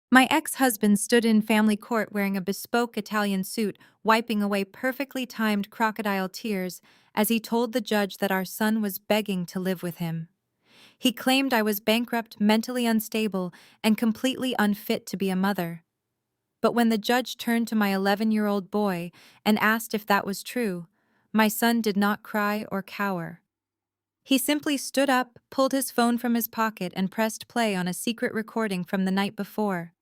My ex-husband stood in family court wearing a bespoke Italian suit, wiping away perfectly timed crocodile tears as he told the judge that our son was begging to live with him. He claimed I was bankrupt, mentally unstable, and completely unfit to be a mother. But when the judge turned to my 11-year-old boy and asked if that was true, my son did not cry or cower. He simply stood up, pulled his phone from his pocket, and pressed play on a secret recording from the night before.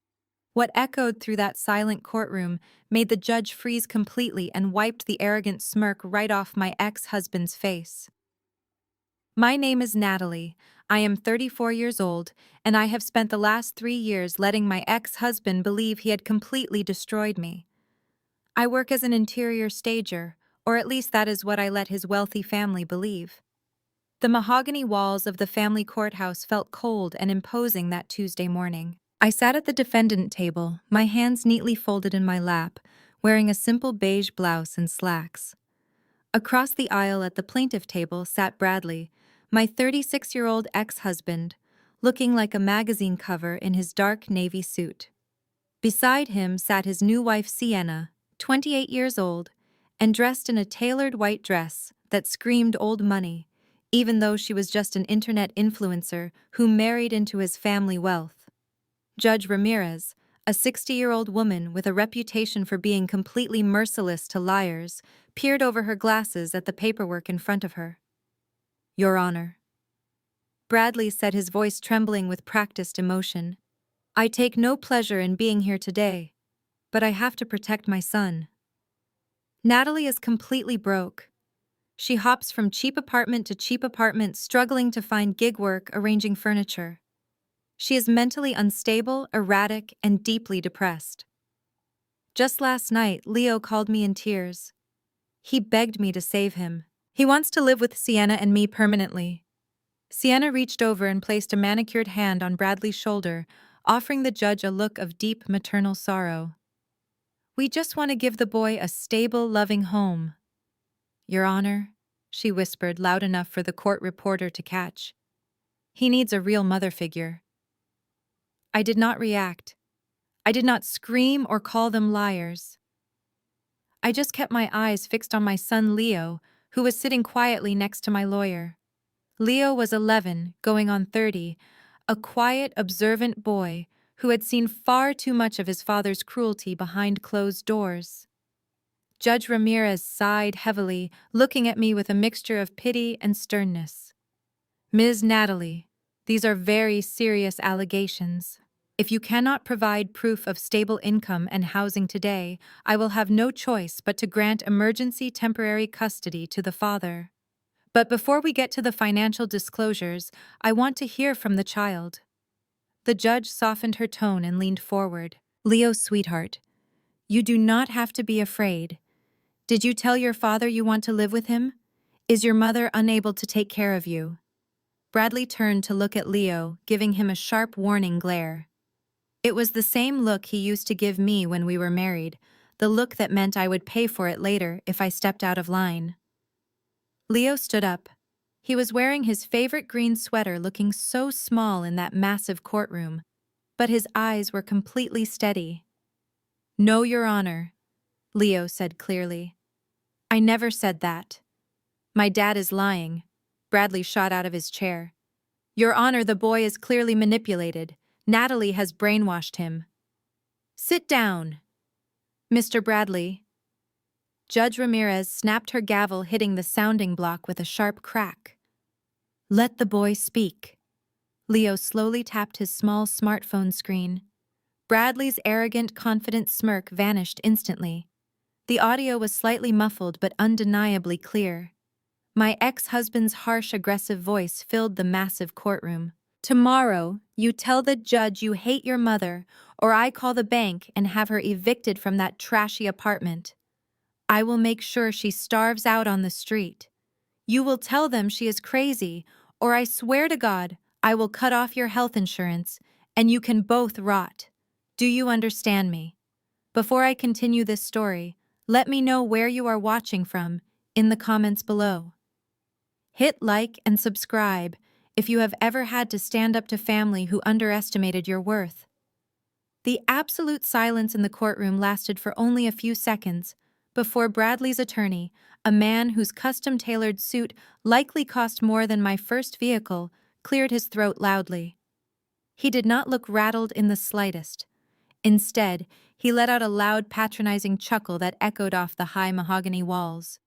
What echoed through that silent courtroom made the judge freeze completely and wiped the arrogant smirk right off my ex-husband's face. My name is Natalie. I am 34 years old, and I have spent the last 3 years letting my ex-husband believe he had completely destroyed me. I work as an interior stager, or at least that is what I let his wealthy family believe. The mahogany walls of the family courthouse felt cold and imposing that Tuesday morning. I sat at the defendant table, my hands neatly folded in my lap, wearing a simple beige blouse and slacks. Across the aisle at the plaintiff table sat Bradley, my 36-year-old ex-husband, looking like a magazine cover in his dark navy suit. Beside him sat his new wife Sienna, 28 years old, and dressed in a tailored white dress that screamed old money, even though she was just an internet influencer who married into his family wealth. Judge Ramirez, a 60-year-old woman with a reputation for being completely merciless to liars, peered over her glasses at the paperwork in front of her. "Your Honor." Bradley said, his voice trembling with practiced emotion. "I take no pleasure in being here today, but I have to protect my son. Natalie is completely broke. She hops from cheap apartment to cheap apartment, struggling to find gig work arranging furniture. She is mentally unstable, erratic, and deeply depressed. Just last night, Leo called me in tears. He begged me to save him. He wants to live with Sienna and me permanently." Sienna reached over and placed a manicured hand on Bradley's shoulder, offering the judge a look of deep maternal sorrow. "We just want to give the boy a stable, loving home." "Your Honor," she whispered loud enough for the court reporter to catch. "He needs a real mother figure." I did not react. I did not scream or call them liars. I just kept my eyes fixed on my son Leo, who was sitting quietly next to my lawyer. Leo was 11, going on 30, a quiet, observant boy who had seen far too much of his father's cruelty behind closed doors. Judge Ramirez sighed heavily, looking at me with a mixture of pity and sternness. "Ms. Natalie, these are very serious allegations. If you cannot provide proof of stable income and housing today, I will have no choice but to grant emergency temporary custody to the father. But before we get to the financial disclosures, I want to hear from the child." The judge softened her tone and leaned forward. "Leo, sweetheart, you do not have to be afraid. Did you tell your father you want to live with him? Is your mother unable to take care of you?" Bradley turned to look at Leo, giving him a sharp warning glare. It was the same look he used to give me when we were married, the look that meant I would pay for it later if I stepped out of line. Leo stood up. He was wearing his favorite green sweater, looking so small in that massive courtroom, but his eyes were completely steady. "No, Your Honor," Leo said clearly. "I never said that." "My dad is lying." Bradley shot out of his chair. "Your Honor, the boy is clearly manipulated. Natalie has brainwashed him." "Sit down." "Mr. Bradley." Judge Ramirez snapped her gavel, hitting the sounding block with a sharp crack. "Let the boy speak." Leo slowly tapped his small smartphone screen. Bradley's arrogant, confident smirk vanished instantly. The audio was slightly muffled but undeniably clear. My ex-husband's harsh, aggressive voice filled the massive courtroom. "Tomorrow, you tell the judge you hate your mother, or I call the bank and have her evicted from that trashy apartment. I will make sure she starves out on the street. You will tell them she is crazy, or I swear to God, I will cut off your health insurance, and you can both rot. Do you understand me? Before I continue this story, let me know where you are watching from in the comments below. Hit like and subscribe if you have ever had to stand up to family who underestimated your worth. The absolute silence in the courtroom lasted for only a few seconds before Bradley's attorney, a man whose custom-tailored suit likely cost more than my first vehicle, cleared his throat loudly. He did not look rattled in the slightest. Instead, he let out a loud, patronizing chuckle that echoed off the high mahogany walls.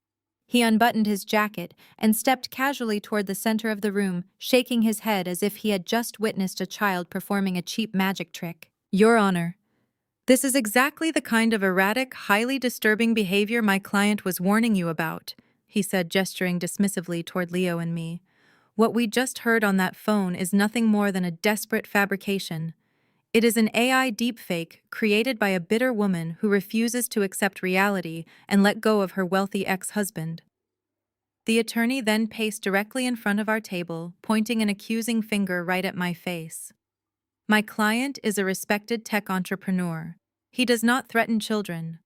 He unbuttoned his jacket and stepped casually toward the center of the room, shaking his head as if he had just witnessed a child performing a cheap magic trick. "Your Honor, this is exactly the kind of erratic, highly disturbing behavior my client was warning you about," he said, gesturing dismissively toward Leo and me. "What we just heard on that phone is nothing more than a desperate fabrication. It is an AI deepfake created by a bitter woman who refuses to accept reality and let go of her wealthy ex-husband." The attorney then paced directly in front of our table, pointing an accusing finger right at my face. "My client is a respected tech entrepreneur. He does not threaten children.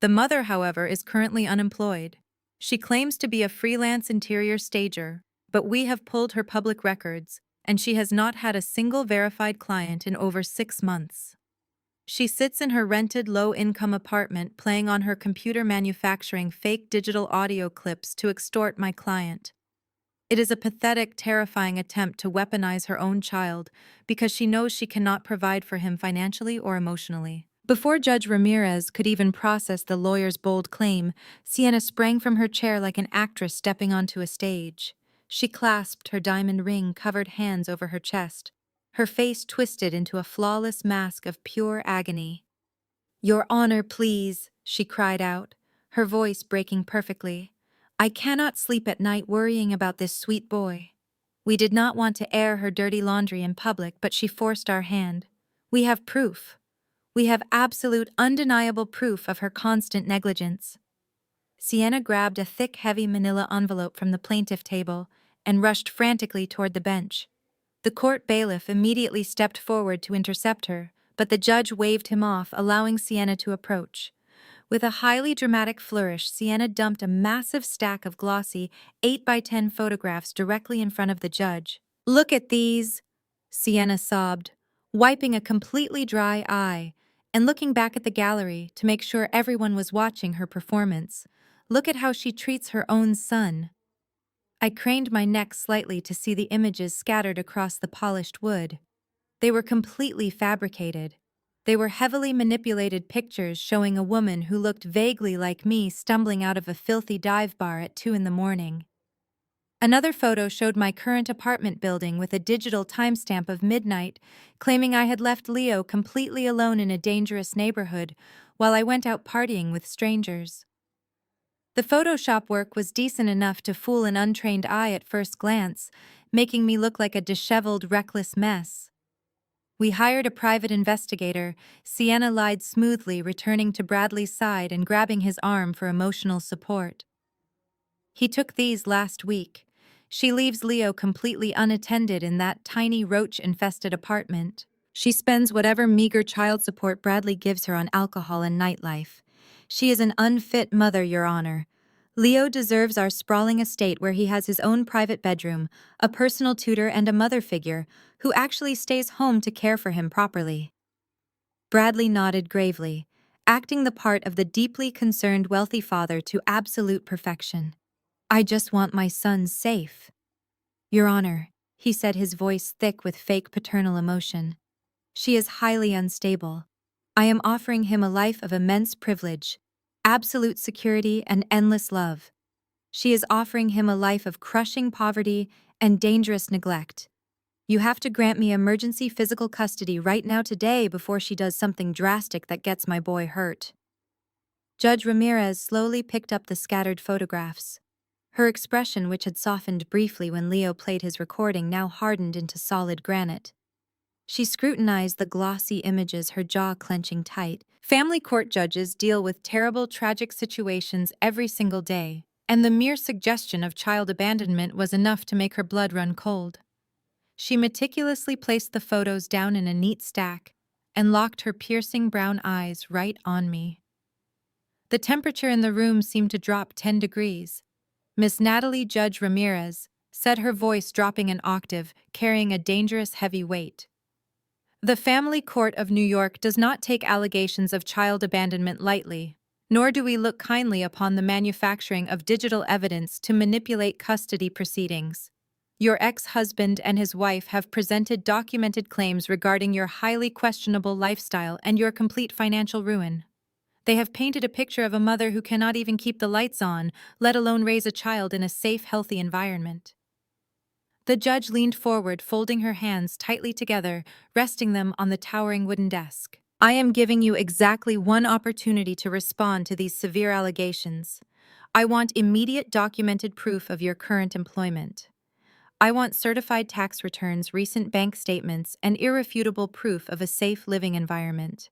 The mother, however, is currently unemployed. She claims to be a freelance interior stager, but we have pulled her public records, and she has not had a single verified client in over 6 months. She sits in her rented low-income apartment playing on her computer manufacturing fake digital audio clips to extort my client. It is a pathetic, terrifying attempt to weaponize her own child because she knows she cannot provide for him financially or emotionally." Before Judge Ramirez could even process the lawyer's bold claim, Sienna sprang from her chair like an actress stepping onto a stage. She clasped her diamond ring-covered hands over her chest, her face twisted into a flawless mask of pure agony. "Your Honor, please," she cried out, her voice breaking perfectly. "I cannot sleep at night worrying about this sweet boy. We did not want to air her dirty laundry in public, but she forced our hand. We have proof. We have absolute, undeniable proof of her constant negligence." Sienna grabbed a thick, heavy manila envelope from the plaintiff table and rushed frantically toward the bench. The court bailiff immediately stepped forward to intercept her, but the judge waved him off, allowing Sienna to approach. With a highly dramatic flourish, Sienna dumped a massive stack of glossy 8x10 photographs directly in front of the judge. "Look at these," Sienna sobbed, wiping a completely dry eye and looking back at the gallery to make sure everyone was watching her performance. "Look at how she treats her own son." I craned my neck slightly to see the images scattered across the polished wood. They were completely fabricated. They were heavily manipulated pictures showing a woman who looked vaguely like me stumbling out of a filthy dive bar at 2 in the morning. Another photo showed my current apartment building with a digital timestamp of midnight, claiming I had left Leo completely alone in a dangerous neighborhood while I went out partying with strangers. The Photoshop work was decent enough to fool an untrained eye at first glance, making me look like a disheveled, reckless mess. "We hired a private investigator," Sienna lied smoothly, returning to Bradley's side and grabbing his arm for emotional support. "He took these last week. She leaves Leo completely unattended in that tiny roach-infested apartment. She spends whatever meager child support Bradley gives her on alcohol and nightlife. She is an unfit mother, Your Honor. Leo deserves our sprawling estate where he has his own private bedroom, a personal tutor and a mother figure who actually stays home to care for him properly." Bradley nodded gravely, acting the part of the deeply concerned wealthy father to absolute perfection. "I just want my son safe." "Your Honor," he said, his voice thick with fake paternal emotion. "She is highly unstable. I am offering him a life of immense privilege, absolute security, and endless love. She is offering him a life of crushing poverty and dangerous neglect. You have to grant me emergency physical custody right now today before she does something drastic that gets my boy hurt." Judge Ramirez slowly picked up the scattered photographs. Her expression, which had softened briefly when Leo played his recording, now hardened into solid granite. She scrutinized the glossy images, her jaw clenching tight. Family court judges deal with terrible, tragic situations every single day, and the mere suggestion of child abandonment was enough to make her blood run cold. She meticulously placed the photos down in a neat stack and locked her piercing brown eyes right on me. The temperature in the room seemed to drop 10 degrees. "Miss Natalie Judge Ramirez," said, her voice dropping an octave, carrying a dangerous heavy weight. The Family Court of New York does not take allegations of child abandonment lightly, nor do we look kindly upon the manufacturing of digital evidence to manipulate custody proceedings. Your ex-husband and his wife have presented documented claims regarding your highly questionable lifestyle and your complete financial ruin. They have painted a picture of a mother who cannot even keep the lights on, let alone raise a child in a safe, healthy environment. The judge leaned forward, folding her hands tightly together, resting them on the towering wooden desk. I am giving you exactly one opportunity to respond to these severe allegations. I want immediate documented proof of your current employment. I want certified tax returns, recent bank statements, and irrefutable proof of a safe living environment.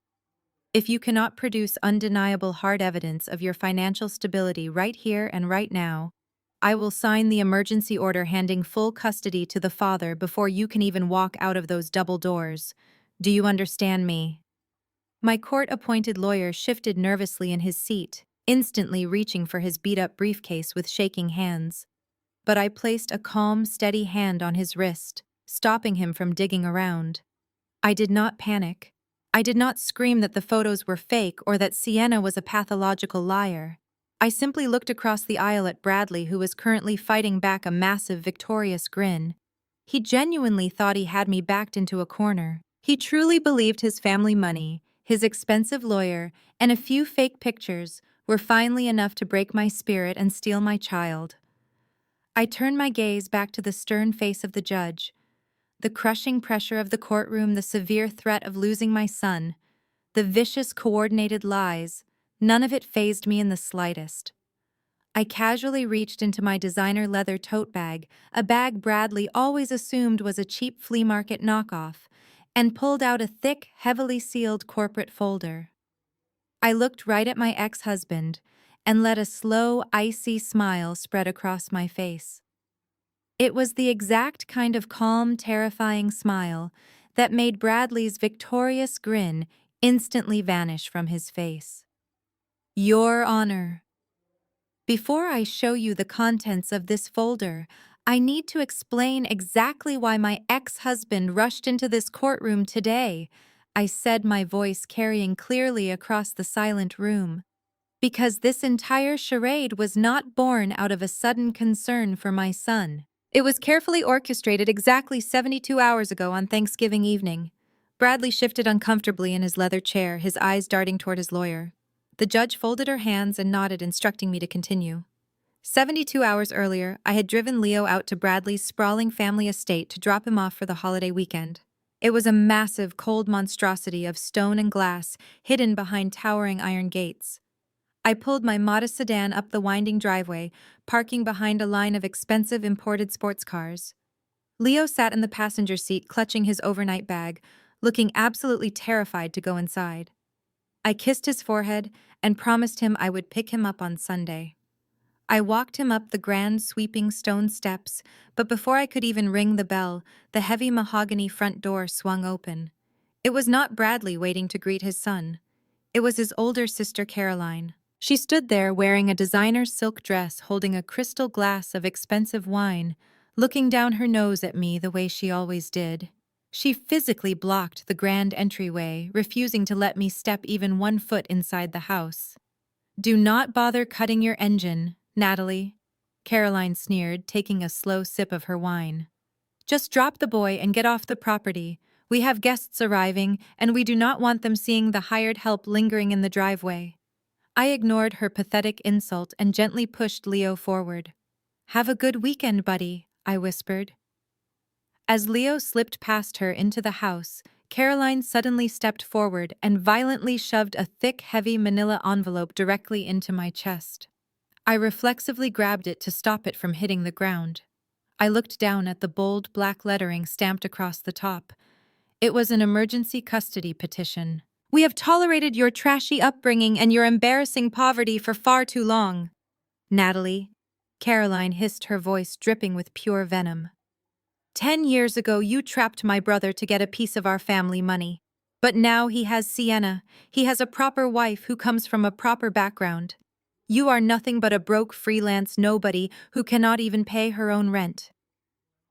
If you cannot produce undeniable hard evidence of your financial stability right here and right now, I will sign the emergency order handing full custody to the father before you can even walk out of those double doors. Do you understand me? My court-appointed lawyer shifted nervously in his seat, instantly reaching for his beat-up briefcase with shaking hands. But I placed a calm, steady hand on his wrist, stopping him from digging around. I did not panic. I did not scream that the photos were fake or that Sienna was a pathological liar. I simply looked across the aisle at Bradley, who was currently fighting back a massive, victorious grin. He genuinely thought he had me backed into a corner. He truly believed his family money, his expensive lawyer, and a few fake pictures were finally enough to break my spirit and steal my child. I turned my gaze back to the stern face of the judge. The crushing pressure of the courtroom, the severe threat of losing my son, the vicious, coordinated lies, none of it fazed me in the slightest. I casually reached into my designer leather tote bag, a bag Bradley always assumed was a cheap flea market knockoff, and pulled out a thick, heavily sealed corporate folder. I looked right at my ex-husband and let a slow, icy smile spread across my face. It was the exact kind of calm, terrifying smile that made Bradley's victorious grin instantly vanish from his face. Your Honor. Before I show you the contents of this folder, I need to explain exactly why my ex-husband rushed into this courtroom today, I said, my voice carrying clearly across the silent room. Because this entire charade was not born out of a sudden concern for my son. It was carefully orchestrated exactly 72 hours ago on Thanksgiving evening. Bradley shifted uncomfortably in his leather chair, his eyes darting toward his lawyer. The judge folded her hands and nodded, instructing me to continue. 72 hours earlier, I had driven Leo out to Bradley's sprawling family estate to drop him off for the holiday weekend. It was a massive, cold monstrosity of stone and glass, hidden behind towering iron gates. I pulled my modest sedan up the winding driveway, parking behind a line of expensive imported sports cars. Leo sat in the passenger seat, clutching his overnight bag, looking absolutely terrified to go inside. I kissed his forehead and promised him I would pick him up on Sunday. I walked him up the grand, sweeping stone steps, but before I could even ring the bell, the heavy mahogany front door swung open. It was not Bradley waiting to greet his son. It was his older sister, Caroline. She stood there wearing a designer silk dress, holding a crystal glass of expensive wine, looking down her nose at me the way she always did. She physically blocked the grand entryway, refusing to let me step even 1 foot inside the house. "Do not bother cutting your engine, Natalie," Caroline sneered, taking a slow sip of her wine. "Just drop the boy and get off the property. We have guests arriving, and we do not want them seeing the hired help lingering in the driveway." I ignored her pathetic insult and gently pushed Leo forward. "Have a good weekend, buddy," I whispered. As Leo slipped past her into the house, Caroline suddenly stepped forward and violently shoved a thick, heavy manila envelope directly into my chest. I reflexively grabbed it to stop it from hitting the ground. I looked down at the bold black lettering stamped across the top. It was an emergency custody petition. "We have tolerated your trashy upbringing and your embarrassing poverty for far too long." "Natalie," Caroline hissed, her voice dripping with pure venom. 10 years ago, you trapped my brother to get a piece of our family money. But now he has Sienna. He has a proper wife who comes from a proper background. You are nothing but a broke freelance nobody who cannot even pay her own rent.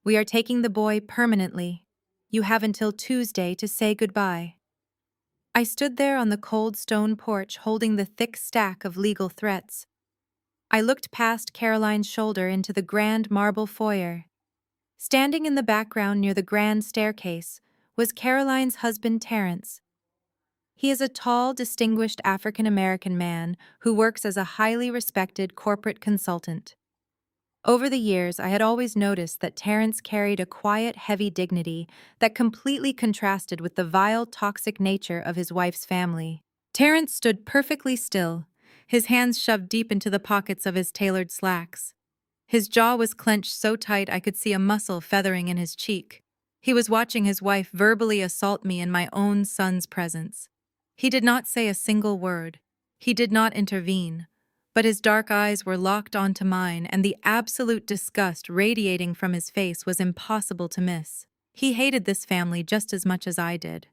We are taking the boy permanently." You have until Tuesday to say goodbye." I stood there on the cold stone porch holding the thick stack of legal threats. I looked past Caroline's shoulder into the grand marble foyer. Standing in the background near the grand staircase was Caroline's husband Terrence. He is a tall, distinguished African-American man who works as a highly respected corporate consultant. Over the years, I had always noticed that Terrence carried a quiet, heavy dignity that completely contrasted with the vile, toxic nature of his wife's family. Terrence stood perfectly still, his hands shoved deep into the pockets of his tailored slacks. His jaw was clenched so tight I could see a muscle feathering in his cheek. He was watching his wife verbally assault me in my own son's presence. He did not say a single word. He did not intervene. But his dark eyes were locked onto mine, and the absolute disgust radiating from his face was impossible to miss. He hated this family just as much as I did.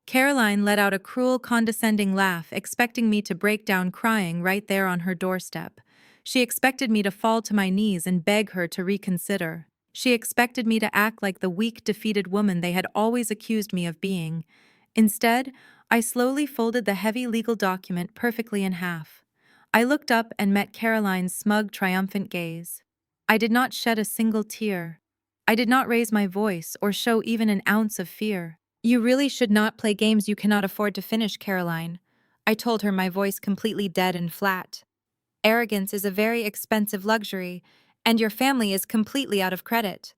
Caroline let out a cruel, condescending laugh, expecting me to break down crying right there on her doorstep. She expected me to fall to my knees and beg her to reconsider. She expected me to act like the weak, defeated woman they had always accused me of being. Instead, I slowly folded the heavy legal document perfectly in half. I looked up and met Caroline's smug, triumphant gaze. I did not shed a single tear. I did not raise my voice or show even an ounce of fear. "You really should not play games you cannot afford to finish, Caroline," I told her, my voice completely dead and flat. "Arrogance is a very expensive luxury, and your family is completely out of credit."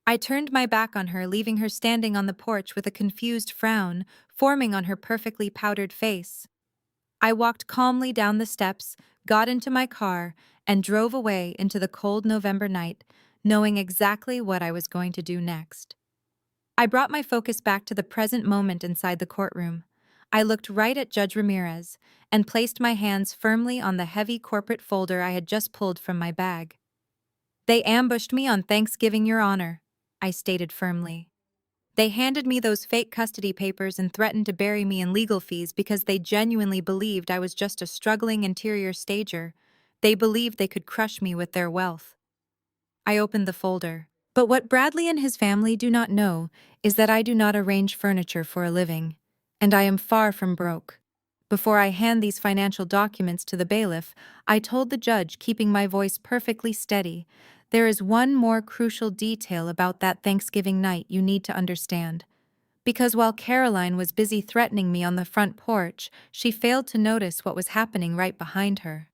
I turned my back on her, leaving her standing on the porch with a confused frown forming on her perfectly powdered face. I walked calmly down the steps, got into my car, and drove away into the cold November night, knowing exactly what I was going to do next. I brought my focus back to the present moment inside the courtroom. I looked right at Judge Ramirez and placed my hands firmly on the heavy corporate folder I had just pulled from my bag. "They ambushed me on Thanksgiving, Your Honor," I stated firmly. "They handed me those fake custody papers and threatened to bury me in legal fees because they genuinely believed I was just a struggling interior stager. They believed they could crush me with their wealth." I opened the folder. But what Bradley and his family do not know is that I do not arrange furniture for a living, and I am far from broke. Before I hand these financial documents to the bailiff, I told the judge, keeping my voice perfectly steady, "There is one more crucial detail about that Thanksgiving night you need to understand." Because while Caroline was busy threatening me on the front porch, she failed to notice what was happening right behind her.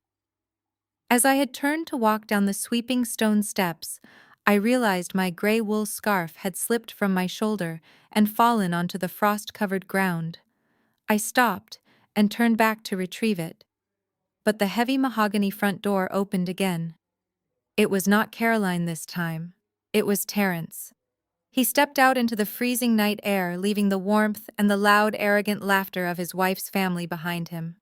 As I had turned to walk down the sweeping stone steps, I realized my gray wool scarf had slipped from my shoulder and fallen onto the frost-covered ground. I stopped and turned back to retrieve it. But the heavy mahogany front door opened again. It was not Caroline this time. It was Terrence. He stepped out into the freezing night air, leaving the warmth and the loud, arrogant laughter of his wife's family behind him.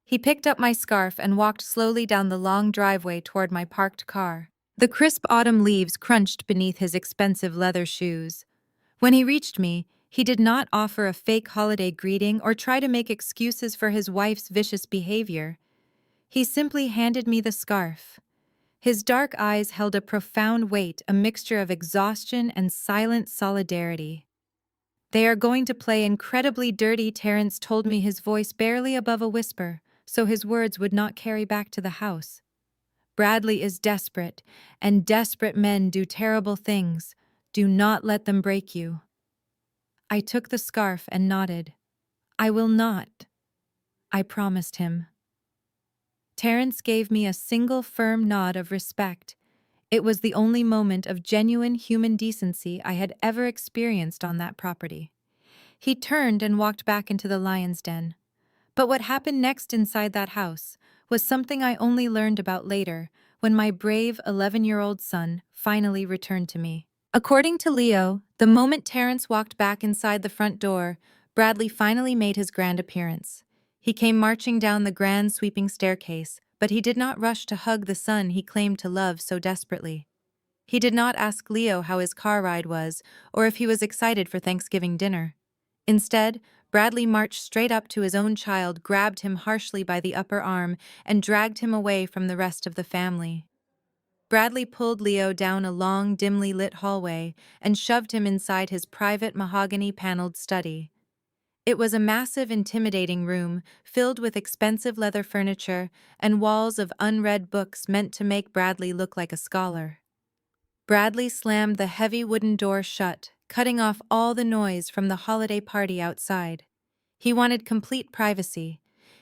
He picked up my scarf and walked slowly down the long driveway toward my parked car. The crisp autumn leaves crunched beneath his expensive leather shoes. When he reached me, he did not offer a fake holiday greeting or try to make excuses for his wife's vicious behavior. He simply handed me the scarf. His dark eyes held a profound weight, a mixture of exhaustion and silent solidarity. "They are going to play incredibly dirty," Terrence told me, his voice barely above a whisper, so his words would not carry back to the house. "Bradley is desperate, and desperate men do terrible things. Do not let them break you." I took the scarf and nodded. "I will not," I promised him. Terrence gave me a single firm nod of respect. It was the only moment of genuine human decency I had ever experienced on that property. He turned and walked back into the lion's den. But what happened next inside that house was something I only learned about later, when my brave 11-year-old son finally returned to me. According to Leo, the moment Terrence walked back inside the front door, Bradley finally made his grand appearance. He came marching down the grand sweeping staircase, but he did not rush to hug the son he claimed to love so desperately. He did not ask Leo how his car ride was or if he was excited for Thanksgiving dinner. Instead, Bradley marched straight up to his own child, grabbed him harshly by the upper arm, and dragged him away from the rest of the family. Bradley pulled Leo down a long, dimly lit hallway and shoved him inside his private mahogany-paneled study. It was a massive, intimidating room filled with expensive leather furniture and walls of unread books meant to make Bradley look like a scholar. Bradley slammed the heavy wooden door shut, cutting off all the noise from the holiday party outside. He wanted complete privacy.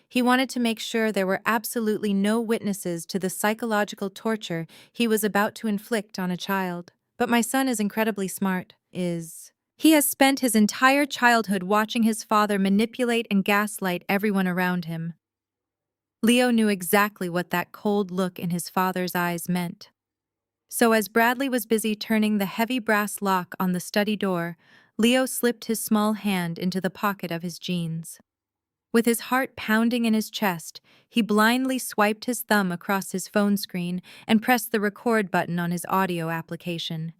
He wanted to make sure there were absolutely no witnesses to the psychological torture he was about to inflict on a child. But my son is incredibly smart, He has spent his entire childhood watching his father manipulate and gaslight everyone around him. Leo knew exactly what that cold look in his father's eyes meant. So as Bradley was busy turning the heavy brass lock on the study door, Leo slipped his small hand into the pocket of his jeans. With his heart pounding in his chest, he blindly swiped his thumb across his phone screen and pressed the record button on his audio application.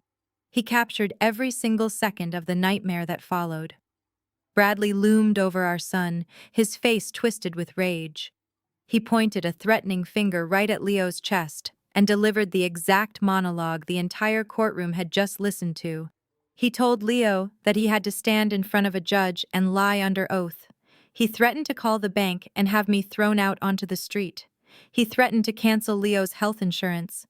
He captured every single second of the nightmare that followed. Bradley loomed over our son, his face twisted with rage. He pointed a threatening finger right at Leo's chest and delivered the exact monologue the entire courtroom had just listened to. He told Leo that he had to stand in front of a judge and lie under oath. He threatened to call the bank and have me thrown out onto the street. He threatened to cancel Leo's health insurance.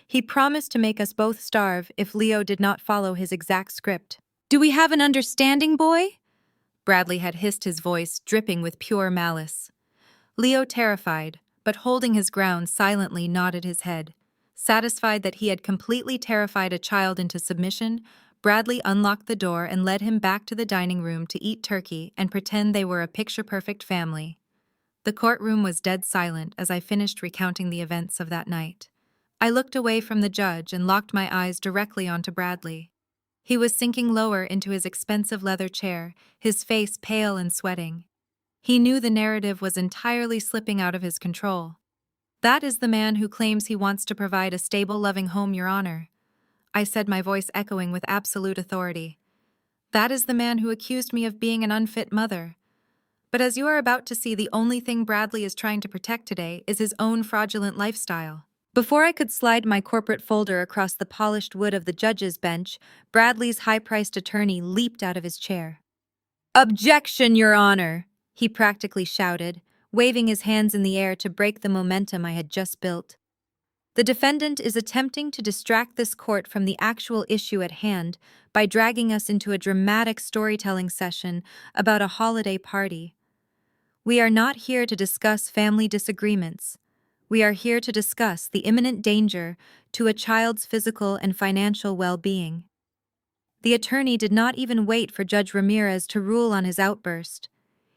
He promised to make us both starve if Leo did not follow his exact script. "Do we have an understanding, boy?" Bradley had hissed, his voice dripping with pure malice. Leo, terrified, but holding his ground, silently nodded his head. Satisfied that he had completely terrified a child into submission, Bradley unlocked the door and led him back to the dining room to eat turkey and pretend they were a picture-perfect family. The courtroom was dead silent as I finished recounting the events of that night. I looked away from the judge and locked my eyes directly onto Bradley. He was sinking lower into his expensive leather chair, his face pale and sweating. He knew the narrative was entirely slipping out of his control. "That is the man who claims he wants to provide a stable, loving home, Your Honor," I said, my voice echoing with absolute authority. "That is the man who accused me of being an unfit mother. But as you are about to see, the only thing Bradley is trying to protect today is his own fraudulent lifestyle." Before I could slide my corporate folder across the polished wood of the judge's bench, Bradley's high-priced attorney leaped out of his chair. "Objection, Your Honor!" he practically shouted, waving his hands in the air to break the momentum I had just built. "The defendant is attempting to distract this court from the actual issue at hand by dragging us into a dramatic storytelling session about a holiday party. We are not here to discuss family disagreements. We are here to discuss the imminent danger to a child's physical and financial well-being." The attorney did not even wait for Judge Ramirez to rule on his outburst.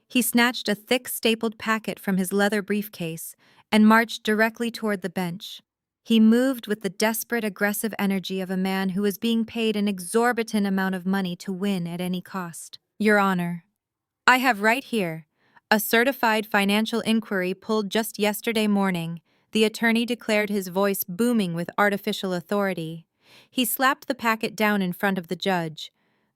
He snatched a thick stapled packet from his leather briefcase and marched directly toward the bench. He moved with the desperate, aggressive energy of a man who is being paid an exorbitant amount of money to win at any cost. "Your Honor, I have right here a certified financial inquiry pulled just yesterday morning," the attorney declared, his voice booming with artificial authority. He slapped the packet down in front of the judge.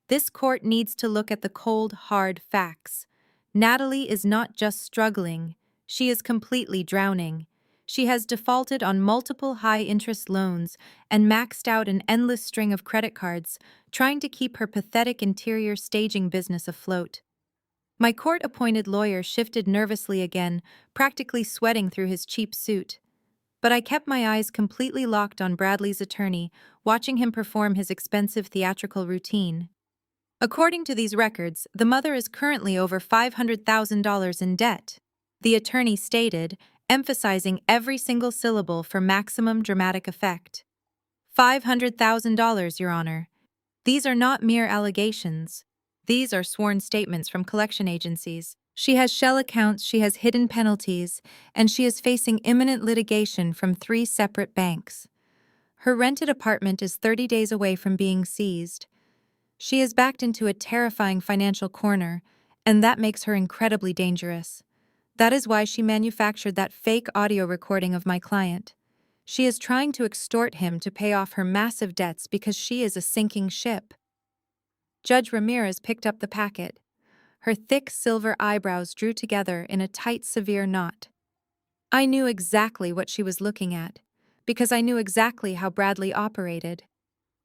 "This court needs to look at the cold, hard facts. Natalie is not just struggling, she is completely drowning. She has defaulted on multiple high-interest loans and maxed out an endless string of credit cards, trying to keep her pathetic interior staging business afloat." My court-appointed lawyer shifted nervously again, practically sweating through his cheap suit. But I kept my eyes completely locked on Bradley's attorney, watching him perform his expensive theatrical routine. "According to these records, the mother is currently over $500,000 in debt," the attorney stated, emphasizing every single syllable for maximum dramatic effect. $500,000, Your Honor. These are not mere allegations. These are sworn statements from collection agencies. She has shell accounts, she has hidden penalties, and she is facing imminent litigation from 3 separate banks. Her rented apartment is 30 days away from being seized. She is backed into a terrifying financial corner, and that makes her incredibly dangerous. That is why she manufactured that fake audio recording of my client. She is trying to extort him to pay off her massive debts because she is a sinking ship." Judge Ramirez picked up the packet. Her thick silver eyebrows drew together in a tight, severe knot. I knew exactly what she was looking at. because I knew exactly how Bradley operated.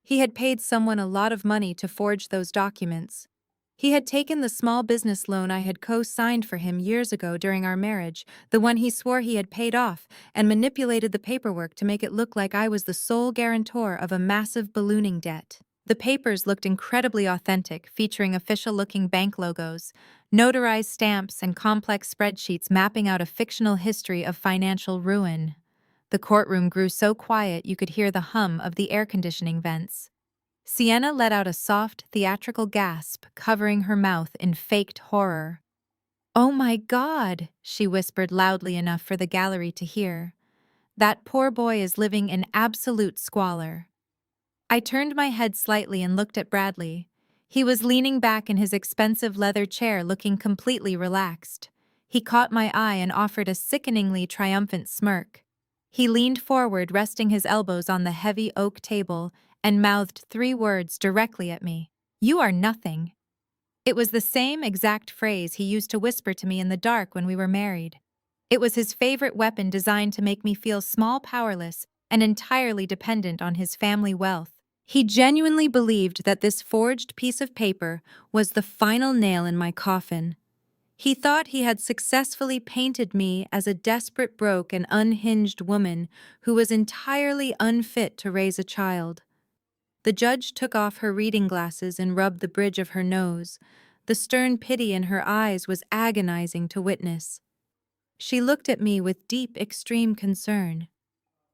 He had paid someone a lot of money to forge those documents. He had taken the small business loan I had co-signed for him years ago during our marriage, the one he swore he had paid off, and manipulated the paperwork to make it look like I was the sole guarantor of a massive ballooning debt. The papers looked incredibly authentic, featuring official-looking bank logos, notarized stamps, and complex spreadsheets mapping out a fictional history of financial ruin. The courtroom grew so quiet you could hear the hum of the air conditioning vents. Sienna let out a soft, theatrical gasp, covering her mouth in faked horror. "Oh my God," she whispered loudly enough for the gallery to hear. "That poor boy is living in absolute squalor." I turned my head slightly and looked at Bradley. He was leaning back in his expensive leather chair, looking completely relaxed. He caught my eye and offered a sickeningly triumphant smirk. He leaned forward, resting his elbows on the heavy oak table, and mouthed 3 words directly at me. "You are nothing." It was the same exact phrase he used to whisper to me in the dark when we were married. It was his favorite weapon, designed to make me feel small, powerless, and entirely dependent on his family wealth. He genuinely believed that this forged piece of paper was the final nail in my coffin. He thought he had successfully painted me as a desperate, broke, and unhinged woman who was entirely unfit to raise a child. The judge took off her reading glasses and rubbed the bridge of her nose. The stern pity in her eyes was agonizing to witness. She looked at me with deep, extreme concern.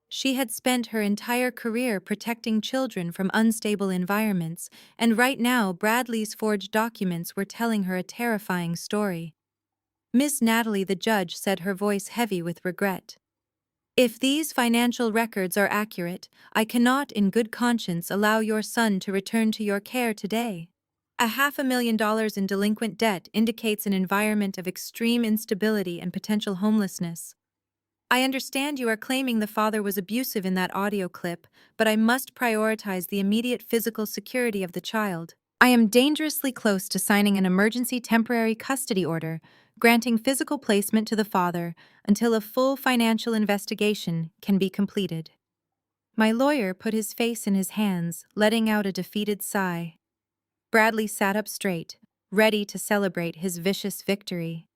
She had spent her entire career protecting children from unstable environments, and right now Bradley's forged documents were telling her a terrifying story. Miss Natalie, the judge, said, her voice heavy with regret. "If these financial records are accurate, I cannot in good conscience allow your son to return to your care today. $500,000 in delinquent debt indicates an environment of extreme instability and potential homelessness. I understand you are claiming the father was abusive in that audio clip, but I must prioritize the immediate physical security of the child. I am dangerously close to signing an emergency temporary custody order, granting physical placement to the father until a full financial investigation can be completed." My lawyer put his face in his hands, letting out a defeated sigh. Bradley sat up straight, ready to celebrate his vicious victory.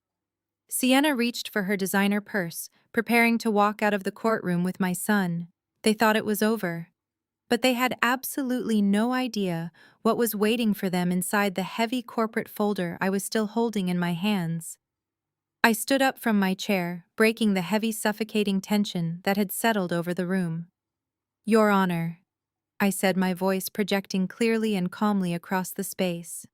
Sienna reached for her designer purse, preparing to walk out of the courtroom with my son. They thought it was over. But they had absolutely no idea what was waiting for them inside the heavy corporate folder I was still holding in my hands. I stood up from my chair, breaking the heavy, suffocating tension that had settled over the room. "Your Honor," I said, my voice projecting clearly and calmly across the space.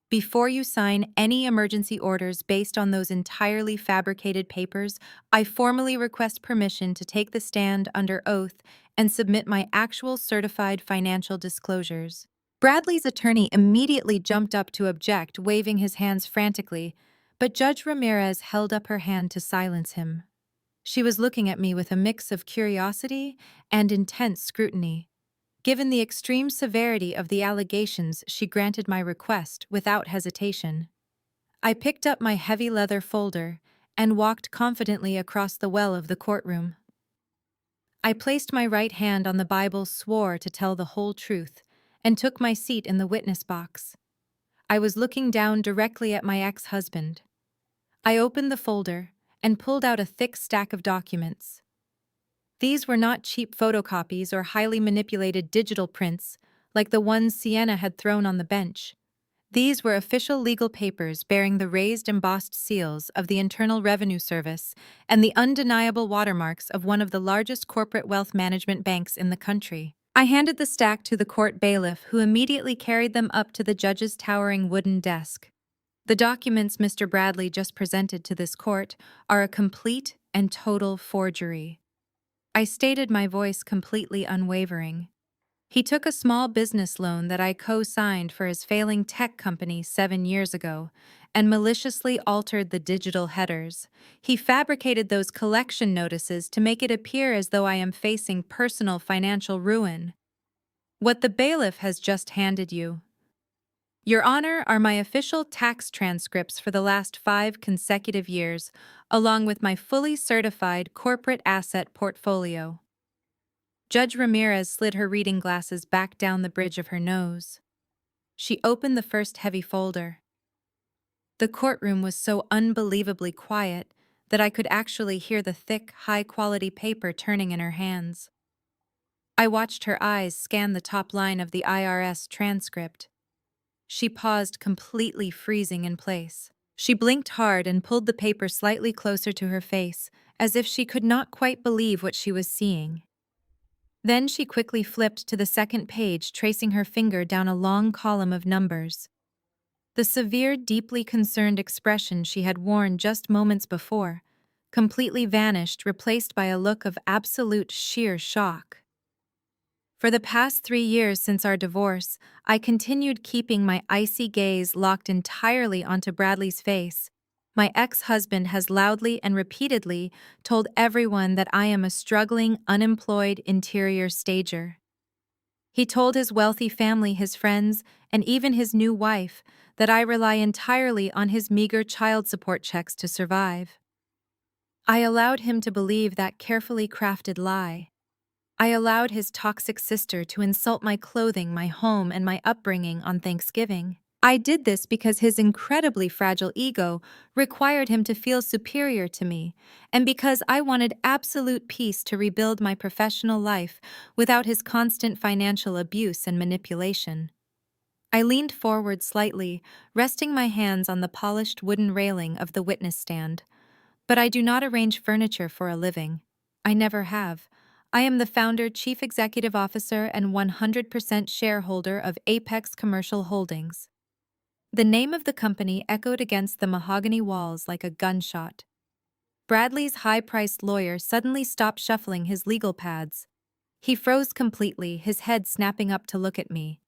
"Before you sign any emergency orders based on those entirely fabricated papers, I formally request permission to take the stand under oath and submit my actual certified financial disclosures." Bradley's attorney immediately jumped up to object, waving his hands frantically, but Judge Ramirez held up her hand to silence him. She was looking at me with a mix of curiosity and intense scrutiny. Given the extreme severity of the allegations, she granted my request without hesitation. I picked up my heavy leather folder and walked confidently across the well of the courtroom. I placed my right hand on the Bible, swore to tell the whole truth, and took my seat in the witness box. I was looking down directly at my ex-husband. I opened the folder and pulled out a thick stack of documents. These were not cheap photocopies or highly manipulated digital prints like the ones Sienna had thrown on the bench. These were official legal papers bearing the raised, embossed seals of the Internal Revenue Service and the undeniable watermarks of one of the largest corporate wealth management banks in the country. I handed the stack to the court bailiff, who immediately carried them up to the judge's towering wooden desk. "The documents Mr. Bradley just presented to this court are a complete and total forgery." I stated, my voice completely unwavering. "He took a small business loan that I co-signed for his failing tech company 7 years ago and maliciously altered the digital headers. He fabricated those collection notices to make it appear as though I am facing personal financial ruin. What the bailiff has just handed you, Your Honor, are my official tax transcripts for the last 5 consecutive years, along with my fully certified corporate asset portfolio." Judge Ramirez slid her reading glasses back down the bridge of her nose. She opened the first heavy folder. The courtroom was so unbelievably quiet that I could actually hear the thick, high-quality paper turning in her hands. I watched her eyes scan the top line of the IRS transcript. She paused, completely freezing in place. She blinked hard and pulled the paper slightly closer to her face, as if she could not quite believe what she was seeing. Then she quickly flipped to the second page, tracing her finger down a long column of numbers. The severe, deeply concerned expression she had worn just moments before completely vanished, replaced by a look of absolute sheer shock. For the past 3 years since our divorce, I continued keeping my icy gaze locked entirely onto Bradley's face. My ex-husband has loudly and repeatedly told everyone that I am a struggling, unemployed interior stager. He told his wealthy family, his friends, and even his new wife that I rely entirely on his meager child support checks to survive. I allowed him to believe that carefully crafted lie. I allowed his toxic sister to insult my clothing, my home, and my upbringing on Thanksgiving. I did this because his incredibly fragile ego required him to feel superior to me, and because I wanted absolute peace to rebuild my professional life without his constant financial abuse and manipulation. I leaned forward slightly, resting my hands on the polished wooden railing of the witness stand. But I do not arrange furniture for a living. I never have. I am the founder, chief executive officer, and 100% shareholder of Apex Commercial Holdings. The name of the company echoed against the mahogany walls like a gunshot. Bradley's high-priced lawyer suddenly stopped shuffling his legal pads. He froze completely, his head snapping up to look at me.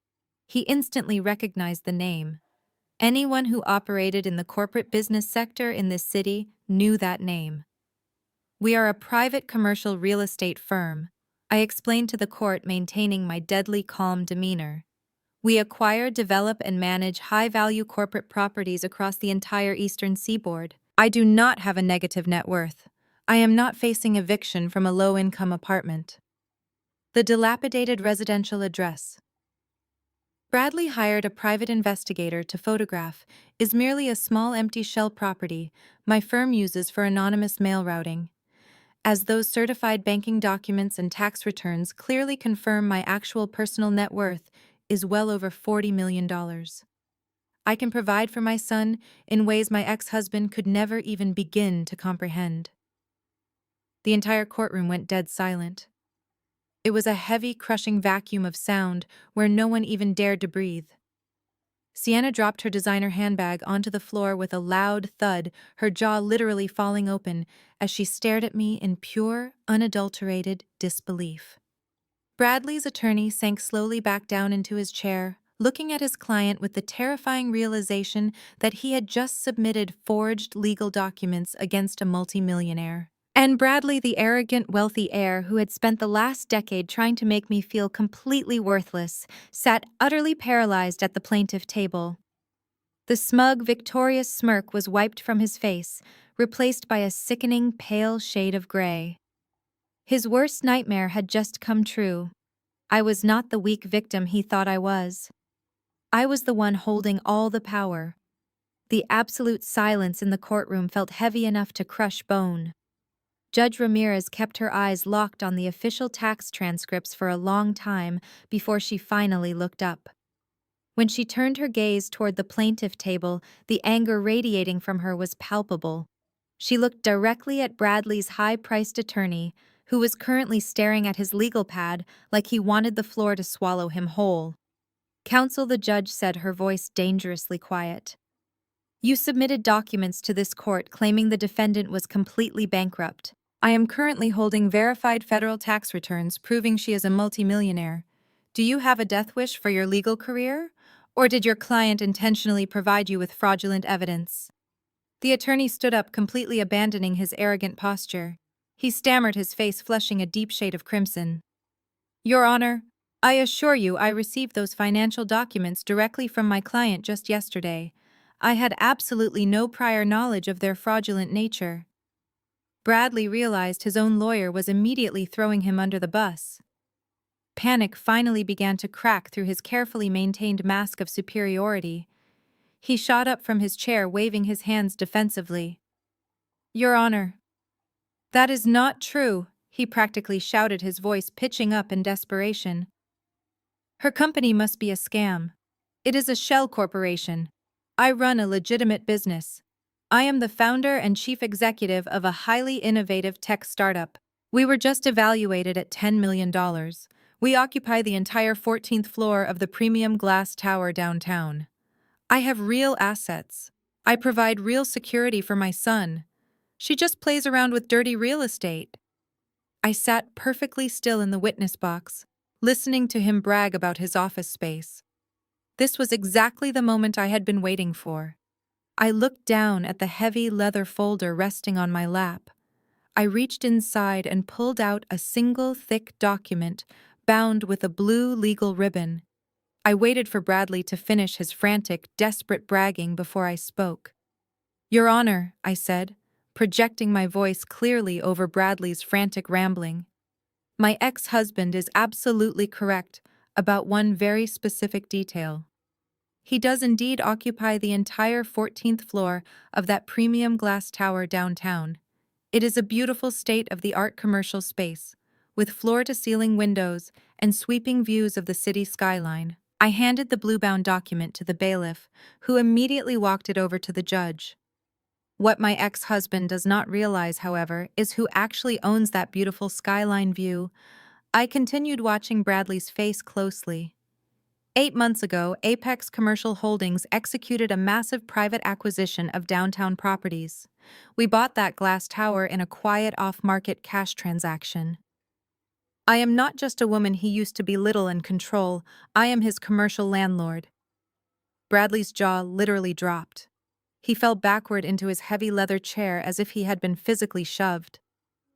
He instantly recognized the name. Anyone who operated in the corporate business sector in this city knew that name. We are a private commercial real estate firm, I explained to the court, maintaining my deadly calm demeanor. We acquire, develop, and manage high-value corporate properties across the entire eastern seaboard. I do not have a negative net worth. I am not facing eviction from a low-income apartment. The dilapidated residential address Bradley hired a private investigator to photograph is merely a small empty shell property my firm uses for anonymous mail routing. As those certified banking documents and tax returns clearly confirm my actual personal net worth is well over $40 million. I can provide for my son in ways my ex-husband could never even begin to comprehend. The entire courtroom went dead silent. It was a heavy, crushing vacuum of sound where no one even dared to breathe. Sienna dropped her designer handbag onto the floor with a loud thud, her jaw literally falling open as she stared at me in pure, unadulterated disbelief. Bradley's attorney sank slowly back down into his chair, looking at his client with the terrifying realization that he had just submitted forged legal documents against a multimillionaire. And Bradley, the arrogant, wealthy heir who had spent the last decade trying to make me feel completely worthless, sat utterly paralyzed at the plaintiff table. The smug, victorious smirk was wiped from his face, replaced by a sickening, pale shade of gray. His worst nightmare had just come true. I was not the weak victim he thought I was. I was the one holding all the power. The absolute silence in the courtroom felt heavy enough to crush bone. Judge Ramirez kept her eyes locked on the official tax transcripts for a long time before she finally looked up. When she turned her gaze toward the plaintiff table, the anger radiating from her was palpable. She looked directly at Bradley's high-priced attorney, who was currently staring at his legal pad like he wanted the floor to swallow him whole. "Counsel," the judge said, her voice dangerously quiet. "You submitted documents to this court claiming the defendant was completely bankrupt. I am currently holding verified federal tax returns proving she is a multimillionaire. Do you have a death wish for your legal career? Or did your client intentionally provide you with fraudulent evidence?" The attorney stood up, completely abandoning his arrogant posture. He stammered, his face flushing a deep shade of crimson. "Your Honor, I assure you I received those financial documents directly from my client just yesterday. I had absolutely no prior knowledge of their fraudulent nature." Bradley realized his own lawyer was immediately throwing him under the bus. Panic finally began to crack through his carefully maintained mask of superiority. He shot up from his chair, waving his hands defensively. "Your Honor." "That is not true," he practically shouted, his voice pitching up in desperation. "Her company must be a scam. It is a shell corporation. I run a legitimate business. I am the founder and chief executive of a highly innovative tech startup. We were just evaluated at $10 million. We occupy the entire 14th floor of the premium glass tower downtown. I have real assets. I provide real security for my son. She just plays around with dirty real estate." I sat perfectly still in the witness box, listening to him brag about his office space. This was exactly the moment I had been waiting for. I looked down at the heavy leather folder resting on my lap. I reached inside and pulled out a single thick document bound with a blue legal ribbon. I waited for Bradley to finish his frantic, desperate bragging before I spoke. "Your Honor," I said, projecting my voice clearly over Bradley's frantic rambling. "My ex-husband is absolutely correct about one very specific detail. He does indeed occupy the entire 14th floor of that premium glass tower downtown. It is a beautiful state-of-the-art commercial space, with floor-to-ceiling windows and sweeping views of the city skyline." I handed the blue-bound document to the bailiff, who immediately walked it over to the judge. What my ex-husband does not realize, however, is who actually owns that beautiful skyline view. I continued watching Bradley's face closely. 8 months ago, Apex Commercial Holdings executed a massive private acquisition of downtown properties. We bought that glass tower in a quiet off-market cash transaction. I am not just a woman he used to belittle and control, I am his commercial landlord. Bradley's jaw literally dropped. He fell backward into his heavy leather chair as if he had been physically shoved.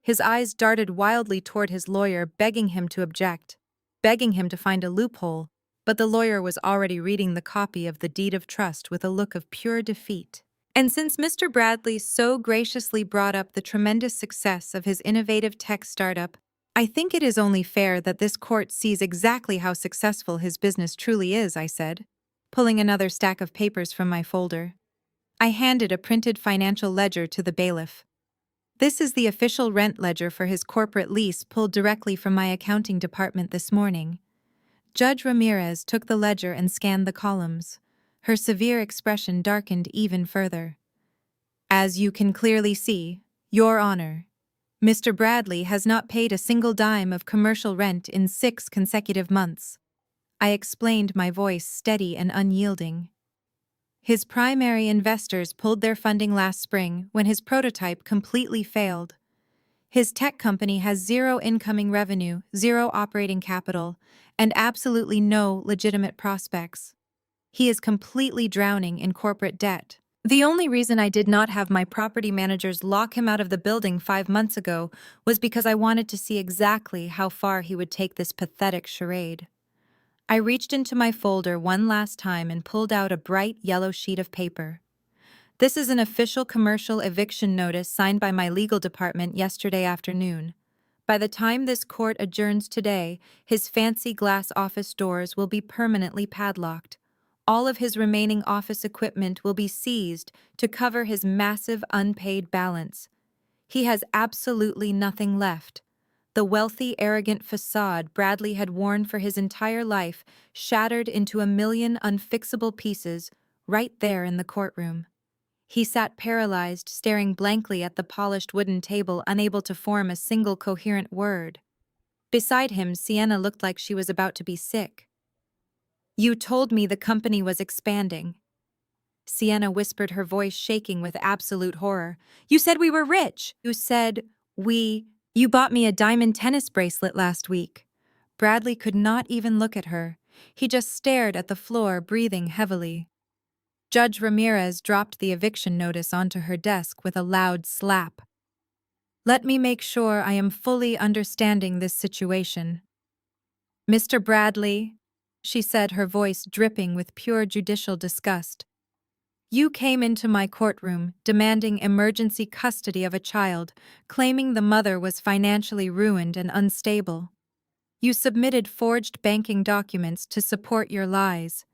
His eyes darted wildly toward his lawyer, begging him to object, begging him to find a loophole, but the lawyer was already reading the copy of the deed of trust with a look of pure defeat. And since Mr. Bradley so graciously brought up the tremendous success of his innovative tech startup, I think it is only fair that this court sees exactly how successful his business truly is, I said, pulling another stack of papers from my folder. I handed a printed financial ledger to the bailiff. "This is the official rent ledger for his corporate lease, pulled directly from my accounting department this morning." Judge Ramirez took the ledger and scanned the columns. Her severe expression darkened even further. "As you can clearly see, Your Honor, Mr. Bradley has not paid a single dime of commercial rent in 6 consecutive months." I explained, my voice steady and unyielding. "His primary investors pulled their funding last spring when his prototype completely failed. His tech company has 0 incoming revenue, 0 operating capital, and absolutely no legitimate prospects. He is completely drowning in corporate debt. The only reason I did not have my property managers lock him out of the building 5 months ago was because I wanted to see exactly how far he would take this pathetic charade." I reached into my folder one last time and pulled out a bright yellow sheet of paper. "This is an official commercial eviction notice signed by my legal department yesterday afternoon. By the time this court adjourns today, his fancy glass office doors will be permanently padlocked. All of his remaining office equipment will be seized to cover his massive unpaid balance. He has absolutely nothing left. The wealthy, arrogant facade Bradley had worn for his entire life shattered into a million unfixable pieces right there in the courtroom." He sat paralyzed, staring blankly at the polished wooden table, unable to form a single coherent word. Beside him, Sienna looked like she was about to be sick. "You told me the company was expanding." Sienna whispered, her voice shaking with absolute horror. "You said we were rich. You said you bought me a diamond tennis bracelet last week." Bradley could not even look at her. He just stared at the floor, breathing heavily. Judge Ramirez dropped the eviction notice onto her desk with a loud slap. "Let me make sure I am fully understanding this situation. Mr. Bradley," she said, her voice dripping with pure judicial disgust, "you came into my courtroom demanding emergency custody of a child, claiming the mother was financially ruined and unstable. You submitted forged banking documents to support your lies,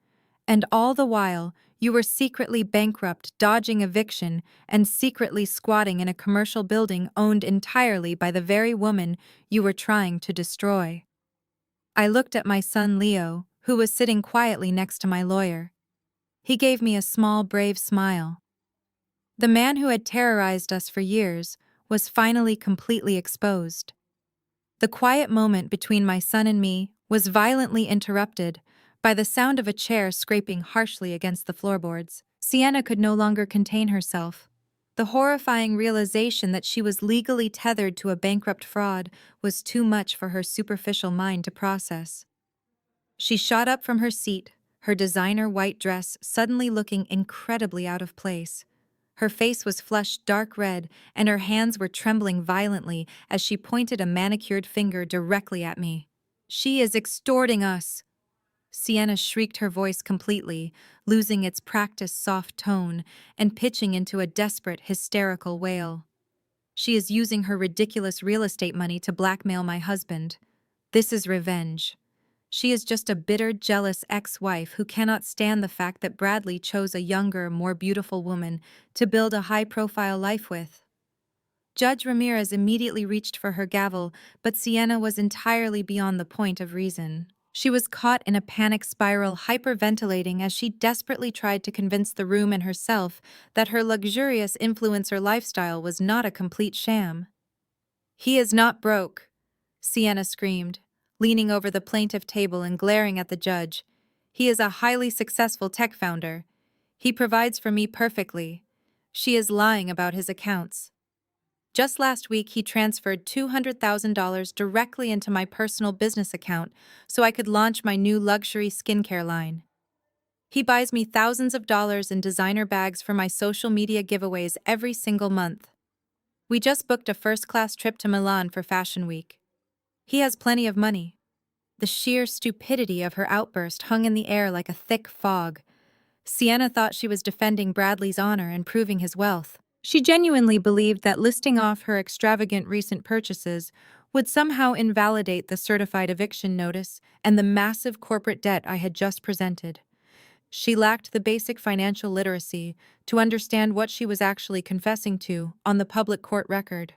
and all the while, you were secretly bankrupt, dodging eviction, and secretly squatting in a commercial building owned entirely by the very woman you were trying to destroy. I looked at my son Leo, who was sitting quietly next to my lawyer. He gave me a small, brave smile. The man who had terrorized us for years was finally completely exposed. The quiet moment between my son and me was violently interrupted by the sound of a chair scraping harshly against the floorboards. Sienna could no longer contain herself. The horrifying realization that she was legally tethered to a bankrupt fraud was too much for her superficial mind to process. She shot up from her seat, her designer white dress suddenly looking incredibly out of place. Her face was flushed dark red, and her hands were trembling violently as she pointed a manicured finger directly at me. "She is extorting us!" Sienna shrieked, her voice completely, losing its practiced soft tone and pitching into a desperate, hysterical wail. "She is using her ridiculous real estate money to blackmail my husband. This is revenge. She is just a bitter, jealous ex-wife who cannot stand the fact that Bradley chose a younger, more beautiful woman to build a high-profile life with." Judge Ramirez immediately reached for her gavel, but Sienna was entirely beyond the point of reason. She was caught in a panic spiral, hyperventilating as she desperately tried to convince the room and herself that her luxurious influencer lifestyle was not a complete sham. "He is not broke," Sienna screamed, leaning over the plaintiff table and glaring at the judge. "He is a highly successful tech founder. He provides for me perfectly. She is lying about his accounts. Just last week, he transferred $200,000 directly into my personal business account so I could launch my new luxury skincare line. He buys me thousands of dollars in designer bags for my social media giveaways every single month. We just booked a first-class trip to Milan for Fashion Week. He has plenty of money." The sheer stupidity of her outburst hung in the air like a thick fog. Sienna thought she was defending Bradley's honor and proving his wealth. She genuinely believed that listing off her extravagant recent purchases would somehow invalidate the certified eviction notice and the massive corporate debt I had just presented. She lacked the basic financial literacy to understand what she was actually confessing to on the public court record.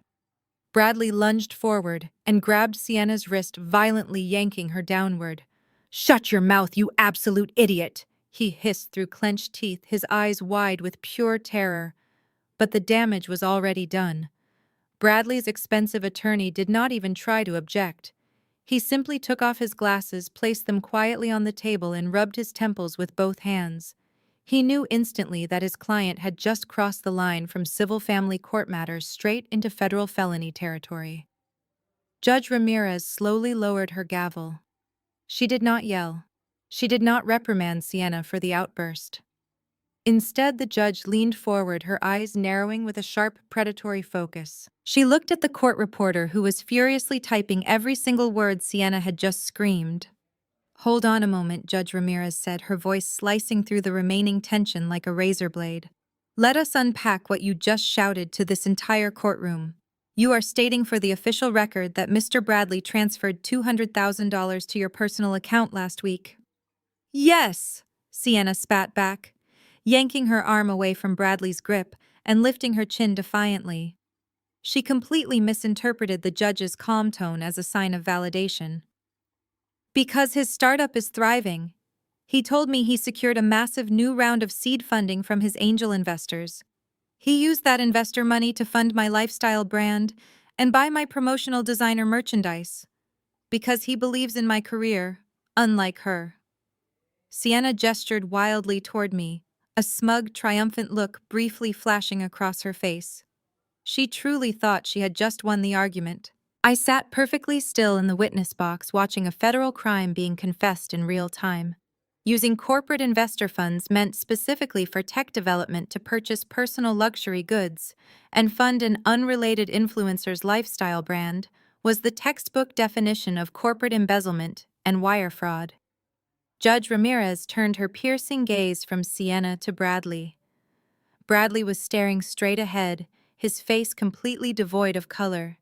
Bradley lunged forward and grabbed Sienna's wrist, violently yanking her downward. "Shut your mouth, you absolute idiot!" he hissed through clenched teeth, his eyes wide with pure terror. But the damage was already done. Bradley's expensive attorney did not even try to object. He simply took off his glasses, placed them quietly on the table, and rubbed his temples with both hands. He knew instantly that his client had just crossed the line from civil family court matters straight into federal felony territory. Judge Ramirez slowly lowered her gavel. She did not yell. She did not reprimand Sienna for the outburst. Instead, the judge leaned forward, her eyes narrowing with a sharp, predatory focus. She looked at the court reporter who was furiously typing every single word Sienna had just screamed. "Hold on a moment," Judge Ramirez said, her voice slicing through the remaining tension like a razor blade. "Let us unpack what you just shouted to this entire courtroom. You are stating for the official record that Mr. Bradley transferred $200,000 to your personal account last week." "Yes," Sienna spat back, yanking her arm away from Bradley's grip and lifting her chin defiantly. She completely misinterpreted the judge's calm tone as a sign of validation. "Because his startup is thriving. He told me he secured a massive new round of seed funding from his angel investors. He used that investor money to fund my lifestyle brand and buy my promotional designer merchandise. Because he believes in my career, unlike her." Sienna gestured wildly toward me, a smug, triumphant look briefly flashing across her face. She truly thought she had just won the argument. I sat perfectly still in the witness box, watching a federal crime being confessed in real time. Using corporate investor funds meant specifically for tech development to purchase personal luxury goods and fund an unrelated influencer's lifestyle brand was the textbook definition of corporate embezzlement and wire fraud. Judge Ramirez turned her piercing gaze from Sienna to Bradley. Bradley was staring straight ahead, his face completely devoid of color.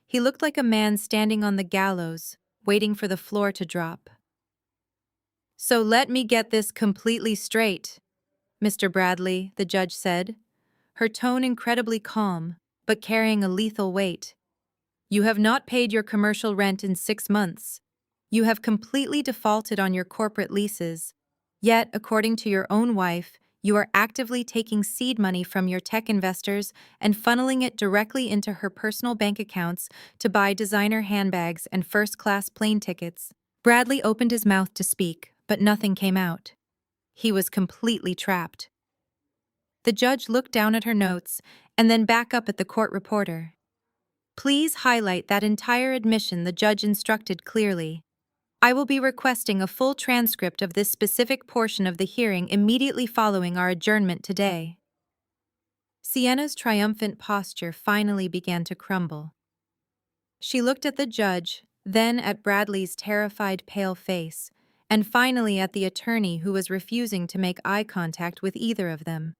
He looked like a man standing on the gallows, waiting for the floor to drop. "So let me get this completely straight, Mr. Bradley," the judge said, her tone incredibly calm, but carrying a lethal weight. "You have not paid your commercial rent in 6 months. You have completely defaulted on your corporate leases. Yet, according to your own wife, you are actively taking seed money from your tech investors and funneling it directly into her personal bank accounts to buy designer handbags and first-class plane tickets." Bradley opened his mouth to speak, but nothing came out. He was completely trapped. The judge looked down at her notes and then back up at the court reporter. "Please highlight that entire admission," the judge instructed clearly. "I will be requesting a full transcript of this specific portion of the hearing immediately following our adjournment today." Sienna's triumphant posture finally began to crumble. She looked at the judge, then at Bradley's terrified pale face, and finally at the attorney who was refusing to make eye contact with either of them.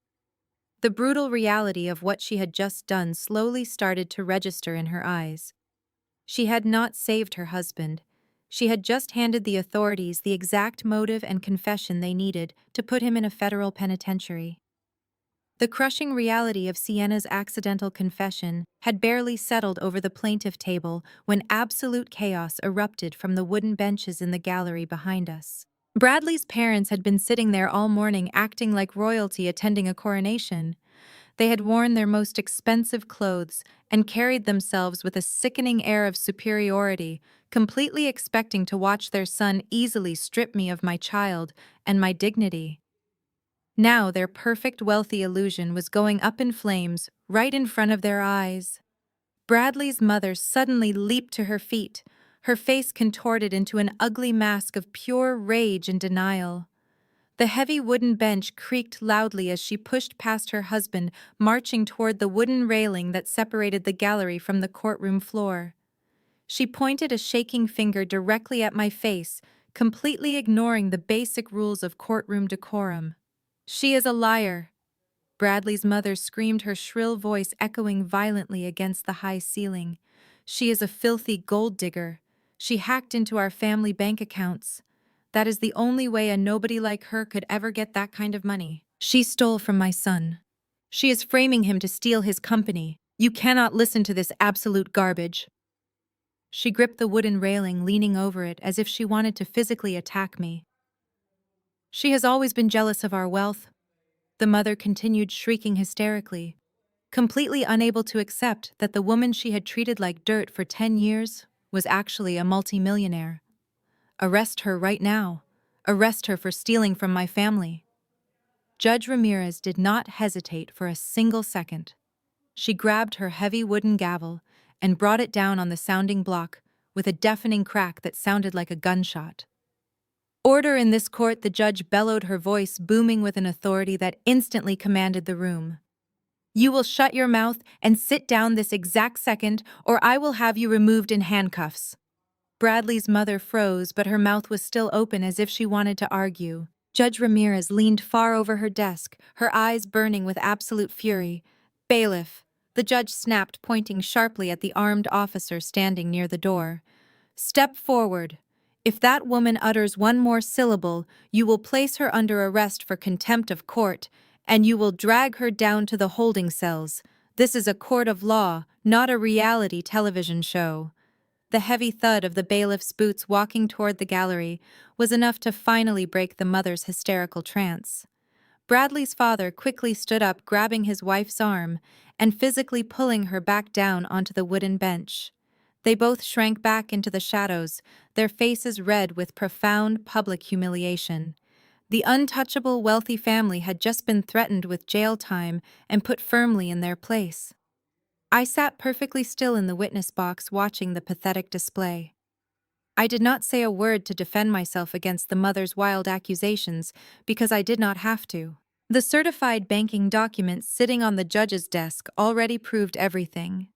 The brutal reality of what she had just done slowly started to register in her eyes. She had not saved her husband. She had just handed the authorities the exact motive and confession they needed to put him in a federal penitentiary. The crushing reality of Sienna's accidental confession had barely settled over the plaintiff table when absolute chaos erupted from the wooden benches in the gallery behind us. Bradley's parents had been sitting there all morning acting like royalty attending a coronation. They had worn their most expensive clothes and carried themselves with a sickening air of superiority, completely expecting to watch their son easily strip me of my child and my dignity. Now their perfect wealthy illusion was going up in flames right in front of their eyes. Bradley's mother suddenly leaped to her feet, her face contorted into an ugly mask of pure rage and denial. The heavy wooden bench creaked loudly as she pushed past her husband, marching toward the wooden railing that separated the gallery from the courtroom floor. She pointed a shaking finger directly at my face, completely ignoring the basic rules of courtroom decorum. "She is a liar," Bradley's mother screamed, her shrill voice echoing violently against the high ceiling. "She is a filthy gold digger. She hacked into our family bank accounts. That is the only way a nobody like her could ever get that kind of money. She stole from my son. She is framing him to steal his company. You cannot listen to this absolute garbage." She gripped the wooden railing, leaning over it as if she wanted to physically attack me. "She has always been jealous of our wealth," the mother continued, shrieking hysterically, completely unable to accept that the woman she had treated like dirt for 10 years was actually a multimillionaire. "Arrest her right now. Arrest her for stealing from my family." Judge Ramirez did not hesitate for a single second. She grabbed her heavy wooden gavel and brought it down on the sounding block with a deafening crack that sounded like a gunshot. "Order in this court," the judge bellowed, her voice booming with an authority that instantly commanded the room. "You will shut your mouth and sit down this exact second, or I will have you removed in handcuffs." Bradley's mother froze, but her mouth was still open as if she wanted to argue. Judge Ramirez leaned far over her desk, her eyes burning with absolute fury. "Bailiff," the judge snapped, pointing sharply at the armed officer standing near the door. "Step forward. If that woman utters one more syllable, you will place her under arrest for contempt of court, and you will drag her down to the holding cells. This is a court of law, not a reality television show." The heavy thud of the bailiff's boots walking toward the gallery was enough to finally break the mother's hysterical trance. Bradley's father quickly stood up, grabbing his wife's arm and physically pulling her back down onto the wooden bench. They both shrank back into the shadows, their faces red with profound public humiliation. The untouchable wealthy family had just been threatened with jail time and put firmly in their place. I sat perfectly still in the witness box watching the pathetic display. I did not say a word to defend myself against the mother's wild accusations because I did not have to. The certified banking documents sitting on the judge's desk already proved everything.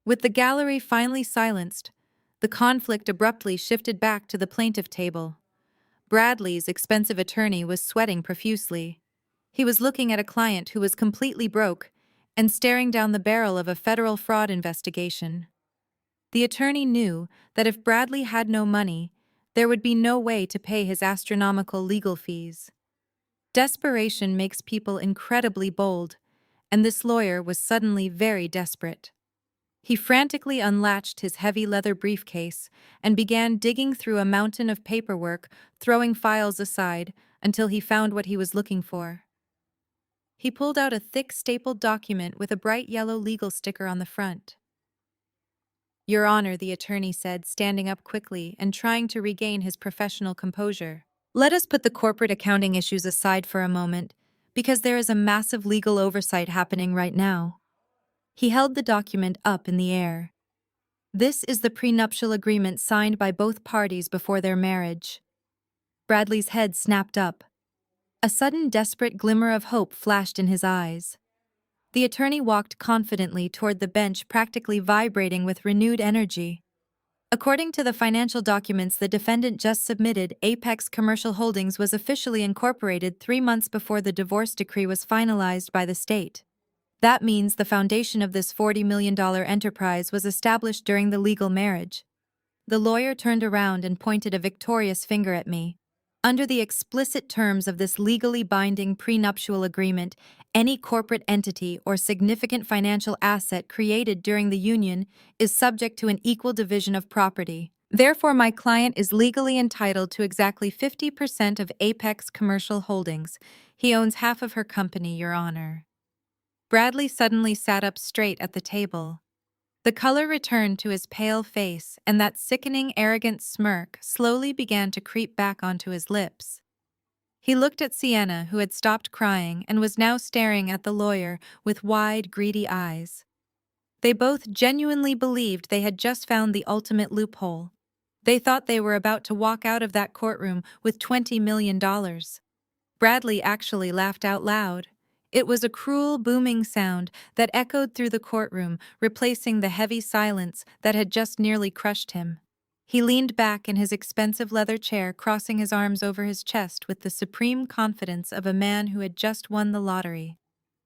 With the gallery finally silenced, the conflict abruptly shifted back to the plaintiff table. Bradley's expensive attorney was sweating profusely. He was looking at a client who was completely broke and staring down the barrel of a federal fraud investigation. The attorney knew that if Bradley had no money, there would be no way to pay his astronomical legal fees. Desperation makes people incredibly bold, and this lawyer was suddenly very desperate. He frantically unlatched his heavy leather briefcase and began digging through a mountain of paperwork, throwing files aside until he found what he was looking for. He pulled out a thick stapled document with a bright yellow legal sticker on the front. "Your Honor," the attorney said, standing up quickly and trying to regain his professional composure. "Let us put the corporate accounting issues aside for a moment, because there is a massive legal oversight happening right now." He held the document up in the air. "This is the prenuptial agreement signed by both parties before their marriage." Bradley's head snapped up. A sudden desperate glimmer of hope flashed in his eyes. The attorney walked confidently toward the bench, practically vibrating with renewed energy. According to the financial documents the defendant just submitted, Apex Commercial Holdings was officially incorporated 3 months before the divorce decree was finalized by the state. That means the foundation of this $40 million enterprise was established during the legal marriage. The lawyer turned around and pointed a victorious finger at me. "Under the explicit terms of this legally binding prenuptial agreement, any corporate entity or significant financial asset created during the union is subject to an equal division of property. Therefore, my client is legally entitled to exactly 50% of Apex Commercial Holdings. He owns half of her company, Your Honor." Bradley suddenly sat up straight at the table. The color returned to his pale face, and that sickening, arrogant smirk slowly began to creep back onto his lips. He looked at Sienna, who had stopped crying and was now staring at the lawyer with wide, greedy eyes. They both genuinely believed they had just found the ultimate loophole. They thought they were about to walk out of that courtroom with $20 million. Bradley actually laughed out loud. It was a cruel, booming sound that echoed through the courtroom, replacing the heavy silence that had just nearly crushed him. He leaned back in his expensive leather chair, crossing his arms over his chest with the supreme confidence of a man who had just won the lottery.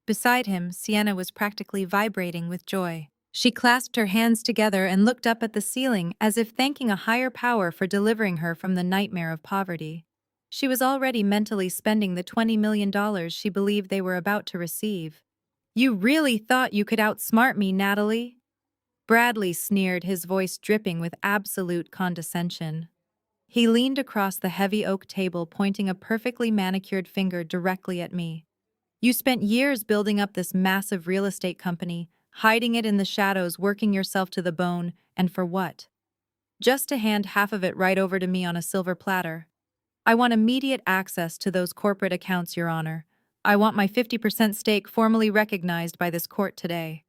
Beside him, Sienna was practically vibrating with joy. She clasped her hands together and looked up at the ceiling as if thanking a higher power for delivering her from the nightmare of poverty. She was already mentally spending the $20 million she believed they were about to receive. "You really thought you could outsmart me, Natalie?" Bradley sneered, his voice dripping with absolute condescension. He leaned across the heavy oak table, pointing a perfectly manicured finger directly at me. "You spent years building up this massive real estate company, hiding it in the shadows, working yourself to the bone, and for what? Just to hand half of it right over to me on a silver platter. I want immediate access to those corporate accounts, Your Honor. I want my 50% stake formally recognized by this court today."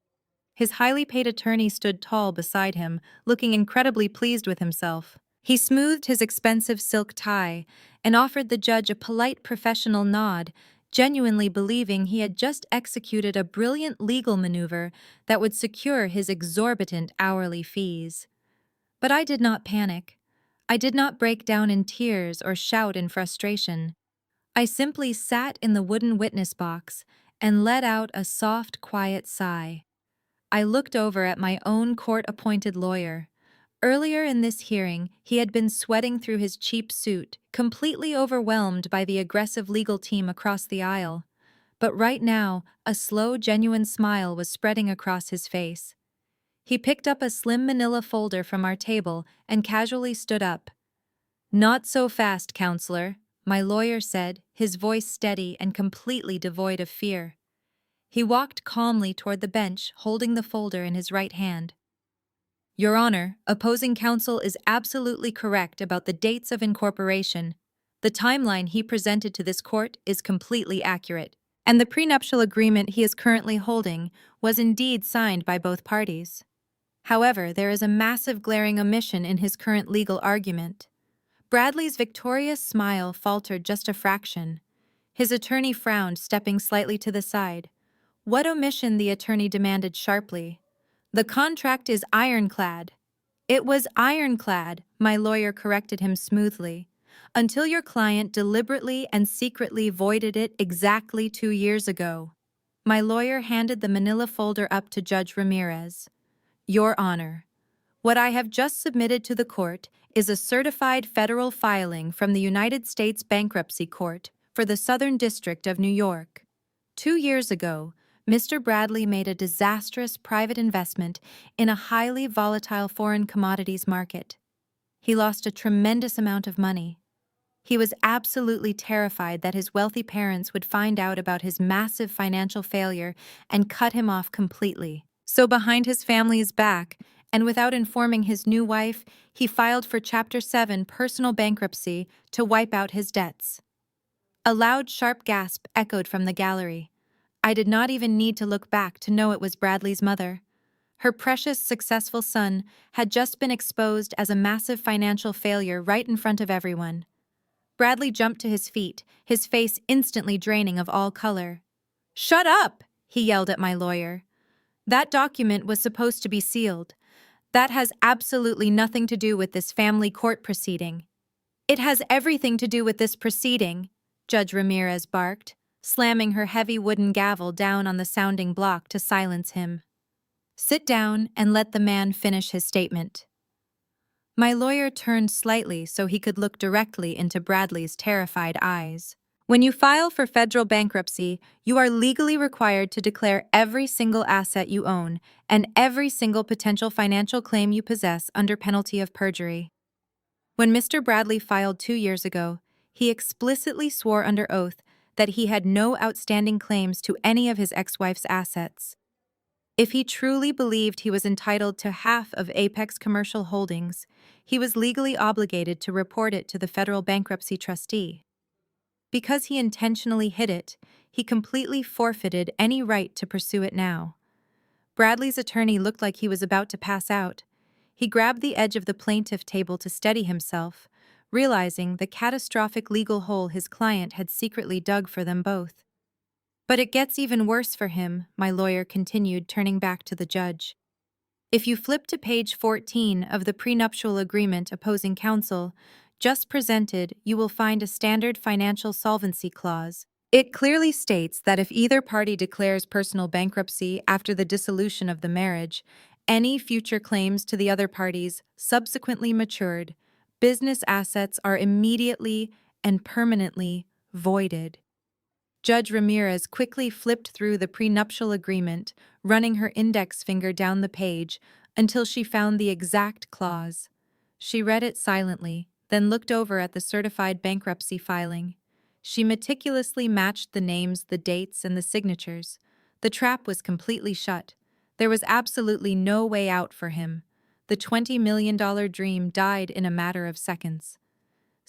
His highly paid attorney stood tall beside him, looking incredibly pleased with himself. He smoothed his expensive silk tie and offered the judge a polite professional nod, genuinely believing he had just executed a brilliant legal maneuver that would secure his exorbitant hourly fees. But I did not panic. I did not break down in tears or shout in frustration. I simply sat in the wooden witness box and let out a soft, quiet sigh. I looked over at my own court-appointed lawyer. Earlier in this hearing, he had been sweating through his cheap suit, completely overwhelmed by the aggressive legal team across the aisle. But right now, a slow, genuine smile was spreading across his face. He picked up a slim manila folder from our table and casually stood up. "Not so fast, counselor," my lawyer said, his voice steady and completely devoid of fear. He walked calmly toward the bench, holding the folder in his right hand. "Your Honor, opposing counsel is absolutely correct about the dates of incorporation. The timeline he presented to this court is completely accurate, and the prenuptial agreement he is currently holding was indeed signed by both parties. However, there is a massive glaring omission in his current legal argument." Bradley's victorious smile faltered just a fraction. His attorney frowned, stepping slightly to the side. "What omission?" the attorney demanded sharply. "The contract is ironclad." "It was ironclad," my lawyer corrected him smoothly, "until your client deliberately and secretly voided it exactly 2 years ago." My lawyer handed the manila folder up to Judge Ramirez. "Your Honor, What I have just submitted to the court is a certified federal filing from the United States Bankruptcy Court for the Southern District of New York. 2 years ago, Mr. Bradley made a disastrous private investment in a highly volatile foreign commodities market. He lost a tremendous amount of money. He was absolutely terrified that his wealthy parents would find out about his massive financial failure and cut him off completely. So behind his family's back, and without informing his new wife, he filed for Chapter 7 personal bankruptcy to wipe out his debts. A loud, sharp gasp echoed from the gallery. I did not even need to look back to know it was Bradley's mother. Her precious, successful son had just been exposed as a massive financial failure right in front of everyone. Bradley jumped to his feet, his face instantly draining of all color. "Shut up!" he yelled at my lawyer. "That document was supposed to be sealed. That has absolutely nothing to do with this family court proceeding." "It has everything to do with this proceeding," Judge Ramirez barked, slamming her heavy wooden gavel down on the sounding block to silence him. "Sit down and let the man finish his statement." My lawyer turned slightly so he could look directly into Bradley's terrified eyes. "When you file for federal bankruptcy, you are legally required to declare every single asset you own and every single potential financial claim you possess under penalty of perjury. When Mr. Bradley filed 2 years ago, he explicitly swore under oath that he had no outstanding claims to any of his ex-wife's assets. If he truly believed he was entitled to half of Apex Commercial Holdings, he was legally obligated to report it to the federal bankruptcy trustee. Because he intentionally hid it, he completely forfeited any right to pursue it now. Bradley's attorney looked like he was about to pass out. He grabbed the edge of the plaintiff table to steady himself, realizing the catastrophic legal hole his client had secretly dug for them both. "But it gets even worse for him," my lawyer continued, turning back to the judge. "If you flip to page 14 of the prenuptial agreement opposing counsel just presented, you will find a standard financial solvency clause. It clearly states that if either party declares personal bankruptcy after the dissolution of the marriage, any future claims to the other parties subsequently matured, business assets are immediately and permanently voided." Judge Ramirez quickly flipped through the prenuptial agreement, running her index finger down the page until she found the exact clause. She read it silently, then looked over at the certified bankruptcy filing. She meticulously matched the names, the dates, and the signatures. The trap was completely shut. There was absolutely no way out for him. The $20 million dream died in a matter of seconds.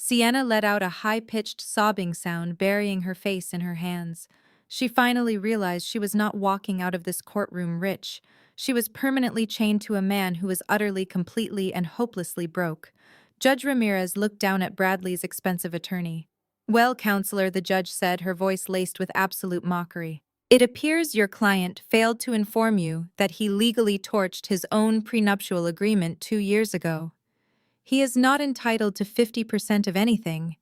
Sienna let out a high-pitched sobbing sound, burying her face in her hands. She finally realized she was not walking out of this courtroom rich. She was permanently chained to a man who was utterly, completely, and hopelessly broke. Judge Ramirez looked down at Bradley's expensive attorney. "Well, counselor," the judge said, her voice laced with absolute mockery, "it appears your client failed to inform you that he legally torched his own prenuptial agreement 2 years ago. He is not entitled to 50% of anything.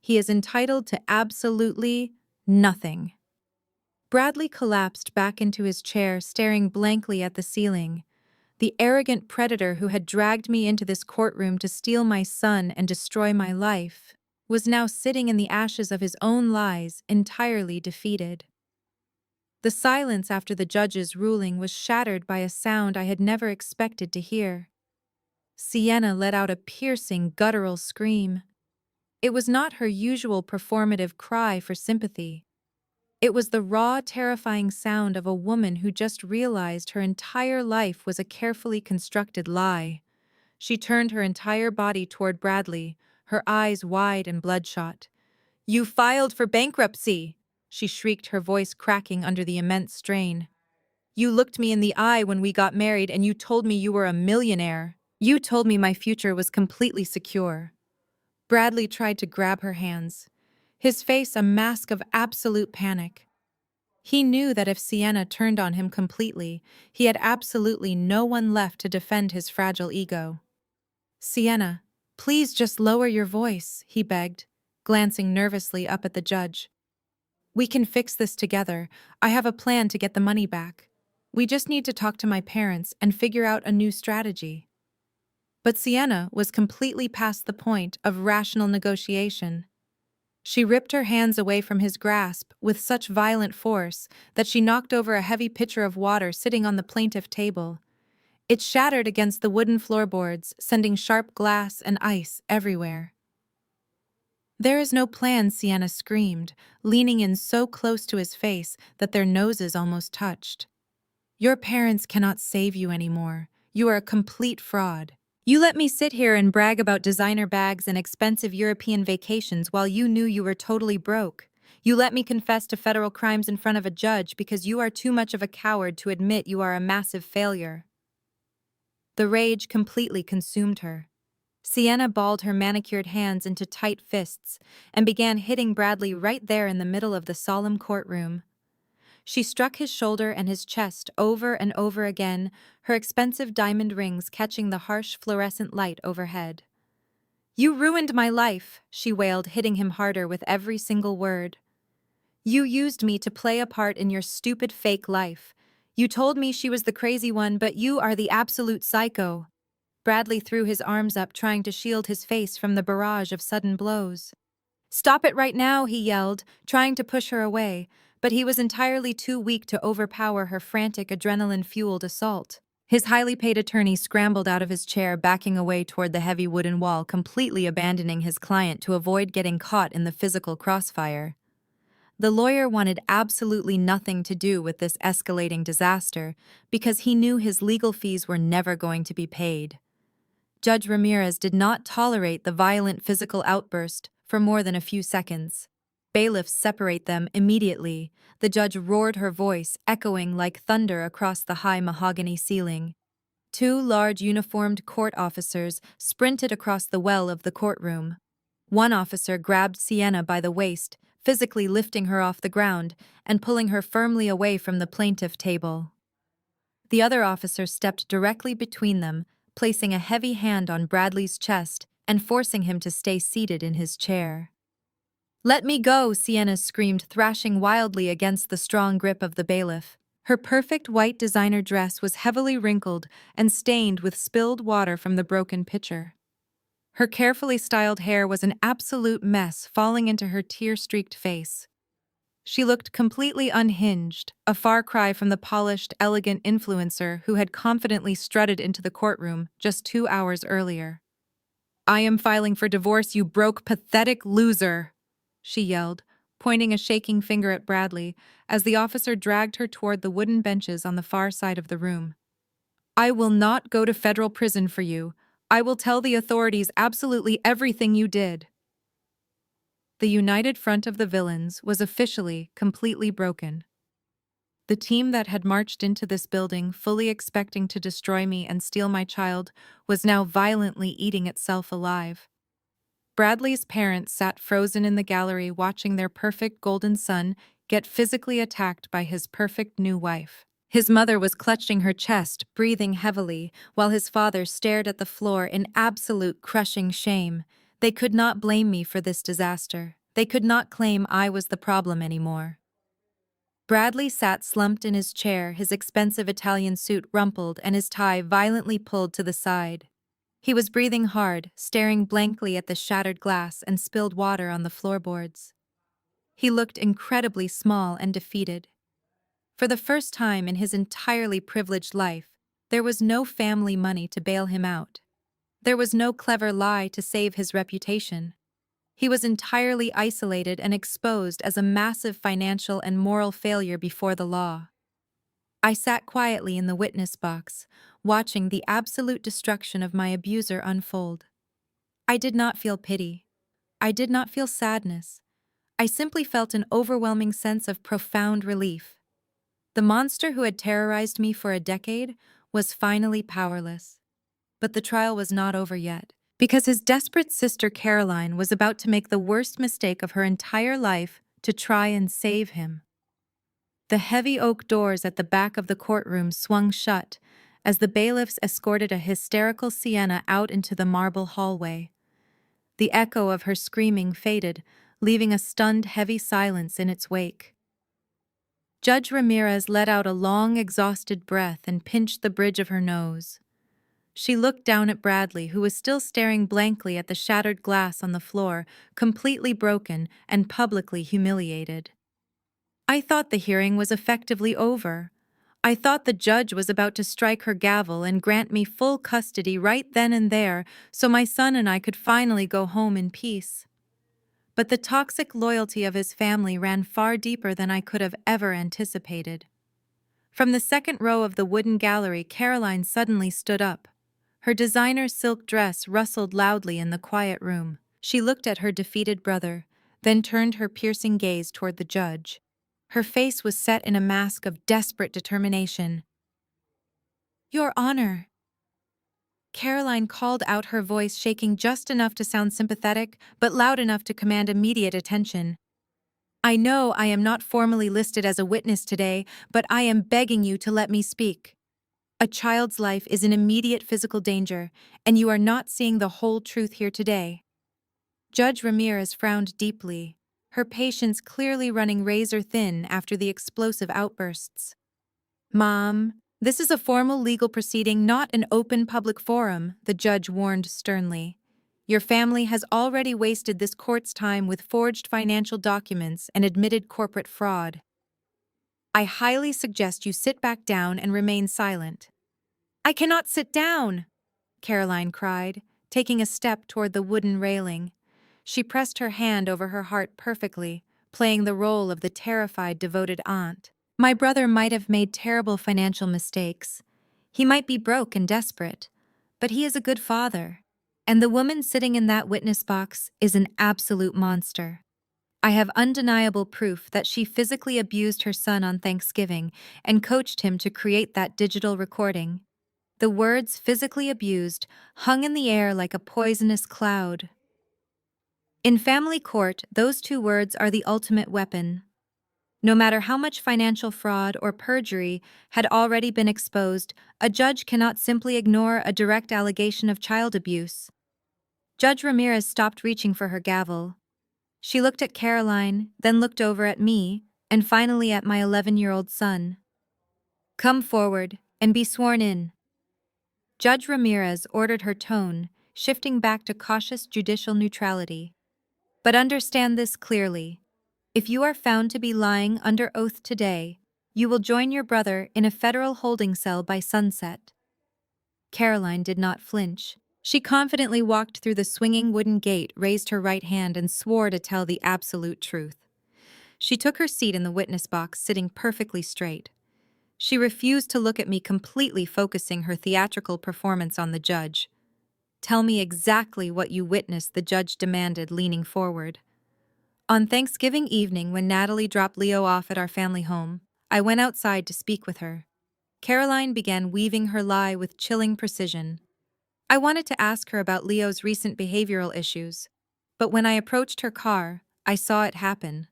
He is entitled to absolutely nothing." Bradley collapsed back into his chair, staring blankly at the ceiling. The arrogant predator who had dragged me into this courtroom to steal my son and destroy my life was now sitting in the ashes of his own lies, entirely defeated. The silence after the judge's ruling was shattered by a sound I had never expected to hear. Sienna let out a piercing, guttural scream. It was not her usual performative cry for sympathy. It was the raw, terrifying sound of a woman who just realized her entire life was a carefully constructed lie. She turned her entire body toward Bradley, her eyes wide and bloodshot. "You filed for bankruptcy!" she shrieked, her voice cracking under the immense strain. "You looked me in the eye when we got married and you told me you were a millionaire. You told me my future was completely secure." Bradley tried to grab her hands, his face a mask of absolute panic. He knew that if Sienna turned on him completely, he had absolutely no one left to defend his fragile ego. "Sienna, please just lower your voice," he begged, glancing nervously up at the judge. "We can fix this together. I have a plan to get the money back. We just need to talk to my parents and figure out a new strategy." But Sienna was completely past the point of rational negotiation. She ripped her hands away from his grasp with such violent force that she knocked over a heavy pitcher of water sitting on the plaintiff table. It shattered against the wooden floorboards, sending sharp glass and ice everywhere. "There is no plan," Sienna screamed, leaning in so close to his face that their noses almost touched. "Your parents cannot save you anymore. You are a complete fraud. You let me sit here and brag about designer bags and expensive European vacations while you knew you were totally broke. You let me confess to federal crimes in front of a judge because you are too much of a coward to admit you are a massive failure." The rage completely consumed her. Sienna balled her manicured hands into tight fists and began hitting Bradley right there in the middle of the solemn courtroom. She struck his shoulder and his chest over and over again, her expensive diamond rings catching the harsh fluorescent light overhead. "You ruined my life," she wailed, hitting him harder with every single word. "You used me to play a part in your stupid fake life. You told me she was the crazy one, but you are the absolute psycho." Bradley threw his arms up, trying to shield his face from the barrage of sudden blows. "Stop it right now," he yelled, trying to push her away, but he was entirely too weak to overpower her frantic adrenaline-fueled assault. His highly paid attorney scrambled out of his chair, backing away toward the heavy wooden wall, completely abandoning his client to avoid getting caught in the physical crossfire. The lawyer wanted absolutely nothing to do with this escalating disaster because he knew his legal fees were never going to be paid. Judge Ramirez did not tolerate the violent physical outburst for more than a few seconds. "Bailiffs, separate them immediately," the judge roared, her voice echoing like thunder across the high mahogany ceiling. Two large uniformed court officers sprinted across the well of the courtroom. One officer grabbed Sienna by the waist, physically lifting her off the ground and pulling her firmly away from the plaintiff table. The other officer stepped directly between them, placing a heavy hand on Bradley's chest and forcing him to stay seated in his chair. "Let me go," Sienna screamed, thrashing wildly against the strong grip of the bailiff. Her perfect white designer dress was heavily wrinkled and stained with spilled water from the broken pitcher. Her carefully styled hair was an absolute mess, falling into her tear-streaked face. She looked completely unhinged, a far cry from the polished, elegant influencer who had confidently strutted into the courtroom just 2 hours earlier. "I am filing for divorce, you broke, pathetic loser," she yelled, pointing a shaking finger at Bradley as the officer dragged her toward the wooden benches on the far side of the room. "I will not go to federal prison for you. I will tell the authorities absolutely everything you did." The united front of the villains was officially completely broken. The team that had marched into this building fully expecting to destroy me and steal my child was now violently eating itself alive. Bradley's parents sat frozen in the gallery, watching their perfect golden son get physically attacked by his perfect new wife. His mother was clutching her chest, breathing heavily, while his father stared at the floor in absolute crushing shame. They could not blame me for this disaster. They could not claim I was the problem anymore. Bradley sat slumped in his chair, his expensive Italian suit rumpled and his tie violently pulled to the side. He was breathing hard, staring blankly at the shattered glass and spilled water on the floorboards. He looked incredibly small and defeated. For the first time in his entirely privileged life, there was no family money to bail him out. There was no clever lie to save his reputation. He was entirely isolated and exposed as a massive financial and moral failure before the law. I sat quietly in the witness box, watching the absolute destruction of my abuser unfold. I did not feel pity. I did not feel sadness. I simply felt an overwhelming sense of profound relief. The monster who had terrorized me for a decade was finally powerless. But the trial was not over yet, because his desperate sister Caroline was about to make the worst mistake of her entire life to try and save him. The heavy oak doors at the back of the courtroom swung shut as the bailiffs escorted a hysterical Sienna out into the marble hallway. The echo of her screaming faded, leaving a stunned, heavy silence in its wake. Judge Ramirez let out a long, exhausted breath and pinched the bridge of her nose. She looked down at Bradley, who was still staring blankly at the shattered glass on the floor, completely broken and publicly humiliated. I thought the hearing was effectively over. I thought the judge was about to strike her gavel and grant me full custody right then and there so my son and I could finally go home in peace. But the toxic loyalty of his family ran far deeper than I could have ever anticipated. From the second row of the wooden gallery, Caroline suddenly stood up. Her designer silk dress rustled loudly in the quiet room. She looked at her defeated brother, then turned her piercing gaze toward the judge. Her face was set in a mask of desperate determination. "Your Honor," Caroline called out, her voice shaking just enough to sound sympathetic, but loud enough to command immediate attention. "I know I am not formally listed as a witness today, but I am begging you to let me speak. A child's life is in immediate physical danger, and you are not seeing the whole truth here today." Judge Ramirez frowned deeply, her patience clearly running razor-thin after the explosive outbursts. "Mom, this is a formal legal proceeding, not an open public forum," the judge warned sternly. "Your family has already wasted this court's time with forged financial documents and admitted corporate fraud. I highly suggest you sit back down and remain silent." "I cannot sit down!" Caroline cried, taking a step toward the wooden railing. She pressed her hand over her heart perfectly, playing the role of the terrified, devoted aunt. "My brother might have made terrible financial mistakes. He might be broke and desperate, but he is a good father. And the woman sitting in that witness box is an absolute monster. I have undeniable proof that she physically abused her son on Thanksgiving and coached him to create that digital recording." The words "physically abused" hung in the air like a poisonous cloud. In family court, those two words are the ultimate weapon. No matter how much financial fraud or perjury had already been exposed, a judge cannot simply ignore a direct allegation of child abuse. Judge Ramirez stopped reaching for her gavel. She looked at Caroline, then looked over at me, and finally at my 11-year-old son. "Come forward and be sworn in." Judge Ramirez ordered, her tone shifting back to cautious judicial neutrality. "But understand this clearly. If you are found to be lying under oath today, you will join your brother in a federal holding cell by sunset." Caroline did not flinch. She confidently walked through the swinging wooden gate, raised her right hand, and swore to tell the absolute truth. She took her seat in the witness box, sitting perfectly straight. She refused to look at me, completely focusing her theatrical performance on the judge. "Tell me exactly what you witnessed," the judge demanded, leaning forward. "On Thanksgiving evening, when Natalie dropped Leo off at our family home, I went outside to speak with her." Caroline began weaving her lie with chilling precision. "I wanted to ask her about Leo's recent behavioral issues, but when I approached her car, I saw it happen.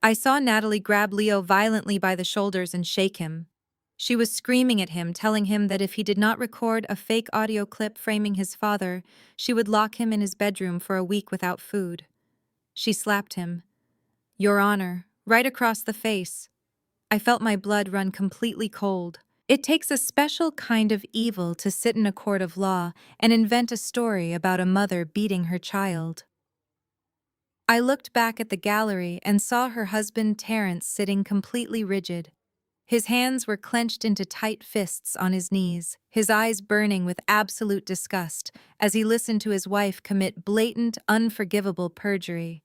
I saw Natalie grab Leo violently by the shoulders and shake him. She was screaming at him, telling him that if he did not record a fake audio clip framing his father, she would lock him in his bedroom for a week without food. She slapped him, Your Honor, right across the face. I felt my blood run completely cold. It takes a special kind of evil to sit in a court of law and invent a story about a mother beating her child." I looked back at the gallery and saw her husband Terrence sitting completely rigid. His hands were clenched into tight fists on his knees, his eyes burning with absolute disgust as he listened to his wife commit blatant, unforgivable perjury.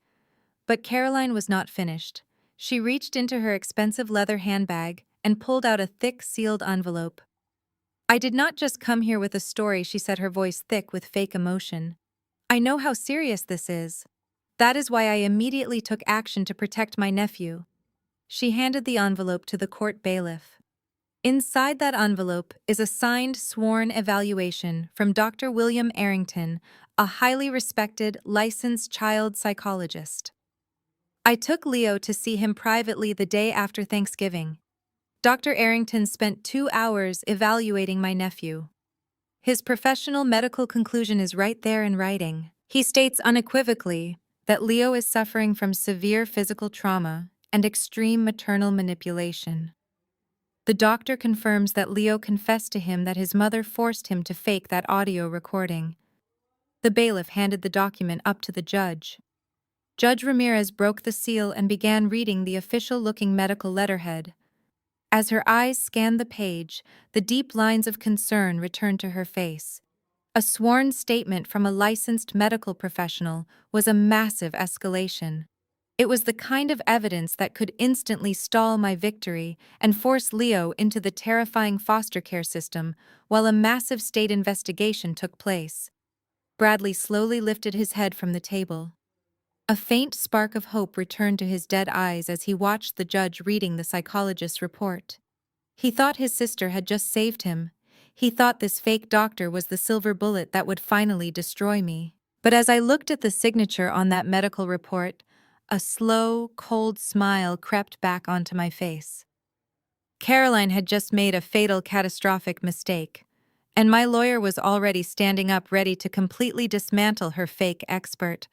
But Caroline was not finished. She reached into her expensive leather handbag and pulled out a thick, sealed envelope. "I did not just come here with a story," she said, her voice thick with fake emotion. "I know how serious this is. That is why I immediately took action to protect my nephew." She handed the envelope to the court bailiff. Inside that envelope is a signed, sworn evaluation from Dr. William Arrington, a highly respected, licensed child psychologist. I took Leo to see him privately the day after Thanksgiving. Dr. Arrington spent 2 hours evaluating my nephew. His professional medical conclusion is right there in writing. He states unequivocally that Leo is suffering from severe physical trauma and extreme maternal manipulation. The doctor confirms that Leo confessed to him that his mother forced him to fake that audio recording. The bailiff handed the document up to the judge. Judge Ramirez broke the seal and began reading the official-looking medical letterhead. As her eyes scanned the page, the deep lines of concern returned to her face. A sworn statement from a licensed medical professional was a massive escalation. It was the kind of evidence that could instantly stall my victory and force Leo into the terrifying foster care system while a massive state investigation took place. Bradley slowly lifted his head from the table. A faint spark of hope returned to his dead eyes as he watched the judge reading the psychologist's report. He thought his sister had just saved him. He thought this fake doctor was the silver bullet that would finally destroy me. But as I looked at the signature on that medical report, a slow, cold smile crept back onto my face. Caroline had just made a fatal, catastrophic mistake, and my lawyer was already standing up ready to completely dismantle her fake expert.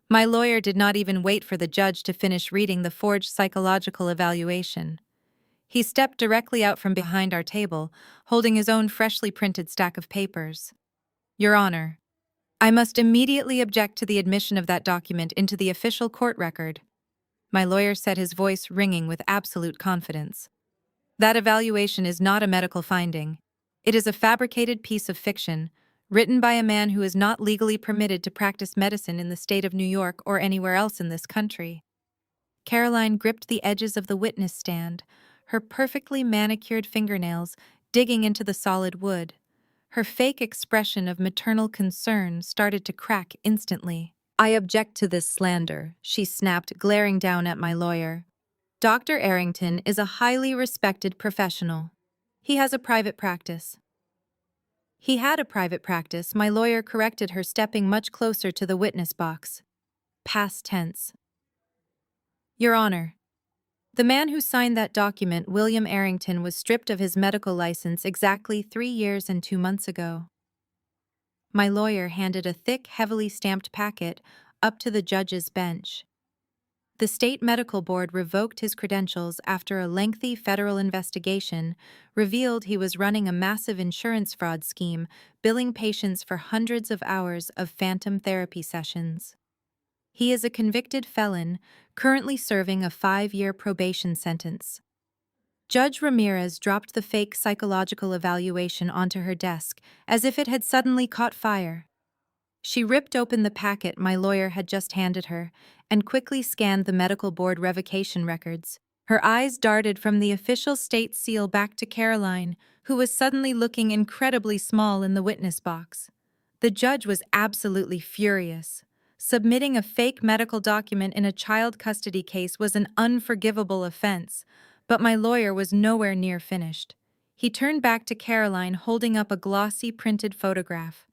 My lawyer did not even wait for the judge to finish reading the forged psychological evaluation. He stepped directly out from behind our table, holding his own freshly printed stack of papers. Your Honor, I must immediately object to the admission of that document into the official court record. My lawyer said, his voice ringing with absolute confidence. That evaluation is not a medical finding. It is a fabricated piece of fiction, written by a man who is not legally permitted to practice medicine in the state of New York or anywhere else in this country. Caroline gripped the edges of the witness stand, her perfectly manicured fingernails digging into the solid wood. Her fake expression of maternal concern started to crack instantly. I object to this slander, she snapped, glaring down at my lawyer. Dr. Arrington is a highly respected professional. He has a private practice. He had a private practice, my lawyer corrected her, stepping much closer to the witness box. Past tense. Your Honor, the man who signed that document, William Arrington, was stripped of his medical license exactly 3 years and 2 months ago. My lawyer handed a thick, heavily stamped packet up to the judge's bench. The state medical board revoked his credentials after a lengthy federal investigation revealed he was running a massive insurance fraud scheme, billing patients for hundreds of hours of phantom therapy sessions. He is a convicted felon, currently serving a 5-year probation sentence. Judge Ramirez dropped the fake psychological evaluation onto her desk as if it had suddenly caught fire. She ripped open the packet my lawyer had just handed her and quickly scanned the medical board revocation records. Her eyes darted from the official state seal back to Caroline, who was suddenly looking incredibly small in the witness box. The judge was absolutely furious. Submitting a fake medical document in a child custody case was an unforgivable offense, but my lawyer was nowhere near finished. He turned back to Caroline, holding up a glossy printed photograph.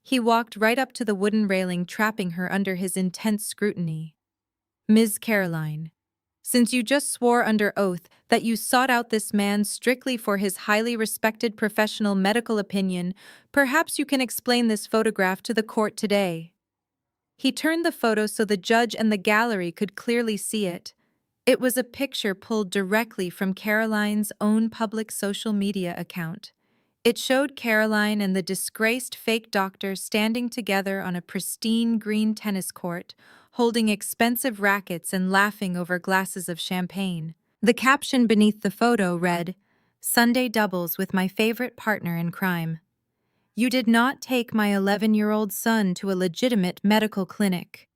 He walked right up to the wooden railing, trapping her under his intense scrutiny. Ms. Caroline, since you just swore under oath that you sought out this man strictly for his highly respected professional medical opinion, perhaps you can explain this photograph to the court today. He turned the photo so the judge and the gallery could clearly see it. It was a picture pulled directly from Caroline's own public social media account. It showed Caroline and the disgraced fake doctor standing together on a pristine green tennis court, holding expensive rackets and laughing over glasses of champagne. The caption beneath the photo read, "Sunday doubles with my favorite partner in crime. You did not take my 11-year-old son to a legitimate medical clinic."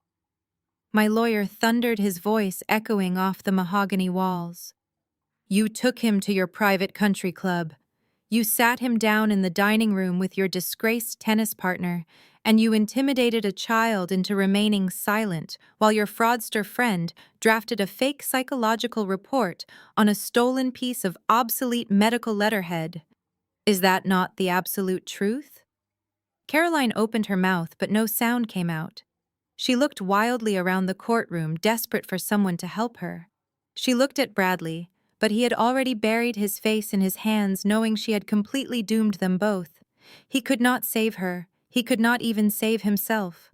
My lawyer thundered, his voice echoing off the mahogany walls. "You took him to your private country club. You sat him down in the dining room with your disgraced tennis partner, and you intimidated a child into remaining silent while your fraudster friend drafted a fake psychological report on a stolen piece of obsolete medical letterhead. Is that not the absolute truth?" Caroline opened her mouth, but no sound came out. She looked wildly around the courtroom, desperate for someone to help her. She looked at Bradley, but he had already buried his face in his hands, knowing she had completely doomed them both. He could not save her. He could not even save himself.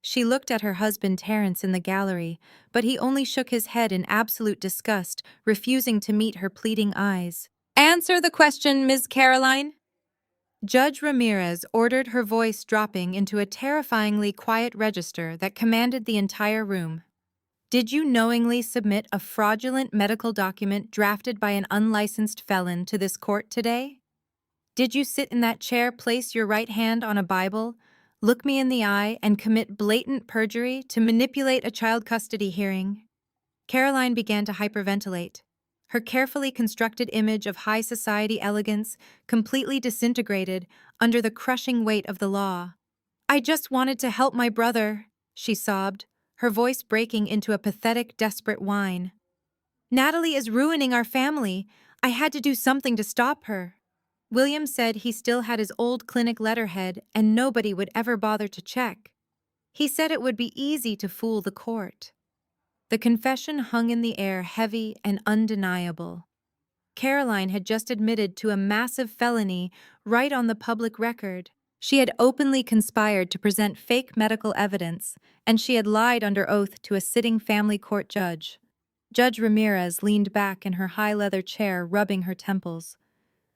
She looked at her husband Terrence in the gallery, but he only shook his head in absolute disgust, refusing to meet her pleading eyes. "Answer the question, Ms. Caroline." Judge Ramirez ordered, her voice dropping into a terrifyingly quiet register that commanded the entire room. "Did you knowingly submit a fraudulent medical document drafted by an unlicensed felon to this court today? Did you sit in that chair, place your right hand on a Bible, look me in the eye, and commit blatant perjury to manipulate a child custody hearing?" Caroline began to hyperventilate. Her carefully constructed image of high society elegance completely disintegrated under the crushing weight of the law. "I just wanted to help my brother," she sobbed, her voice breaking into a pathetic, desperate whine. "Natalie is ruining our family. I had to do something to stop her." William said he still had his old clinic letterhead and nobody would ever bother to check. He said it would be easy to fool the court. The confession hung in the air, heavy and undeniable. Caroline had just admitted to a massive felony right on the public record. She had openly conspired to present fake medical evidence, and she had lied under oath to a sitting family court judge. Judge Ramirez leaned back in her high leather chair, rubbing her temples.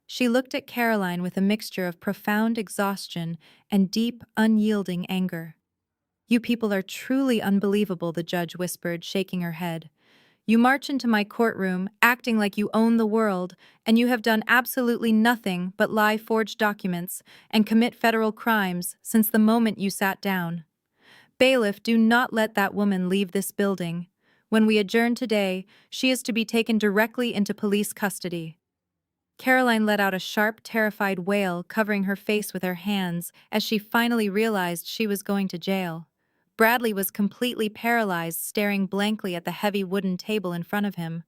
She looked at Caroline with a mixture of profound exhaustion and deep, unyielding anger. "You people are truly unbelievable," the judge whispered, shaking her head. "You march into my courtroom, acting like you own the world, and you have done absolutely nothing but lie, forge documents, and commit federal crimes since the moment you sat down. Bailiff, do not let that woman leave this building. When we adjourn today, she is to be taken directly into police custody." Caroline let out a sharp, terrified wail, covering her face with her hands as she finally realized she was going to jail. Bradley was completely paralyzed, staring blankly at the heavy wooden table in front of him.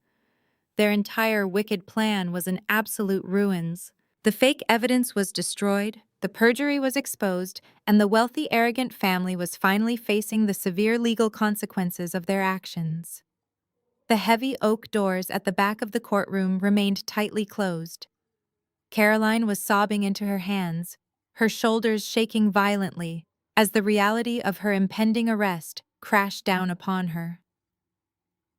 Their entire wicked plan was in absolute ruins. The fake evidence was destroyed, the perjury was exposed, and the wealthy, arrogant family was finally facing the severe legal consequences of their actions. The heavy oak doors at the back of the courtroom remained tightly closed. Caroline was sobbing into her hands, her shoulders shaking violently, as the reality of her impending arrest crashed down upon her.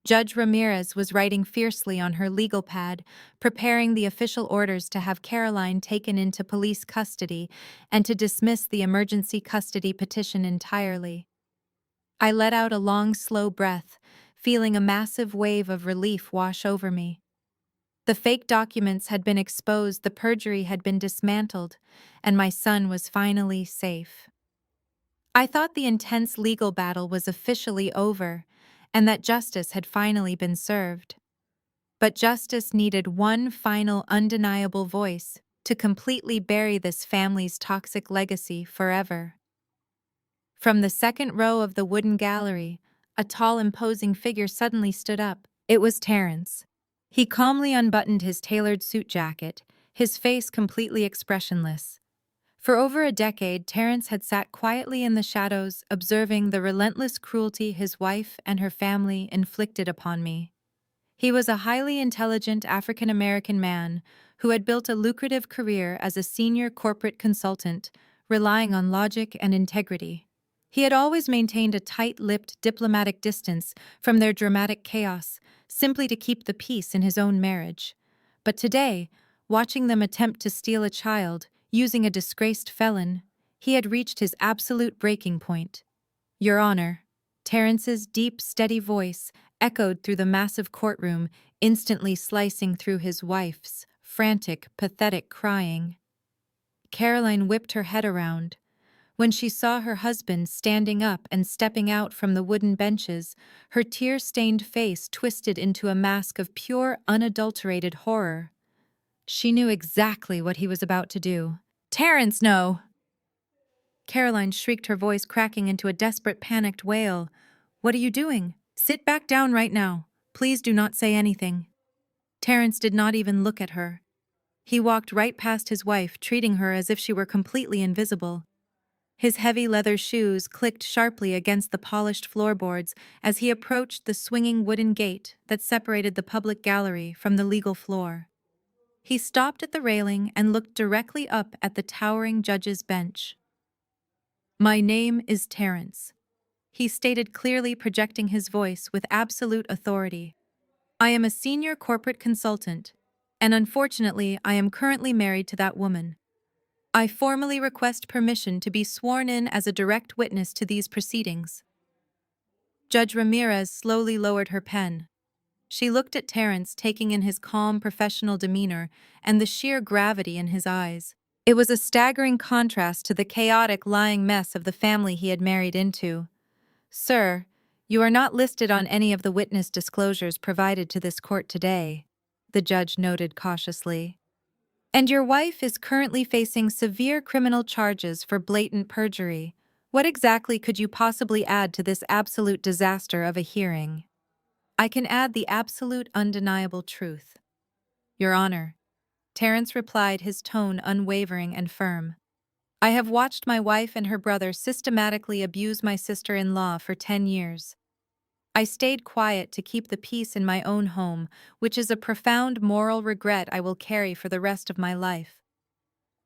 Judge Ramirez was writing fiercely on her legal pad, preparing the official orders to have Caroline taken into police custody and to dismiss the emergency custody petition entirely. I let out a long, slow breath, feeling a massive wave of relief wash over me. The fake documents had been exposed, the perjury had been dismantled, and my son was finally safe. I thought the intense legal battle was officially over, and that justice had finally been served. But justice needed one final undeniable voice to completely bury this family's toxic legacy forever. From the second row of the wooden gallery, a tall, imposing figure suddenly stood up. It was Terrence. He calmly unbuttoned his tailored suit jacket, his face completely expressionless. For over a decade, Terrence had sat quietly in the shadows, observing the relentless cruelty his wife and her family inflicted upon me. He was a highly intelligent African-American man who had built a lucrative career as a senior corporate consultant, relying on logic and integrity. He had always maintained a tight-lipped diplomatic distance from their dramatic chaos, simply to keep the peace in his own marriage. But today, watching them attempt to steal a child, using a disgraced felon, he had reached his absolute breaking point. "Your Honor," Terrence's deep, steady voice echoed through the massive courtroom, instantly slicing through his wife's frantic, pathetic crying. Caroline whipped her head around. When she saw her husband standing up and stepping out from the wooden benches, her tear-stained face twisted into a mask of pure, unadulterated horror. She knew exactly what he was about to do. "Terrence, no!" Caroline shrieked, her voice cracking into a desperate, panicked wail. "What are you doing? Sit back down right now. Please do not say anything." Terrence did not even look at her. He walked right past his wife, treating her as if she were completely invisible. His heavy leather shoes clicked sharply against the polished floorboards as he approached the swinging wooden gate that separated the public gallery from the legal floor. He stopped at the railing and looked directly up at the towering judge's bench. "My name is Terrence. he stated clearly, projecting his voice with absolute authority. I am a senior corporate consultant, and unfortunately, I am currently married to that woman. I formally request permission to be sworn in as a direct witness to these proceedings. Judge Ramirez slowly lowered her pen. She looked at Terrence, taking in his calm, professional demeanor and the sheer gravity in his eyes. It was a staggering contrast to the chaotic, lying mess of the family he had married into. Sir, you are not listed on any of the witness disclosures provided to this court today, the judge noted cautiously. And your wife is currently facing severe criminal charges for blatant perjury. What exactly could you possibly add to this absolute disaster of a hearing? I can add the absolute undeniable truth. Your Honor, Terrence replied, his tone unwavering and firm. I have watched my wife and her brother systematically abuse my sister-in-law for 10 years. I stayed quiet to keep the peace in my own home, which is a profound moral regret I will carry for the rest of my life.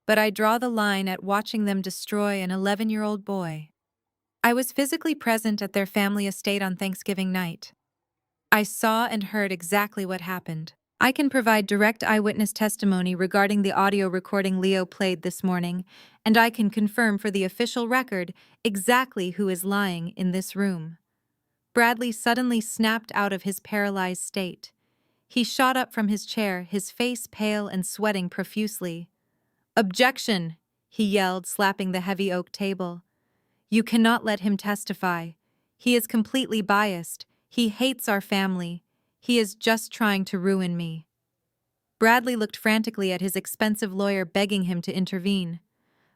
But I draw the line at watching them destroy an 11-year-old boy. I was physically present at their family estate on Thanksgiving night. I saw and heard exactly what happened. I can provide direct eyewitness testimony regarding the audio recording Leo played this morning, and I can confirm for the official record exactly who is lying in this room. Bradley suddenly snapped out of his paralyzed state. He shot up from his chair, his face pale and sweating profusely. "Objection!" he yelled, slapping the heavy oak table. "You cannot let him testify. He is completely biased. He hates our family. He is just trying to ruin me." Bradley looked frantically at his expensive lawyer, begging him to intervene.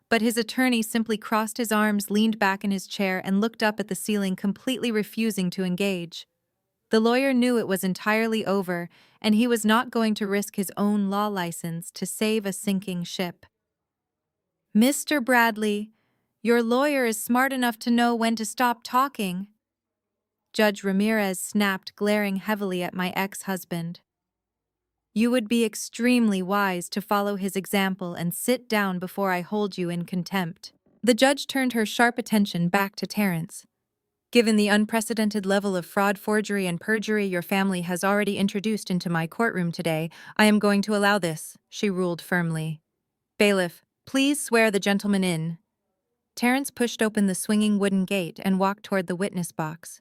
But his attorney simply crossed his arms, leaned back in his chair, and looked up at the ceiling, completely refusing to engage. The lawyer knew it was entirely over, and he was not going to risk his own law license to save a sinking ship. "Mr. Bradley, your lawyer is smart enough to know when to stop talking," Judge Ramirez snapped, glaring heavily at my ex-husband. "You would be extremely wise to follow his example and sit down before I hold you in contempt." The judge turned her sharp attention back to Terrence. "Given the unprecedented level of fraud, forgery, and perjury your family has already introduced into my courtroom today, I am going to allow this," she ruled firmly. "Bailiff, please swear the gentleman in." Terrence pushed open the swinging wooden gate and walked toward the witness box.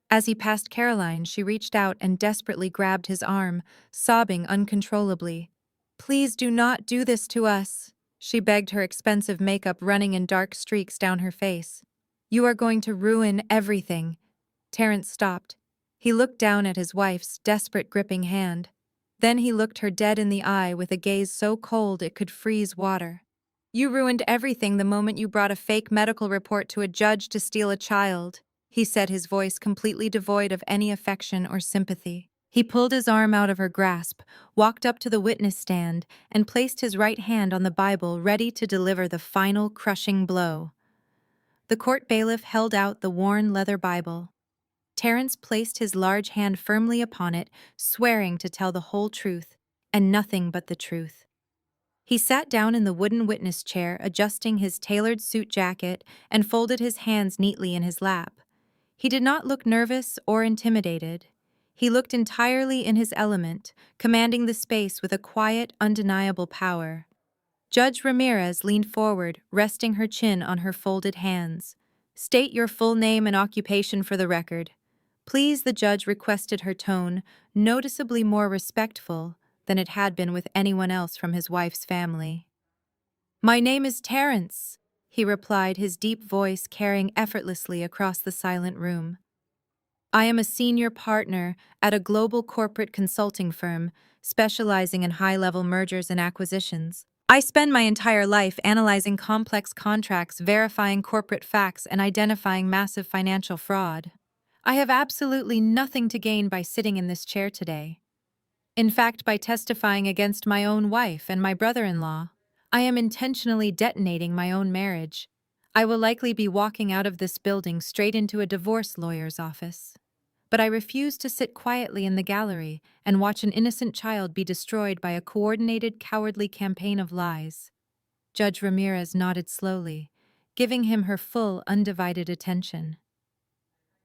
As he passed Caroline, she reached out and desperately grabbed his arm, sobbing uncontrollably. "Please do not do this to us," she begged, her expensive makeup running in dark streaks down her face. "You are going to ruin everything." Terrence stopped. He looked down at his wife's desperate, gripping hand. Then he looked her dead in the eye with a gaze so cold it could freeze water. "You ruined everything the moment you brought a fake medical report to a judge to steal a child," he said, his voice completely devoid of any affection or sympathy. He pulled his arm out of her grasp, walked up to the witness stand, and placed his right hand on the Bible, ready to deliver the final crushing blow. The court bailiff held out the worn leather Bible. Terrence placed his large hand firmly upon it, swearing to tell the whole truth, and nothing but the truth. He sat down in the wooden witness chair, adjusting his tailored suit jacket, and folded his hands neatly in his lap. He did not look nervous or intimidated. He looked entirely in his element, commanding the space with a quiet, undeniable power. Judge Ramirez leaned forward, resting her chin on her folded hands. "State your full name and occupation for the record." "Please," the judge requested, her tone noticeably more respectful than it had been with anyone else from his wife's family. "My name is Terrence," he replied, his deep voice carrying effortlessly across the silent room. "I am a senior partner at a global corporate consulting firm specializing in high-level mergers and acquisitions. I spend my entire life analyzing complex contracts, verifying corporate facts, and identifying massive financial fraud. I have absolutely nothing to gain by sitting in this chair today. In fact, by testifying against my own wife and my brother-in-law, I am intentionally detonating my own marriage. I will likely be walking out of this building straight into a divorce lawyer's office. But I refuse to sit quietly in the gallery and watch an innocent child be destroyed by a coordinated, cowardly campaign of lies." Judge Ramirez nodded slowly, giving him her full, undivided attention.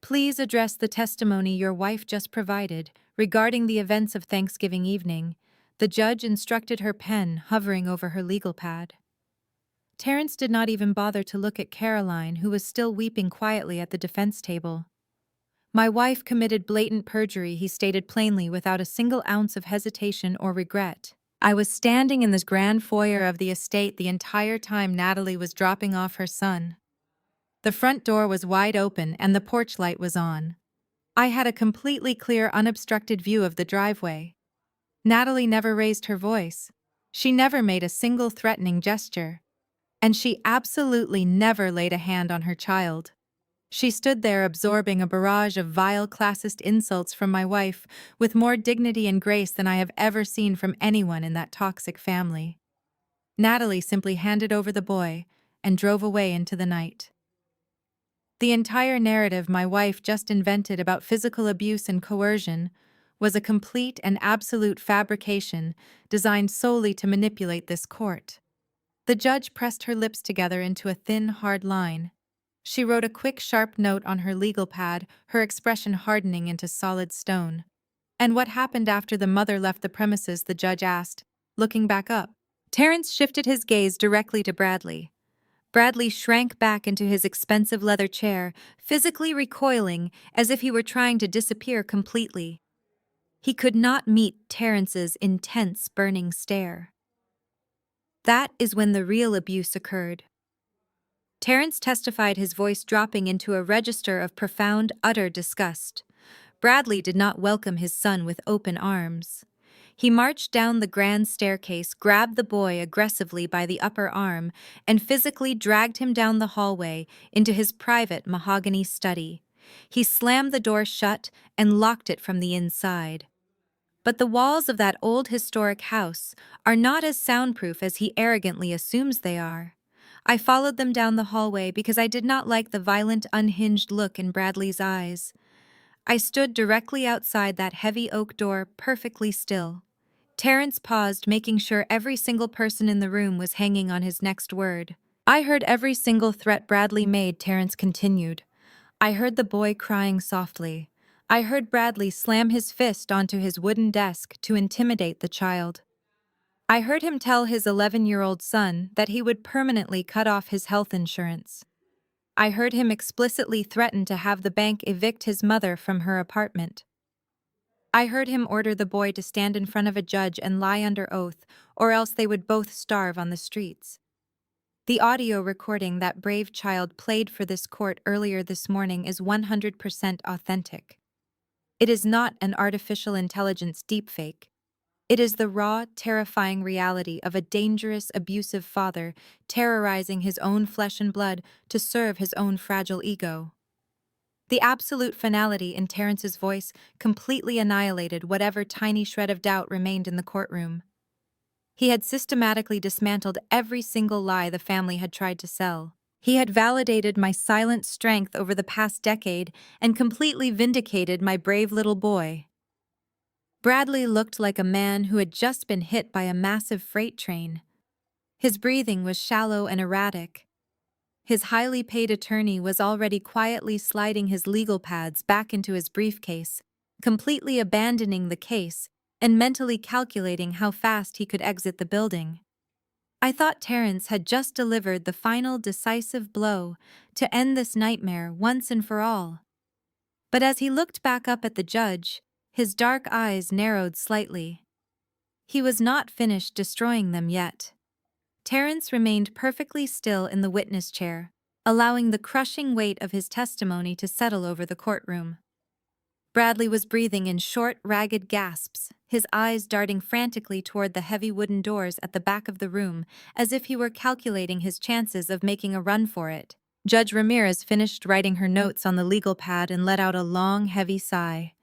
Please address the testimony your wife just provided regarding the events of Thanksgiving evening. The judge instructed her pen hovering over her legal pad. Terrence did not even bother to look at Caroline, who was still weeping quietly at the defense table. My wife committed blatant perjury, he stated plainly without a single ounce of hesitation or regret. I was standing in the grand foyer of the estate the entire time Natalie was dropping off her son. The front door was wide open and the porch light was on. I had a completely clear, unobstructed view of the driveway. Natalie never raised her voice. She never made a single threatening gesture. And she absolutely never laid a hand on her child. She stood there absorbing a barrage of vile classist insults from my wife with more dignity and grace than I have ever seen from anyone in that toxic family. Natalie simply handed over the boy and drove away into the night. The entire narrative my wife just invented about physical abuse and coercion was a complete and absolute fabrication designed solely to manipulate this court. The judge pressed her lips together into a thin, hard line. She wrote a quick, sharp note on her legal pad, her expression hardening into solid stone. And what happened after the mother left the premises, the judge asked, looking back up. Terrence shifted his gaze directly to Bradley. Bradley shrank back into his expensive leather chair, physically recoiling as if he were trying to disappear completely. He could not meet Terrence's intense, burning stare. That is when the real abuse occurred. Terrence testified, his voice dropping into a register of profound, utter disgust. Bradley did not welcome his son with open arms. He marched down the grand staircase, grabbed the boy aggressively by the upper arm, and physically dragged him down the hallway into his private mahogany study. He slammed the door shut and locked it from the inside. But the walls of that old historic house are not as soundproof as he arrogantly assumes they are. I followed them down the hallway because I did not like the violent, unhinged look in Bradley's eyes. I stood directly outside that heavy oak door, perfectly still. Terrence paused, making sure every single person in the room was hanging on his next word. I heard every single threat Bradley made, Terrence continued. I heard the boy crying softly. I heard Bradley slam his fist onto his wooden desk to intimidate the child. I heard him tell his 11-year-old son that he would permanently cut off his health insurance. I heard him explicitly threaten to have the bank evict his mother from her apartment. I heard him order the boy to stand in front of a judge and lie under oath, or else they would both starve on the streets. The audio recording that brave child played for this court earlier this morning is 100% authentic. It is not an artificial intelligence deepfake. It is the raw, terrifying reality of a dangerous, abusive father terrorizing his own flesh and blood to serve his own fragile ego. The absolute finality in Terrence's voice completely annihilated whatever tiny shred of doubt remained in the courtroom. He had systematically dismantled every single lie the family had tried to sell. He had validated my silent strength over the past decade and completely vindicated my brave little boy. Bradley looked like a man who had just been hit by a massive freight train. His breathing was shallow and erratic. His highly paid attorney was already quietly sliding his legal pads back into his briefcase, completely abandoning the case and mentally calculating how fast he could exit the building. I thought Terrence had just delivered the final decisive blow to end this nightmare once and for all. But as he looked back up at the judge, his dark eyes narrowed slightly. He was not finished destroying them yet. Terrence remained perfectly still in the witness chair, allowing the crushing weight of his testimony to settle over the courtroom. Bradley was breathing in short, ragged gasps, his eyes darting frantically toward the heavy wooden doors at the back of the room, as if he were calculating his chances of making a run for it. Judge Ramirez finished writing her notes on the legal pad and let out a long, heavy sigh.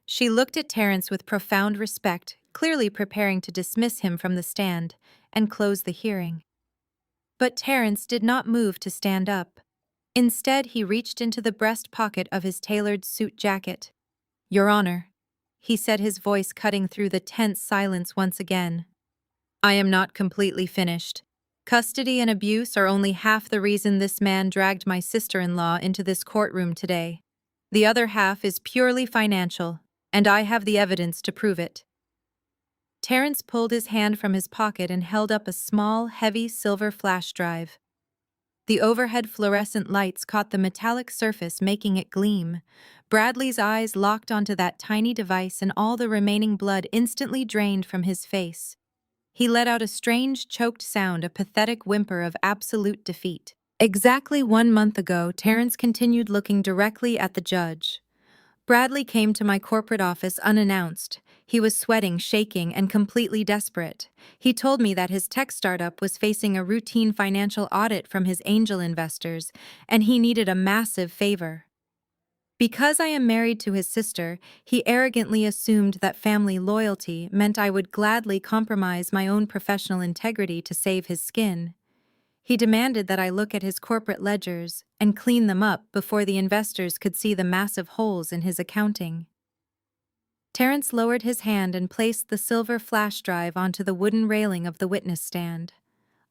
She looked at Terrence with profound respect, clearly preparing to dismiss him from the stand and close the hearing. But Terrence did not move to stand up. Instead, he reached into the breast pocket of his tailored suit jacket. "Your Honor," he said, his voice cutting through the tense silence once again. "I am not completely finished. Custody and abuse are only half the reason this man dragged my sister-in-law into this courtroom today. The other half is purely financial, and I have the evidence to prove it. Terrence pulled his hand from his pocket and held up a small, heavy silver flash drive. The overhead fluorescent lights caught the metallic surface, making it gleam. Bradley's eyes locked onto that tiny device, and all the remaining blood instantly drained from his face. He let out a strange, choked sound, a pathetic whimper of absolute defeat. Exactly 1 month ago, Terrence continued looking directly at the judge. Bradley came to my corporate office unannounced. He was sweating, shaking, and completely desperate. He told me that his tech startup was facing a routine financial audit from his angel investors, and he needed a massive favor. Because I am married to his sister, he arrogantly assumed that family loyalty meant I would gladly compromise my own professional integrity to save his skin. He demanded that I look at his corporate ledgers and clean them up before the investors could see the massive holes in his accounting. Terrence lowered his hand and placed the silver flash drive onto the wooden railing of the witness stand.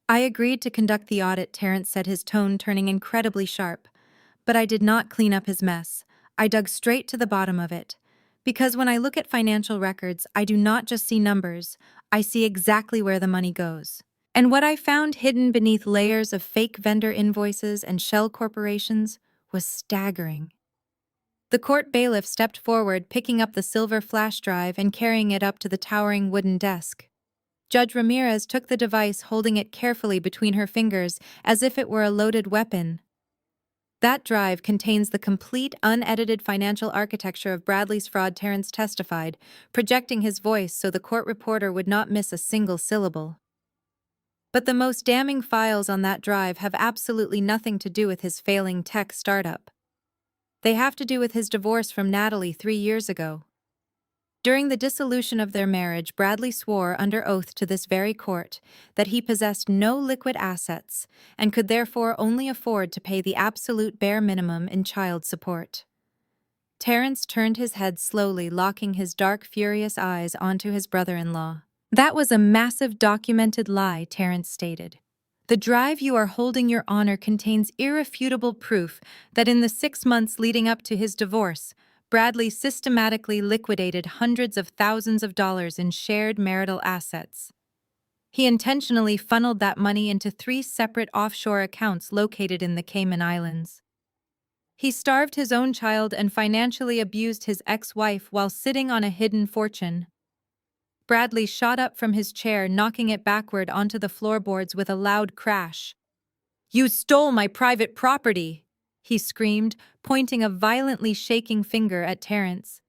I agreed to conduct the audit, Terrence said, his tone turning incredibly sharp. But I did not clean up his mess. I dug straight to the bottom of it. Because when I look at financial records, I do not just see numbers, I see exactly where the money goes. And what I found hidden beneath layers of fake vendor invoices and shell corporations was staggering. The court bailiff stepped forward, picking up the silver flash drive and carrying it up to the towering wooden desk. Judge Ramirez took the device, holding it carefully between her fingers as if it were a loaded weapon. That drive contains the complete, unedited financial architecture of Bradley's fraud, Terrence testified, projecting his voice so the court reporter would not miss a single syllable. But the most damning files on that drive have absolutely nothing to do with his failing tech startup. They have to do with his divorce from Natalie 3 years ago. During the dissolution of their marriage, Bradley swore under oath to this very court that he possessed no liquid assets and could therefore only afford to pay the absolute bare minimum in child support. Terrence turned his head slowly, locking his dark, furious eyes onto his brother-in-law. That was a massive documented lie, Terrence stated. The drive you are holding, Your Honor, contains irrefutable proof that in the 6 months leading up to his divorce, Bradley systematically liquidated hundreds of thousands of dollars in shared marital assets. He intentionally funneled that money into 3 separate offshore accounts located in the Cayman Islands. He starved his own child and financially abused his ex-wife while sitting on a hidden fortune. Bradley shot up from his chair, knocking it backward onto the floorboards with a loud crash. "You stole my private property!" he screamed, pointing a violently shaking finger at Terrence.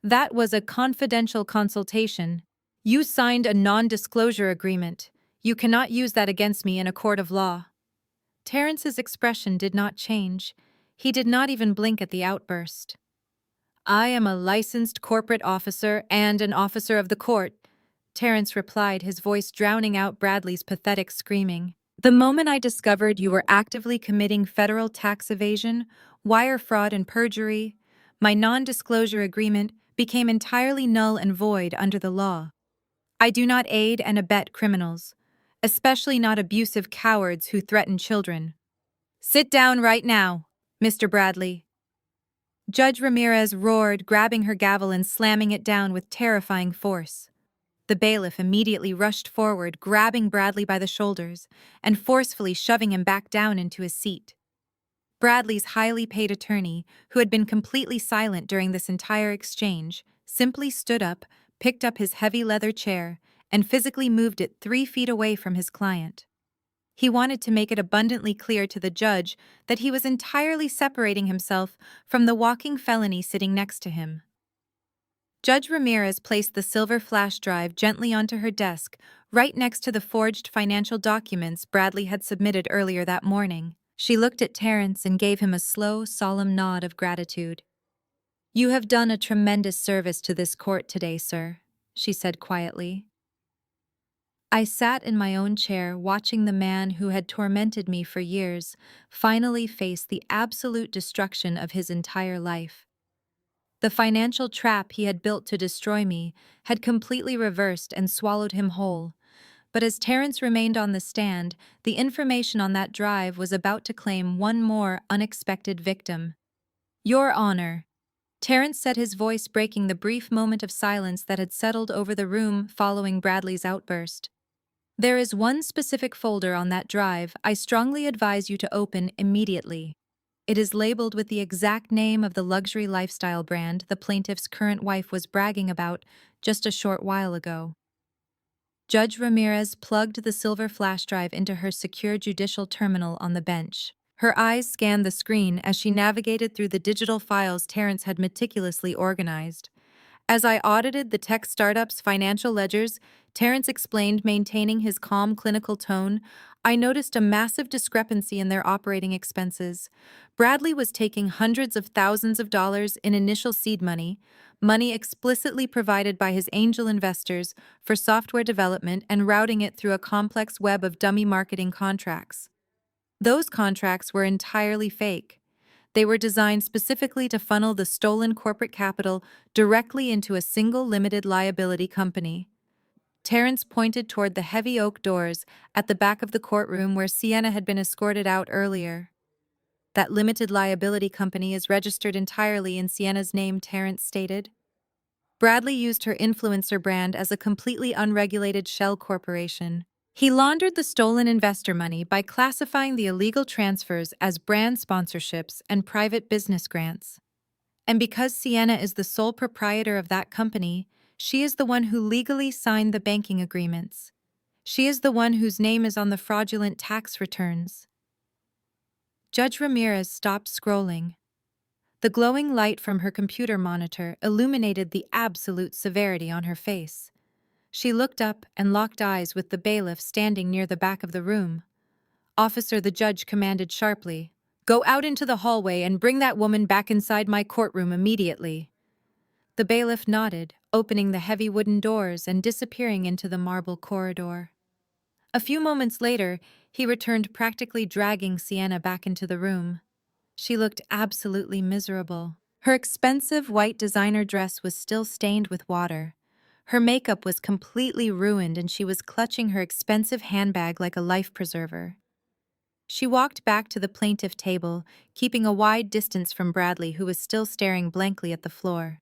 "That was a confidential consultation. You signed a non-disclosure agreement. You cannot use that against me in a court of law." Terrence's expression did not change. He did not even blink at the outburst. "I am a licensed corporate officer and an officer of the court," Terrence replied, his voice drowning out Bradley's pathetic screaming. "The moment I discovered you were actively committing federal tax evasion, wire fraud, and perjury, my non-disclosure agreement became entirely null and void under the law. I do not aid and abet criminals, especially not abusive cowards who threaten children. Sit down right now, Mr. Bradley." Judge Ramirez roared, grabbing her gavel and slamming it down with terrifying force. The bailiff immediately rushed forward, grabbing Bradley by the shoulders and forcefully shoving him back down into his seat. Bradley's highly paid attorney, who had been completely silent during this entire exchange, simply stood up, picked up his heavy leather chair, and physically moved it 3 feet away from his client. He wanted to make it abundantly clear to the judge that he was entirely separating himself from the walking felony sitting next to him. Judge Ramirez placed the silver flash drive gently onto her desk, right next to the forged financial documents Bradley had submitted earlier that morning. She looked at Terrence and gave him a slow, solemn nod of gratitude. "You have done a tremendous service to this court today, sir," she said quietly. I sat in my own chair, watching the man who had tormented me for years finally face the absolute destruction of his entire life. The financial trap he had built to destroy me had completely reversed and swallowed him whole. But as Terrence remained on the stand, the information on that drive was about to claim one more unexpected victim. Your Honor. Terrence said, his voice breaking the brief moment of silence that had settled over the room following Bradley's outburst. There is one specific folder on that drive I strongly advise you to open immediately. It is labeled with the exact name of the luxury lifestyle brand the plaintiff's current wife was bragging about just a short while ago. Judge Ramirez plugged the silver flash drive into her secure judicial terminal on the bench. Her eyes scanned the screen as she navigated through the digital files Terrence had meticulously organized. As I audited the tech startup's financial ledgers, Terrence explained, maintaining his calm clinical tone, I noticed a massive discrepancy in their operating expenses. Bradley was taking hundreds of thousands of dollars in initial seed money, money explicitly provided by his angel investors for software development, and routing it through a complex web of dummy marketing contracts. Those contracts were entirely fake. They were designed specifically to funnel the stolen corporate capital directly into a single limited liability company. Terrence pointed toward the heavy oak doors at the back of the courtroom where Sienna had been escorted out earlier. That limited liability company is registered entirely in Sienna's name, Terrence stated. Bradley used her influencer brand as a completely unregulated shell corporation. He laundered the stolen investor money by classifying the illegal transfers as brand sponsorships and private business grants. And because Sienna is the sole proprietor of that company, she is the one who legally signed the banking agreements. She is the one whose name is on the fraudulent tax returns. Judge Ramirez stopped scrolling. The glowing light from her computer monitor illuminated the absolute severity on her face. She looked up and locked eyes with the bailiff standing near the back of the room. Officer, the judge commanded sharply, "Go out into the hallway and bring that woman back inside my courtroom immediately." The bailiff nodded, opening the heavy wooden doors and disappearing into the marble corridor. A few moments later, he returned, practically dragging Sienna back into the room. She looked absolutely miserable. Her expensive white designer dress was still stained with water. Her makeup was completely ruined, and she was clutching her expensive handbag like a life preserver. She walked back to the plaintiff table, keeping a wide distance from Bradley, who was still staring blankly at the floor.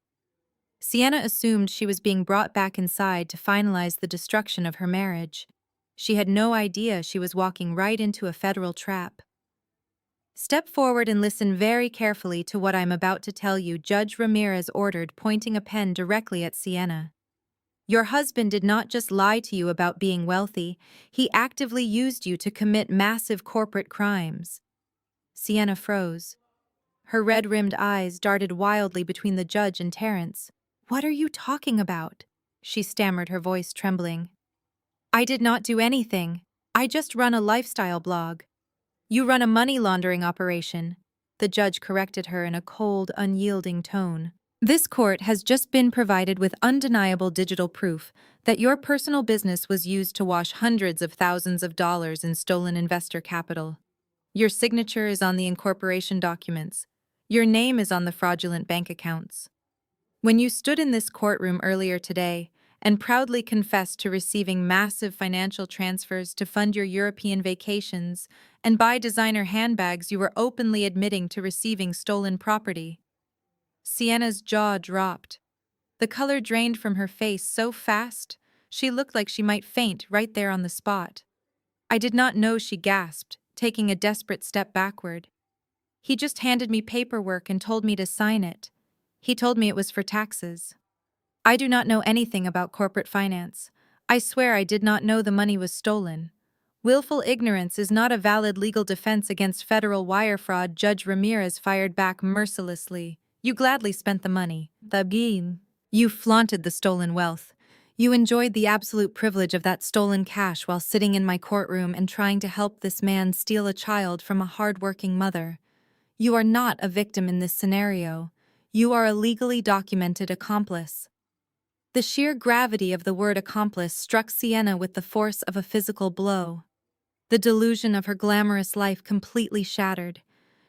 Sienna assumed she was being brought back inside to finalize the destruction of her marriage. She had no idea she was walking right into a federal trap. "Step forward and listen very carefully to what I'm about to tell you," Judge Ramirez ordered, pointing a pen directly at Sienna. "Your husband did not just lie to you about being wealthy, he actively used you to commit massive corporate crimes." Sienna froze. Her red-rimmed eyes darted wildly between the judge and Terrence. "What are you talking about?" she stammered, her voice trembling. "I did not do anything. I just run a lifestyle blog." "You run a money laundering operation," the judge corrected her in a cold, unyielding tone. "This court has just been provided with undeniable digital proof that your personal business was used to wash hundreds of thousands of dollars in stolen investor capital. Your signature is on the incorporation documents. Your name is on the fraudulent bank accounts. When you stood in this courtroom earlier today and proudly confessed to receiving massive financial transfers to fund your European vacations and buy designer handbags, you were openly admitting to receiving stolen property." Sienna's jaw dropped. The color drained from her face so fast, she looked like she might faint right there on the spot. "I did not know," she gasped, taking a desperate step backward. "He just handed me paperwork and told me to sign it. He told me it was for taxes. I do not know anything about corporate finance. I swear I did not know the money was stolen. Willful ignorance is not a valid legal defense against federal wire fraud," Judge Ramirez fired back mercilessly. "You gladly spent the money. You flaunted the stolen wealth. You enjoyed the absolute privilege of that stolen cash while sitting in my courtroom and trying to help this man steal a child from a hard-working mother. You are not a victim in this scenario. You are a legally documented accomplice." The sheer gravity of the word accomplice struck Sienna with the force of a physical blow. The delusion of her glamorous life completely shattered.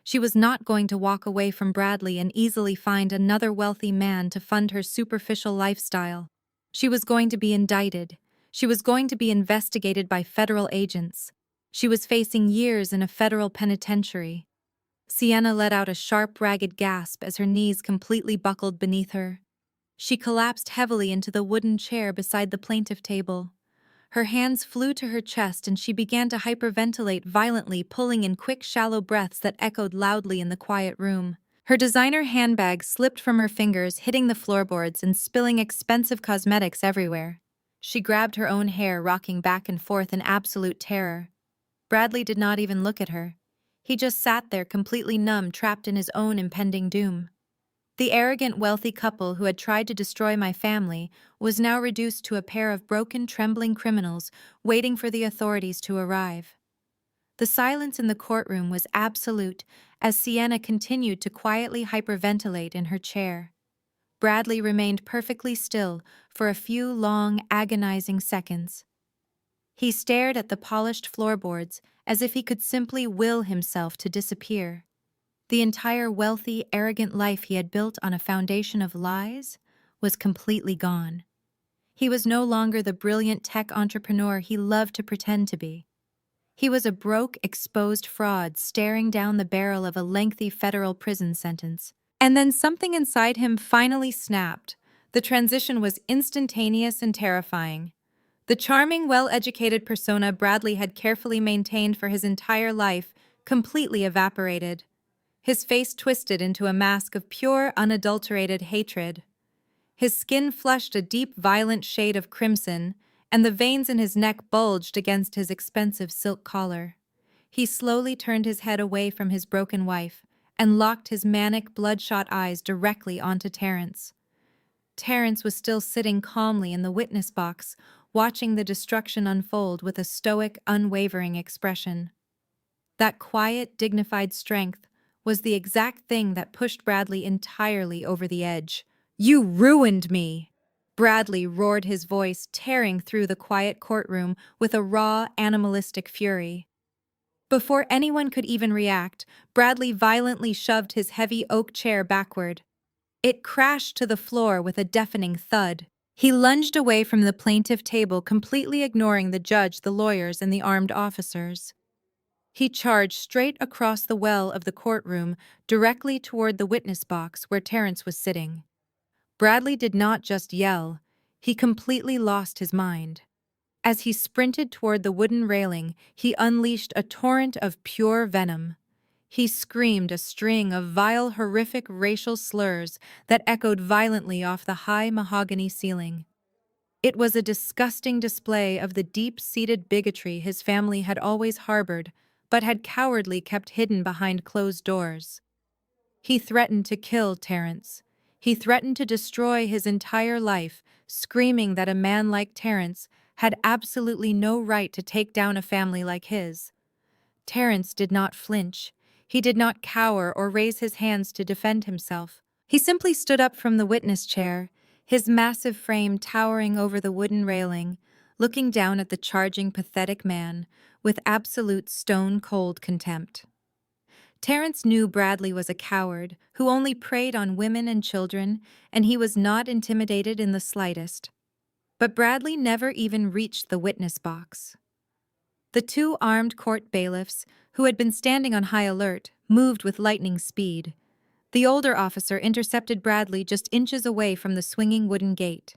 She was not going to walk away from Bradley and easily find another wealthy man to fund her superficial lifestyle. She was going to be indicted. She was going to be investigated by federal agents. She was facing years in a federal penitentiary. Sienna let out a sharp, ragged gasp as her knees completely buckled beneath her. She collapsed heavily into the wooden chair beside the plaintiff table. Her hands flew to her chest and she began to hyperventilate violently, pulling in quick, shallow breaths that echoed loudly in the quiet room. Her designer handbag slipped from her fingers, hitting the floorboards and spilling expensive cosmetics everywhere. She grabbed her own hair, rocking back and forth in absolute terror. Bradley did not even look at her. He just sat there completely numb, trapped in his own impending doom. The arrogant, wealthy couple who had tried to destroy my family was now reduced to a pair of broken, trembling criminals waiting for the authorities to arrive. The silence in the courtroom was absolute as Sienna continued to quietly hyperventilate in her chair. Bradley remained perfectly still for a few long, agonizing seconds. He stared at the polished floorboards as if he could simply will himself to disappear. The entire wealthy, arrogant life he had built on a foundation of lies was completely gone. He was no longer the brilliant tech entrepreneur he loved to pretend to be. He was a broke, exposed fraud staring down the barrel of a lengthy federal prison sentence. And then something inside him finally snapped. The transition was instantaneous and terrifying. The charming, well-educated persona Bradley had carefully maintained for his entire life completely evaporated. His face twisted into a mask of pure, unadulterated hatred. His skin flushed a deep, violent shade of crimson, and the veins in his neck bulged against his expensive silk collar. He slowly turned his head away from his broken wife and locked his manic, bloodshot eyes directly onto Terrence. Terrence was still sitting calmly in the witness box, watching the destruction unfold with a stoic, unwavering expression. That quiet, dignified strength was the exact thing that pushed Bradley entirely over the edge. "You ruined me!" Bradley roared, his voice tearing through the quiet courtroom with a raw, animalistic fury. Before anyone could even react, Bradley violently shoved his heavy oak chair backward. It crashed to the floor with a deafening thud. He lunged away from the plaintiff table, completely ignoring the judge, the lawyers, and the armed officers. He charged straight across the well of the courtroom, directly toward the witness box where Terrence was sitting. Bradley did not just yell, he completely lost his mind. As he sprinted toward the wooden railing, he unleashed a torrent of pure venom. He screamed a string of vile, horrific racial slurs that echoed violently off the high mahogany ceiling. It was a disgusting display of the deep-seated bigotry his family had always harbored, but had cowardly kept hidden behind closed doors. He threatened to kill Terrence. He threatened to destroy his entire life, screaming that a man like Terrence had absolutely no right to take down a family like his. Terrence did not flinch. He did not cower or raise his hands to defend himself. He simply stood up from the witness chair, his massive frame towering over the wooden railing, looking down at the charging, pathetic man with absolute stone-cold contempt. Terrence knew Bradley was a coward who only preyed on women and children, and he was not intimidated in the slightest. But Bradley never even reached the witness box. The two armed court bailiffs, who had been standing on high alert, moved with lightning speed. The older officer intercepted Bradley just inches away from the swinging wooden gate.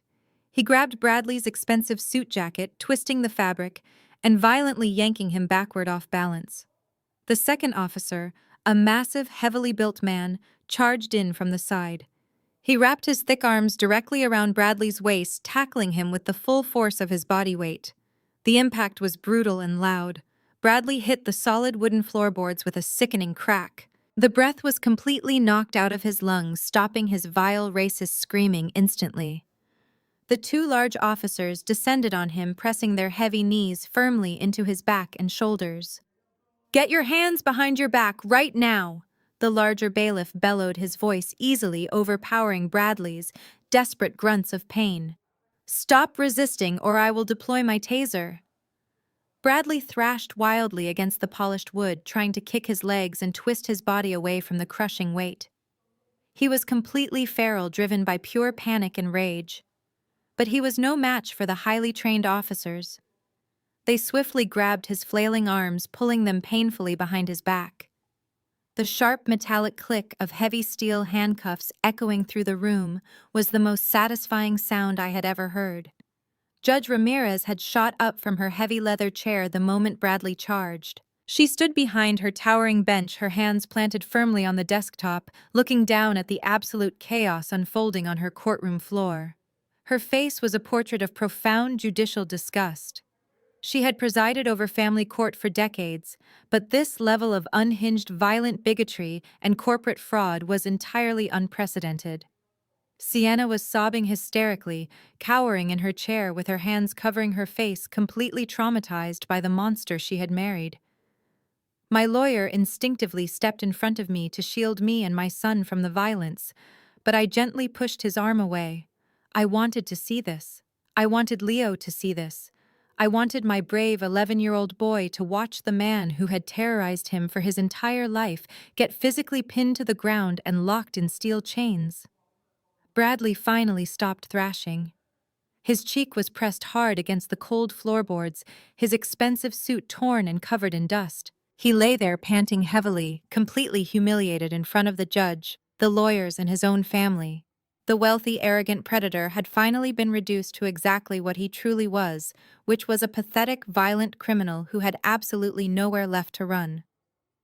He grabbed Bradley's expensive suit jacket, twisting the fabric, and violently yanking him backward off balance. The second officer, a massive, heavily built man, charged in from the side. He wrapped his thick arms directly around Bradley's waist, tackling him with the full force of his body weight. The impact was brutal and loud. Bradley hit the solid wooden floorboards with a sickening crack. The breath was completely knocked out of his lungs, stopping his vile, racist screaming instantly. The two large officers descended on him, pressing their heavy knees firmly into his back and shoulders. "Get your hands behind your back right now!" The larger bailiff bellowed, his voice easily overpowering Bradley's desperate grunts of pain. "Stop resisting or I will deploy my taser." Bradley thrashed wildly against the polished wood, trying to kick his legs and twist his body away from the crushing weight. He was completely feral, driven by pure panic and rage. But he was no match for the highly trained officers. They swiftly grabbed his flailing arms, pulling them painfully behind his back. The sharp metallic click of heavy steel handcuffs echoing through the room was the most satisfying sound I had ever heard. Judge Ramirez had shot up from her heavy leather chair the moment Bradley charged. She stood behind her towering bench, her hands planted firmly on the desktop, looking down at the absolute chaos unfolding on her courtroom floor. Her face was a portrait of profound judicial disgust. She had presided over family court for decades, but this level of unhinged violent bigotry and corporate fraud was entirely unprecedented. Sienna was sobbing hysterically, cowering in her chair with her hands covering her face, completely traumatized by the monster she had married. My lawyer instinctively stepped in front of me to shield me and my son from the violence, but I gently pushed his arm away. I wanted to see this. I wanted Leo to see this. I wanted my brave 11-year-old boy to watch the man who had terrorized him for his entire life get physically pinned to the ground and locked in steel chains. Bradley finally stopped thrashing. His cheek was pressed hard against the cold floorboards, his expensive suit torn and covered in dust. He lay there panting heavily, completely humiliated in front of the judge, the lawyers, and his own family. The wealthy, arrogant predator had finally been reduced to exactly what he truly was, which was a pathetic, violent criminal who had absolutely nowhere left to run.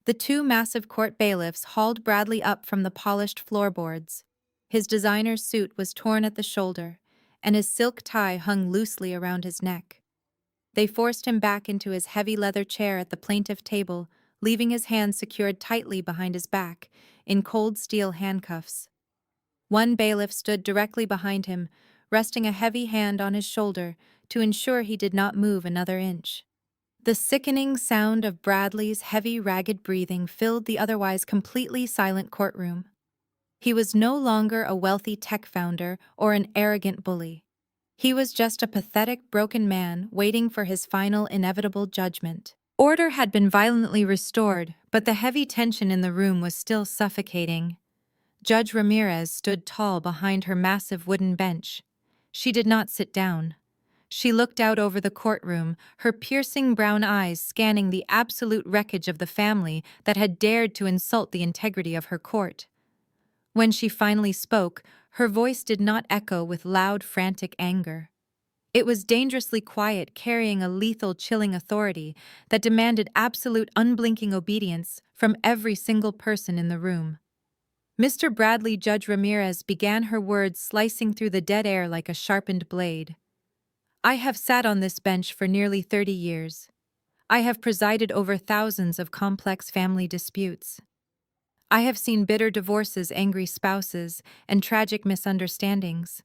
The two massive court bailiffs hauled Bradley up from the polished floorboards. His designer suit was torn at the shoulder, and his silk tie hung loosely around his neck. They forced him back into his heavy leather chair at the plaintiff table, leaving his hands secured tightly behind his back, in cold steel handcuffs. One bailiff stood directly behind him, resting a heavy hand on his shoulder to ensure he did not move another inch. The sickening sound of Bradley's heavy, ragged breathing filled the otherwise completely silent courtroom. He was no longer a wealthy tech founder or an arrogant bully. He was just a pathetic, broken man waiting for his final, inevitable judgment. Order had been violently restored, but the heavy tension in the room was still suffocating. Judge Ramirez stood tall behind her massive wooden bench. She did not sit down. She looked out over the courtroom, her piercing brown eyes scanning the absolute wreckage of the family that had dared to insult the integrity of her court. When she finally spoke, her voice did not echo with loud, frantic anger. It was dangerously quiet, carrying a lethal, chilling authority that demanded absolute, unblinking obedience from every single person in the room. Mr. Bradley, Judge Ramirez began her words, slicing through the dead air like a sharpened blade. I have sat on this bench for nearly 30 years. I have presided over thousands of complex family disputes. I have seen bitter divorces, angry spouses, and tragic misunderstandings.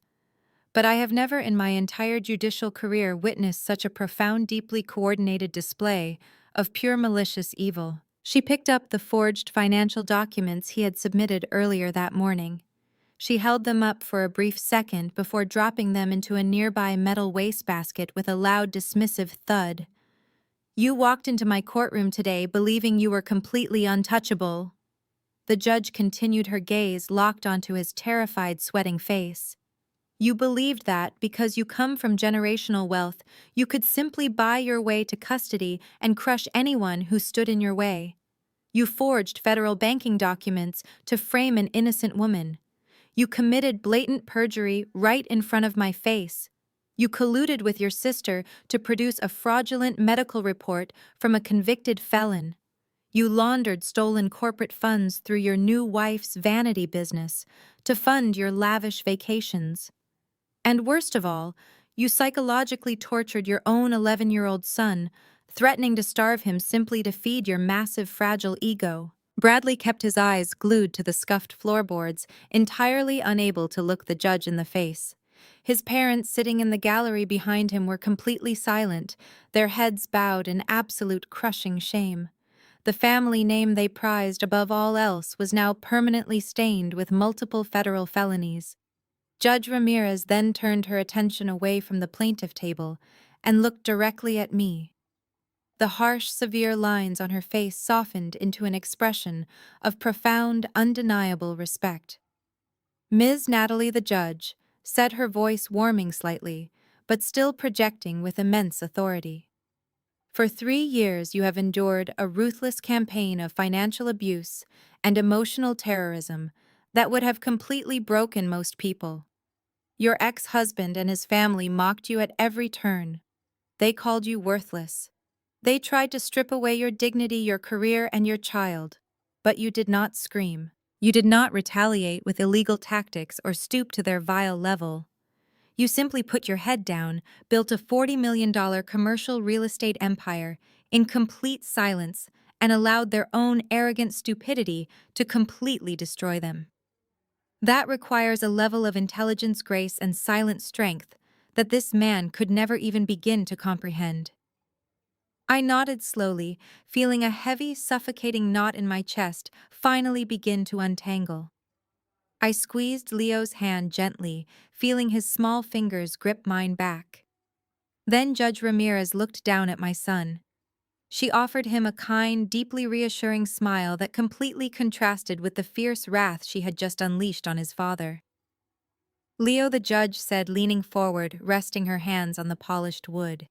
But I have never in my entire judicial career witnessed such a profound, deeply coordinated display of pure malicious evil. She picked up the forged financial documents he had submitted earlier that morning. She held them up for a brief second before dropping them into a nearby metal wastebasket with a loud, dismissive thud. You walked into my courtroom today believing you were completely untouchable. The judge continued, her gaze locked onto his terrified, sweating face. You believed that, because you come from generational wealth, you could simply buy your way to custody and crush anyone who stood in your way. You forged federal banking documents to frame an innocent woman. You committed blatant perjury right in front of my face. You colluded with your sister to produce a fraudulent medical report from a convicted felon. You laundered stolen corporate funds through your new wife's vanity business to fund your lavish vacations. And worst of all, you psychologically tortured your own 11-year-old son, threatening to starve him simply to feed your massive, fragile ego. Bradley kept his eyes glued to the scuffed floorboards, entirely unable to look the judge in the face. His parents sitting in the gallery behind him were completely silent, their heads bowed in absolute crushing shame. The family name they prized above all else was now permanently stained with multiple federal felonies. Judge Ramirez then turned her attention away from the plaintiff table and looked directly at me. The harsh, severe lines on her face softened into an expression of profound, undeniable respect. Ms. Natalie, the judge, said, her voice warming slightly, but still projecting with immense authority. For 3 years you have endured a ruthless campaign of financial abuse and emotional terrorism that would have completely broken most people. Your ex-husband and his family mocked you at every turn. They called you worthless. They tried to strip away your dignity, your career, and your child. But you did not scream. You did not retaliate with illegal tactics or stoop to their vile level. You simply put your head down, built a $40 million commercial real estate empire in complete silence, and allowed their own arrogant stupidity to completely destroy them. That requires a level of intelligence, grace, and silent strength that this man could never even begin to comprehend. I nodded slowly, feeling a heavy, suffocating knot in my chest finally begin to untangle. I squeezed Leo's hand gently, feeling his small fingers grip mine back. Then Judge Ramirez looked down at my son. She offered him a kind, deeply reassuring smile that completely contrasted with the fierce wrath she had just unleashed on his father. Leo, the judge said, leaning forward, resting her hands on the polished wood.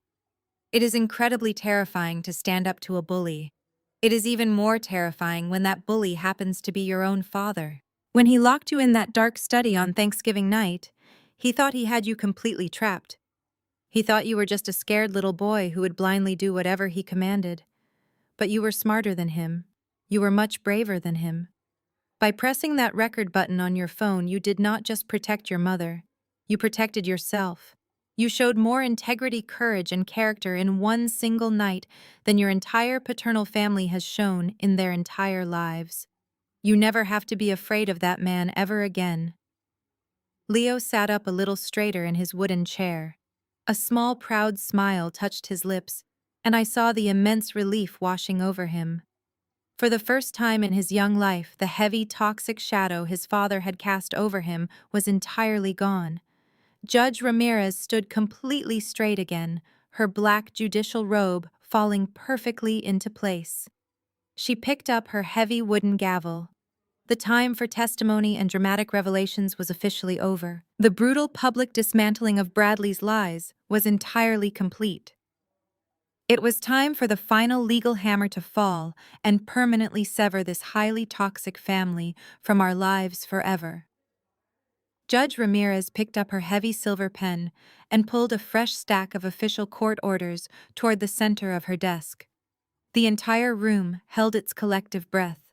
It is incredibly terrifying to stand up to a bully. It is even more terrifying when that bully happens to be your own father. When he locked you in that dark study on Thanksgiving night, he thought he had you completely trapped. He thought you were just a scared little boy who would blindly do whatever he commanded. But you were smarter than him. You were much braver than him. By pressing that record button on your phone, you did not just protect your mother. You protected yourself. You showed more integrity, courage, and character in one single night than your entire paternal family has shown in their entire lives. You never have to be afraid of that man ever again. Leo sat up a little straighter in his wooden chair. A small, proud smile touched his lips, and I saw the immense relief washing over him. For the first time in his young life, the heavy, toxic shadow his father had cast over him was entirely gone. Judge Ramirez stood completely straight again, her black judicial robe falling perfectly into place. She picked up her heavy wooden gavel. The time for testimony and dramatic revelations was officially over. The brutal public dismantling of Bradley's lies was entirely complete. It was time for the final legal hammer to fall and permanently sever this highly toxic family from our lives forever. Judge Ramirez picked up her heavy silver pen and pulled a fresh stack of official court orders toward the center of her desk. The entire room held its collective breath.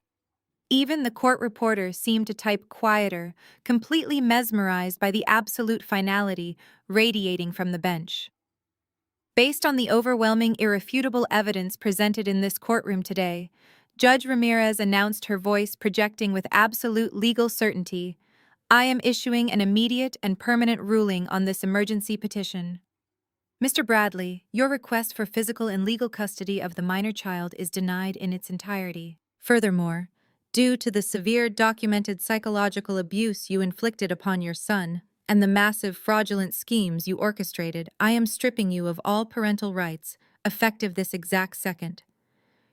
Even the court reporter seemed to type quieter, completely mesmerized by the absolute finality radiating from the bench. Based on the overwhelming, irrefutable evidence presented in this courtroom today, Judge Ramirez announced, her voice projecting with absolute legal certainty, "I am issuing an immediate and permanent ruling on this emergency petition. Mr. Bradley, your request for physical and legal custody of the minor child is denied in its entirety. Furthermore, due to the severe documented psychological abuse you inflicted upon your son, and the massive fraudulent schemes you orchestrated, I am stripping you of all parental rights, effective this exact second.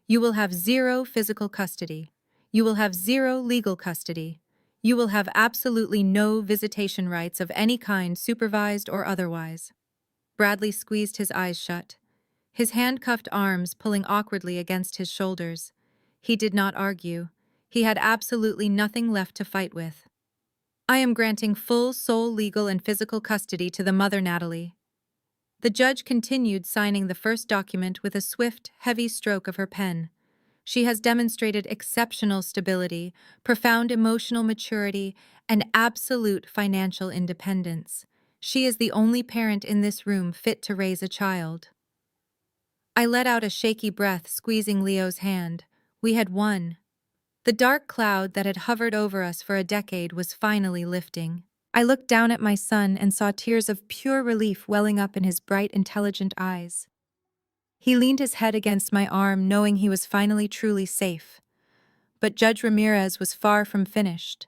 You will have 0 physical custody. You will have 0 legal custody. You will have absolutely no visitation rights of any kind, supervised or otherwise." Bradley squeezed his eyes shut, his handcuffed arms pulling awkwardly against his shoulders. He did not argue. He had absolutely nothing left to fight with. "I am granting full sole legal and physical custody to the mother, Natalie." The judge continued, signing the first document with a swift, heavy stroke of her pen. "She has demonstrated exceptional stability, profound emotional maturity, and absolute financial independence. She is the only parent in this room fit to raise a child." I let out a shaky breath, squeezing Leo's hand. We had won. The dark cloud that had hovered over us for a decade was finally lifting. I looked down at my son and saw tears of pure relief welling up in his bright, intelligent eyes. He leaned his head against my arm, knowing he was finally truly safe. But Judge Ramirez was far from finished.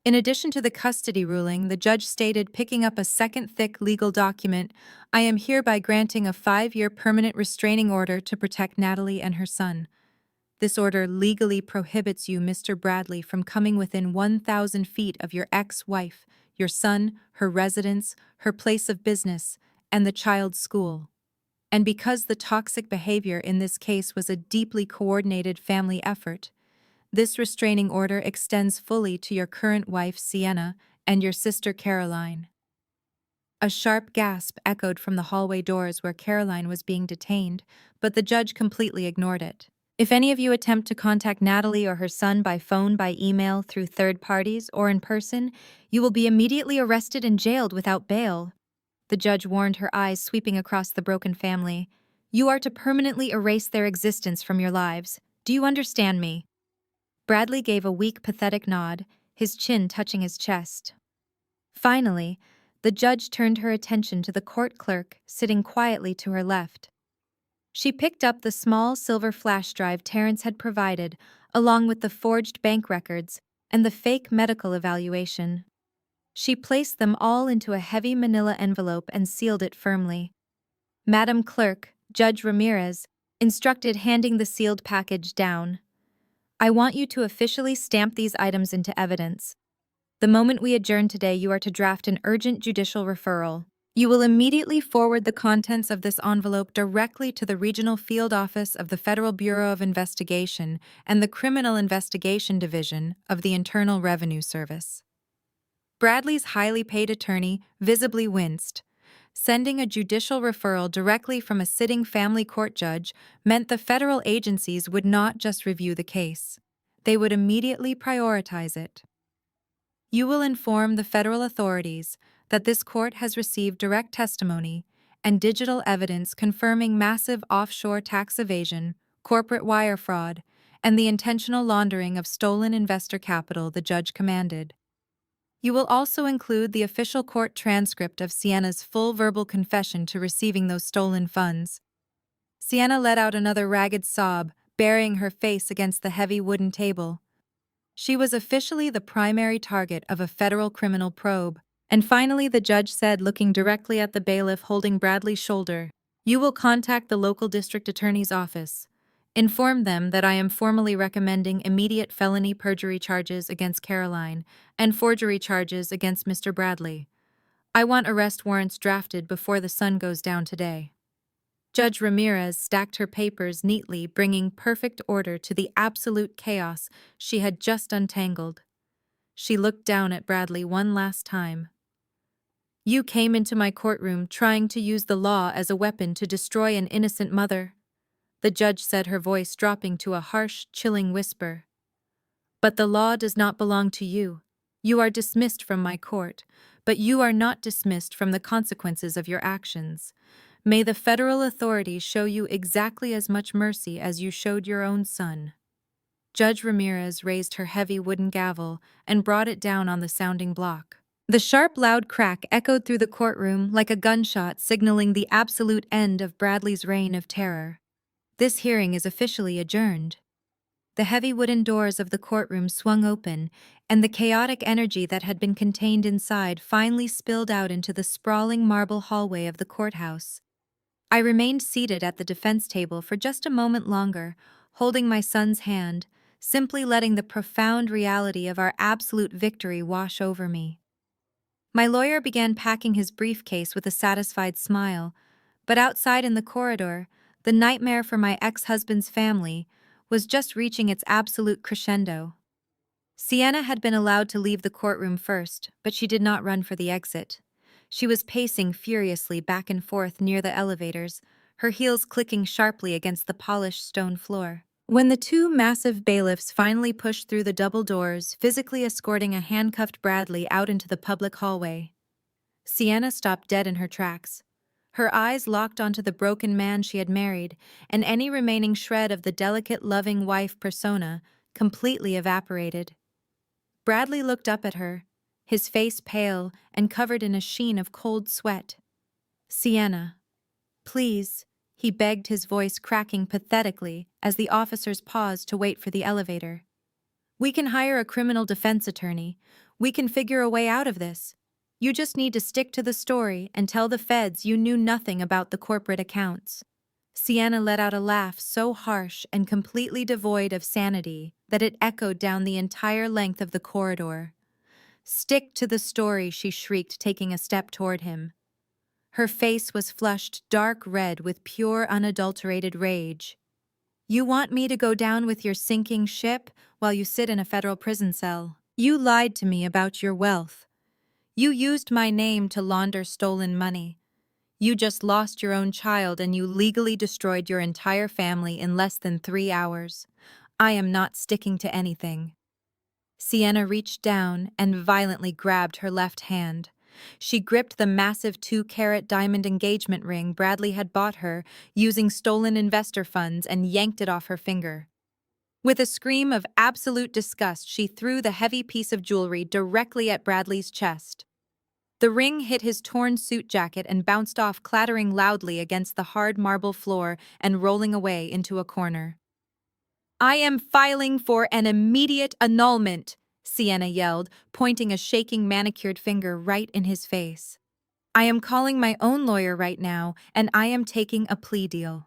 In addition to the custody ruling, the judge stated, picking up a second thick legal document, "I am hereby granting a 5-year permanent restraining order to protect Natalie and her son. This order legally prohibits you, Mr. Bradley, from coming within 1,000 feet of your ex-wife, your son, her residence, her place of business, and the child's school. And because the toxic behavior in this case was a deeply coordinated family effort, This restraining order extends fully to your current wife, Sienna, and your sister, Caroline. A sharp gasp echoed from the hallway doors where Caroline was being detained, but the judge completely ignored it. If any of you attempt to contact Natalie or her son by phone, by email, through third parties, or in person, you will be immediately arrested and jailed without bail. The judge warned, her eyes sweeping across the broken family. You are to permanently erase their existence from your lives. Do you understand me? Bradley gave a weak, pathetic nod, his chin touching his chest. Finally, the judge turned her attention to the court clerk sitting quietly to her left. She picked up the small silver flash drive Terrence had provided, along with the forged bank records and the fake medical evaluation. She placed them all into a heavy manila envelope and sealed it firmly. Madam Clerk, Judge Ramirez, instructed, handing the sealed package down. I want you to officially stamp these items into evidence. The moment we adjourn today, you are to draft an urgent judicial referral. You will immediately forward the contents of this envelope directly to the Regional Field Office of the Federal Bureau of Investigation and the Criminal Investigation Division of the Internal Revenue Service. Bradley's highly paid attorney visibly winced. Sending a judicial referral directly from a sitting family court judge meant the federal agencies would not just review the case. They would immediately prioritize it. You will inform the federal authorities that this court has received direct testimony and digital evidence confirming massive offshore tax evasion, corporate wire fraud, and the intentional laundering of stolen investor capital, the judge commanded. You will also include the official court transcript of Sienna's full verbal confession to receiving those stolen funds. Sienna let out another ragged sob, burying her face against the heavy wooden table. She was officially the primary target of a federal criminal probe. And finally, the judge said, looking directly at the bailiff holding Bradley's shoulder, "You will contact the local district attorney's office. Inform them that I am formally recommending immediate felony perjury charges against Caroline and forgery charges against Mr. Bradley. I want arrest warrants drafted before the sun goes down today." Judge Ramirez stacked her papers neatly, bringing perfect order to the absolute chaos she had just untangled. She looked down at Bradley one last time. "You came into my courtroom trying to use the law as a weapon to destroy an innocent mother," the judge said, her voice dropping to a harsh, chilling whisper. "But the law does not belong to you. You are dismissed from my court, but you are not dismissed from the consequences of your actions. May the federal authorities show you exactly as much mercy as you showed your own son." Judge Ramirez raised her heavy wooden gavel and brought it down on the sounding block. The sharp, loud crack echoed through the courtroom like a gunshot, signaling the absolute end of Bradley's reign of terror. This hearing is officially adjourned. The heavy wooden doors of the courtroom swung open, and the chaotic energy that had been contained inside finally spilled out into the sprawling marble hallway of the courthouse. I remained seated at the defense table for just a moment longer, holding my son's hand, simply letting the profound reality of our absolute victory wash over me. My lawyer began packing his briefcase with a satisfied smile, but outside in the corridor, the nightmare for my ex-husband's family was just reaching its absolute crescendo. Sienna had been allowed to leave the courtroom first, but she did not run for the exit. She was pacing furiously back and forth near the elevators, her heels clicking sharply against the polished stone floor. When the two massive bailiffs finally pushed through the double doors, physically escorting a handcuffed Bradley out into the public hallway, Sienna stopped dead in her tracks. Her eyes locked onto the broken man she had married, and any remaining shred of the delicate, loving wife persona completely evaporated. Bradley looked up at her, his face pale and covered in a sheen of cold sweat. "Sienna, please," he begged, his voice cracking pathetically as the officers paused to wait for the elevator. "We can hire a criminal defense attorney. We can figure a way out of this. You just need to stick to the story and tell the feds you knew nothing about the corporate accounts." Sienna let out a laugh so harsh and completely devoid of sanity that it echoed down the entire length of the corridor. "Stick to the story," she shrieked, taking a step toward him. Her face was flushed dark red with pure, unadulterated rage. You want me to go down with your sinking ship while you sit in a federal prison cell. You lied to me about your wealth. You used my name to launder stolen money. You just lost your own child and you legally destroyed your entire family in less than 3 hours. I am not sticking to anything. Sienna reached down and violently grabbed her left hand. She gripped the massive 2-carat diamond engagement ring Bradley had bought her using stolen investor funds and yanked it off her finger. With a scream of absolute disgust, she threw the heavy piece of jewelry directly at Bradley's chest. The ring hit his torn suit jacket and bounced off, clattering loudly against the hard marble floor and rolling away into a corner. I am filing for an immediate annulment, Sienna yelled, pointing a shaking manicured finger right in his face. I am calling my own lawyer right now, and I am taking a plea deal.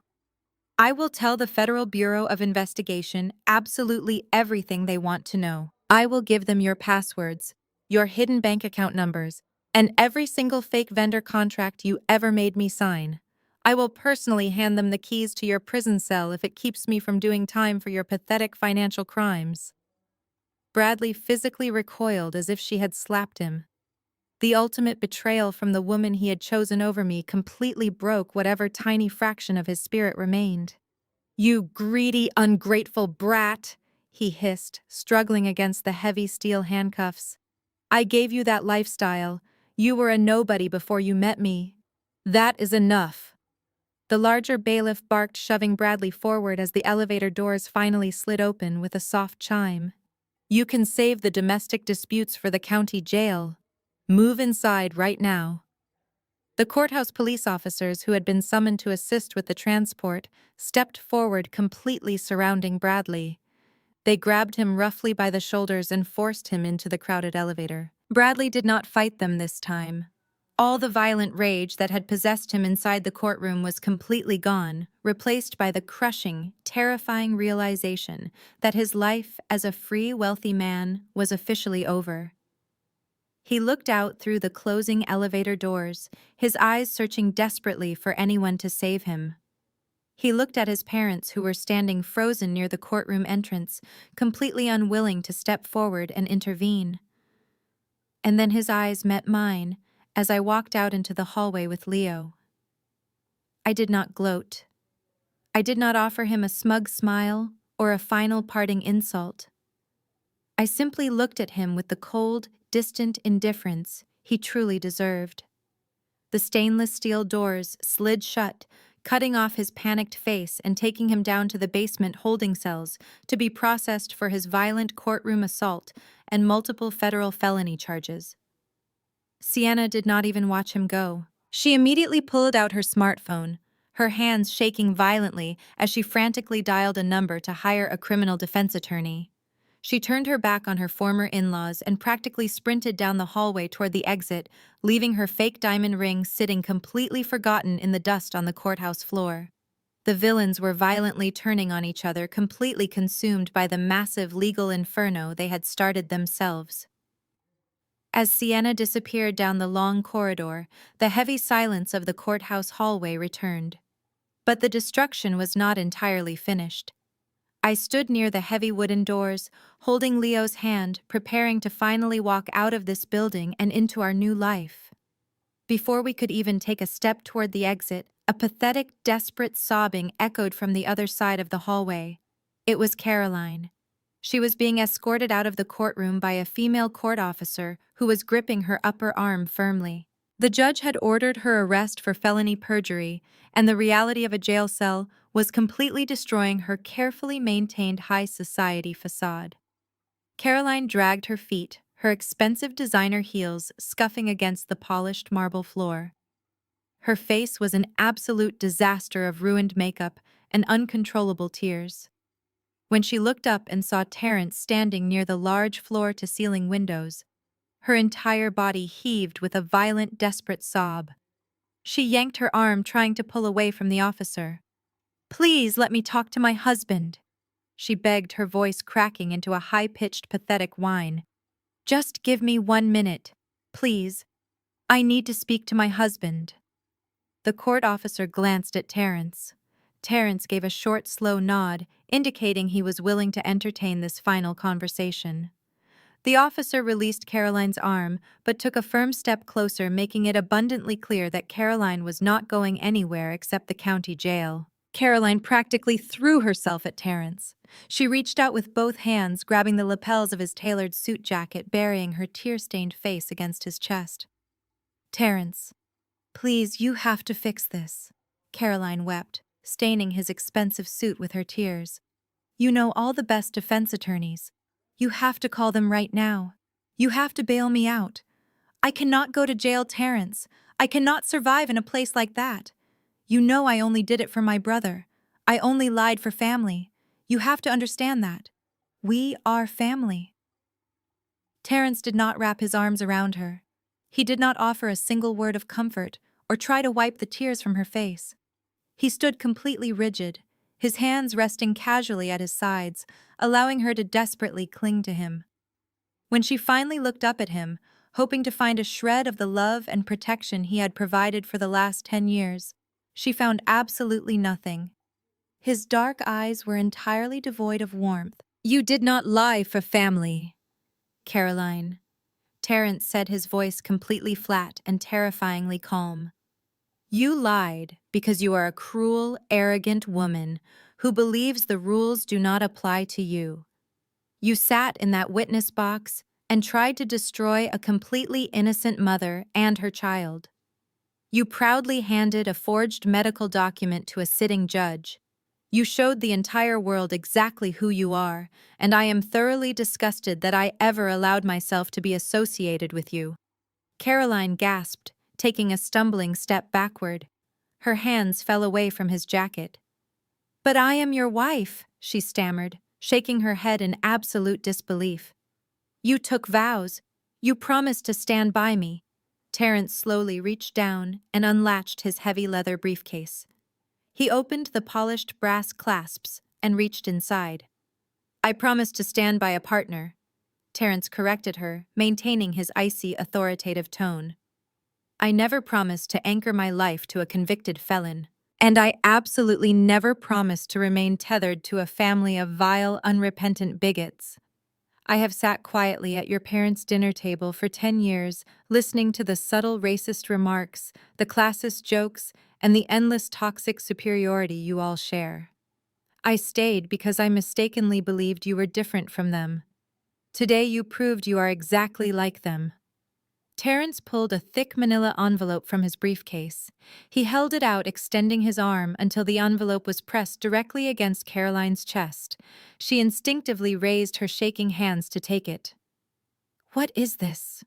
I will tell the Federal Bureau of Investigation absolutely everything they want to know. I will give them your passwords, your hidden bank account numbers, and every single fake vendor contract you ever made me sign. I will personally hand them the keys to your prison cell if it keeps me from doing time for your pathetic financial crimes. Bradley physically recoiled as if she had slapped him. The ultimate betrayal from the woman he had chosen over me completely broke whatever tiny fraction of his spirit remained. You greedy, ungrateful brat, he hissed, struggling against the heavy steel handcuffs. I gave you that lifestyle. You were a nobody before you met me. That is enough. The larger bailiff barked, shoving Bradley forward as the elevator doors finally slid open with a soft chime. You can save the domestic disputes for the county jail. Move inside right now. The courthouse police officers who had been summoned to assist with the transport stepped forward, completely surrounding Bradley. They grabbed him roughly by the shoulders and forced him into the crowded elevator. Bradley did not fight them this time. All the violent rage that had possessed him inside the courtroom was completely gone, replaced by the crushing, terrifying realization that his life as a free, wealthy man was officially over. He looked out through the closing elevator doors, his eyes searching desperately for anyone to save him. He looked at his parents, who were standing frozen near the courtroom entrance, completely unwilling to step forward and intervene. And then his eyes met mine as I walked out into the hallway with Leo. I did not gloat. I did not offer him a smug smile or a final parting insult. I simply looked at him with the cold, distant indifference he truly deserved. The stainless steel doors slid shut, cutting off his panicked face and taking him down to the basement holding cells to be processed for his violent courtroom assault and multiple federal felony charges. Sienna did not even watch him go. She immediately pulled out her smartphone, her hands shaking violently as she frantically dialed a number to hire a criminal defense attorney. She turned her back on her former in-laws and practically sprinted down the hallway toward the exit, leaving her fake diamond ring sitting completely forgotten in the dust on the courthouse floor. The villains were violently turning on each other, completely consumed by the massive legal inferno they had started themselves. As Sienna disappeared down the long corridor, the heavy silence of the courthouse hallway returned. But the destruction was not entirely finished. I stood near the heavy wooden doors, holding Leo's hand, preparing to finally walk out of this building and into our new life. Before we could even take a step toward the exit, a pathetic, desperate sobbing echoed from the other side of the hallway. It was Caroline. She was being escorted out of the courtroom by a female court officer who was gripping her upper arm firmly. The judge had ordered her arrest for felony perjury, and the reality of a jail cell was completely destroying her carefully maintained high society facade. Caroline dragged her feet, her expensive designer heels scuffing against the polished marble floor. Her face was an absolute disaster of ruined makeup and uncontrollable tears. When she looked up and saw Terrence standing near the large floor-to-ceiling windows, her entire body heaved with a violent, desperate sob. She yanked her arm, trying to pull away from the officer. "Please let me talk to my husband," she begged, her voice cracking into a high-pitched, pathetic whine. "Just give me 1 minute, please. I need to speak to my husband." The court officer glanced at Terrence. Terrence gave a short, slow nod, indicating he was willing to entertain this final conversation. The officer released Caroline's arm, but took a firm step closer, making it abundantly clear that Caroline was not going anywhere except the county jail. Caroline practically threw herself at Terrence. She reached out with both hands, grabbing the lapels of his tailored suit jacket, burying her tear-stained face against his chest. "Terrence, please, you have to fix this," Caroline wept, staining his expensive suit with her tears. "You know all the best defense attorneys. You have to call them right now. You have to bail me out. I cannot go to jail, Terrence. I cannot survive in a place like that. You know I only did it for my brother. I only lied for family. You have to understand that. We are family." Terrence did not wrap his arms around her. He did not offer a single word of comfort or try to wipe the tears from her face. He stood completely rigid, his hands resting casually at his sides, allowing her to desperately cling to him. When she finally looked up at him, hoping to find a shred of the love and protection he had provided for the last 10 years, she found absolutely nothing. His dark eyes were entirely devoid of warmth. "You did not lie for family, Caroline," Terrence said, his voice completely flat and terrifyingly calm. "You lied because you are a cruel, arrogant woman who believes the rules do not apply to you. You sat in that witness box and tried to destroy a completely innocent mother and her child. You proudly handed a forged medical document to a sitting judge. You showed the entire world exactly who you are, and I am thoroughly disgusted that I ever allowed myself to be associated with you." Caroline gasped, taking a stumbling step backward. Her hands fell away from his jacket. "But I am your wife," she stammered, shaking her head in absolute disbelief. "You took vows. You promised to stand by me." Terrence slowly reached down and unlatched his heavy leather briefcase. He opened the polished brass clasps and reached inside. "I promised to stand by a partner," Terrence corrected her, maintaining his icy, authoritative tone. "I never promised to anchor my life to a convicted felon. And I absolutely never promised to remain tethered to a family of vile, unrepentant bigots. I have sat quietly at your parents' dinner table for 10 years, listening to the subtle racist remarks, the classist jokes, and the endless toxic superiority you all share. I stayed because I mistakenly believed you were different from them. Today you proved you are exactly like them." Terrence pulled a thick manila envelope from his briefcase. He held it out, extending his arm until the envelope was pressed directly against Caroline's chest. She instinctively raised her shaking hands to take it. "What is this?"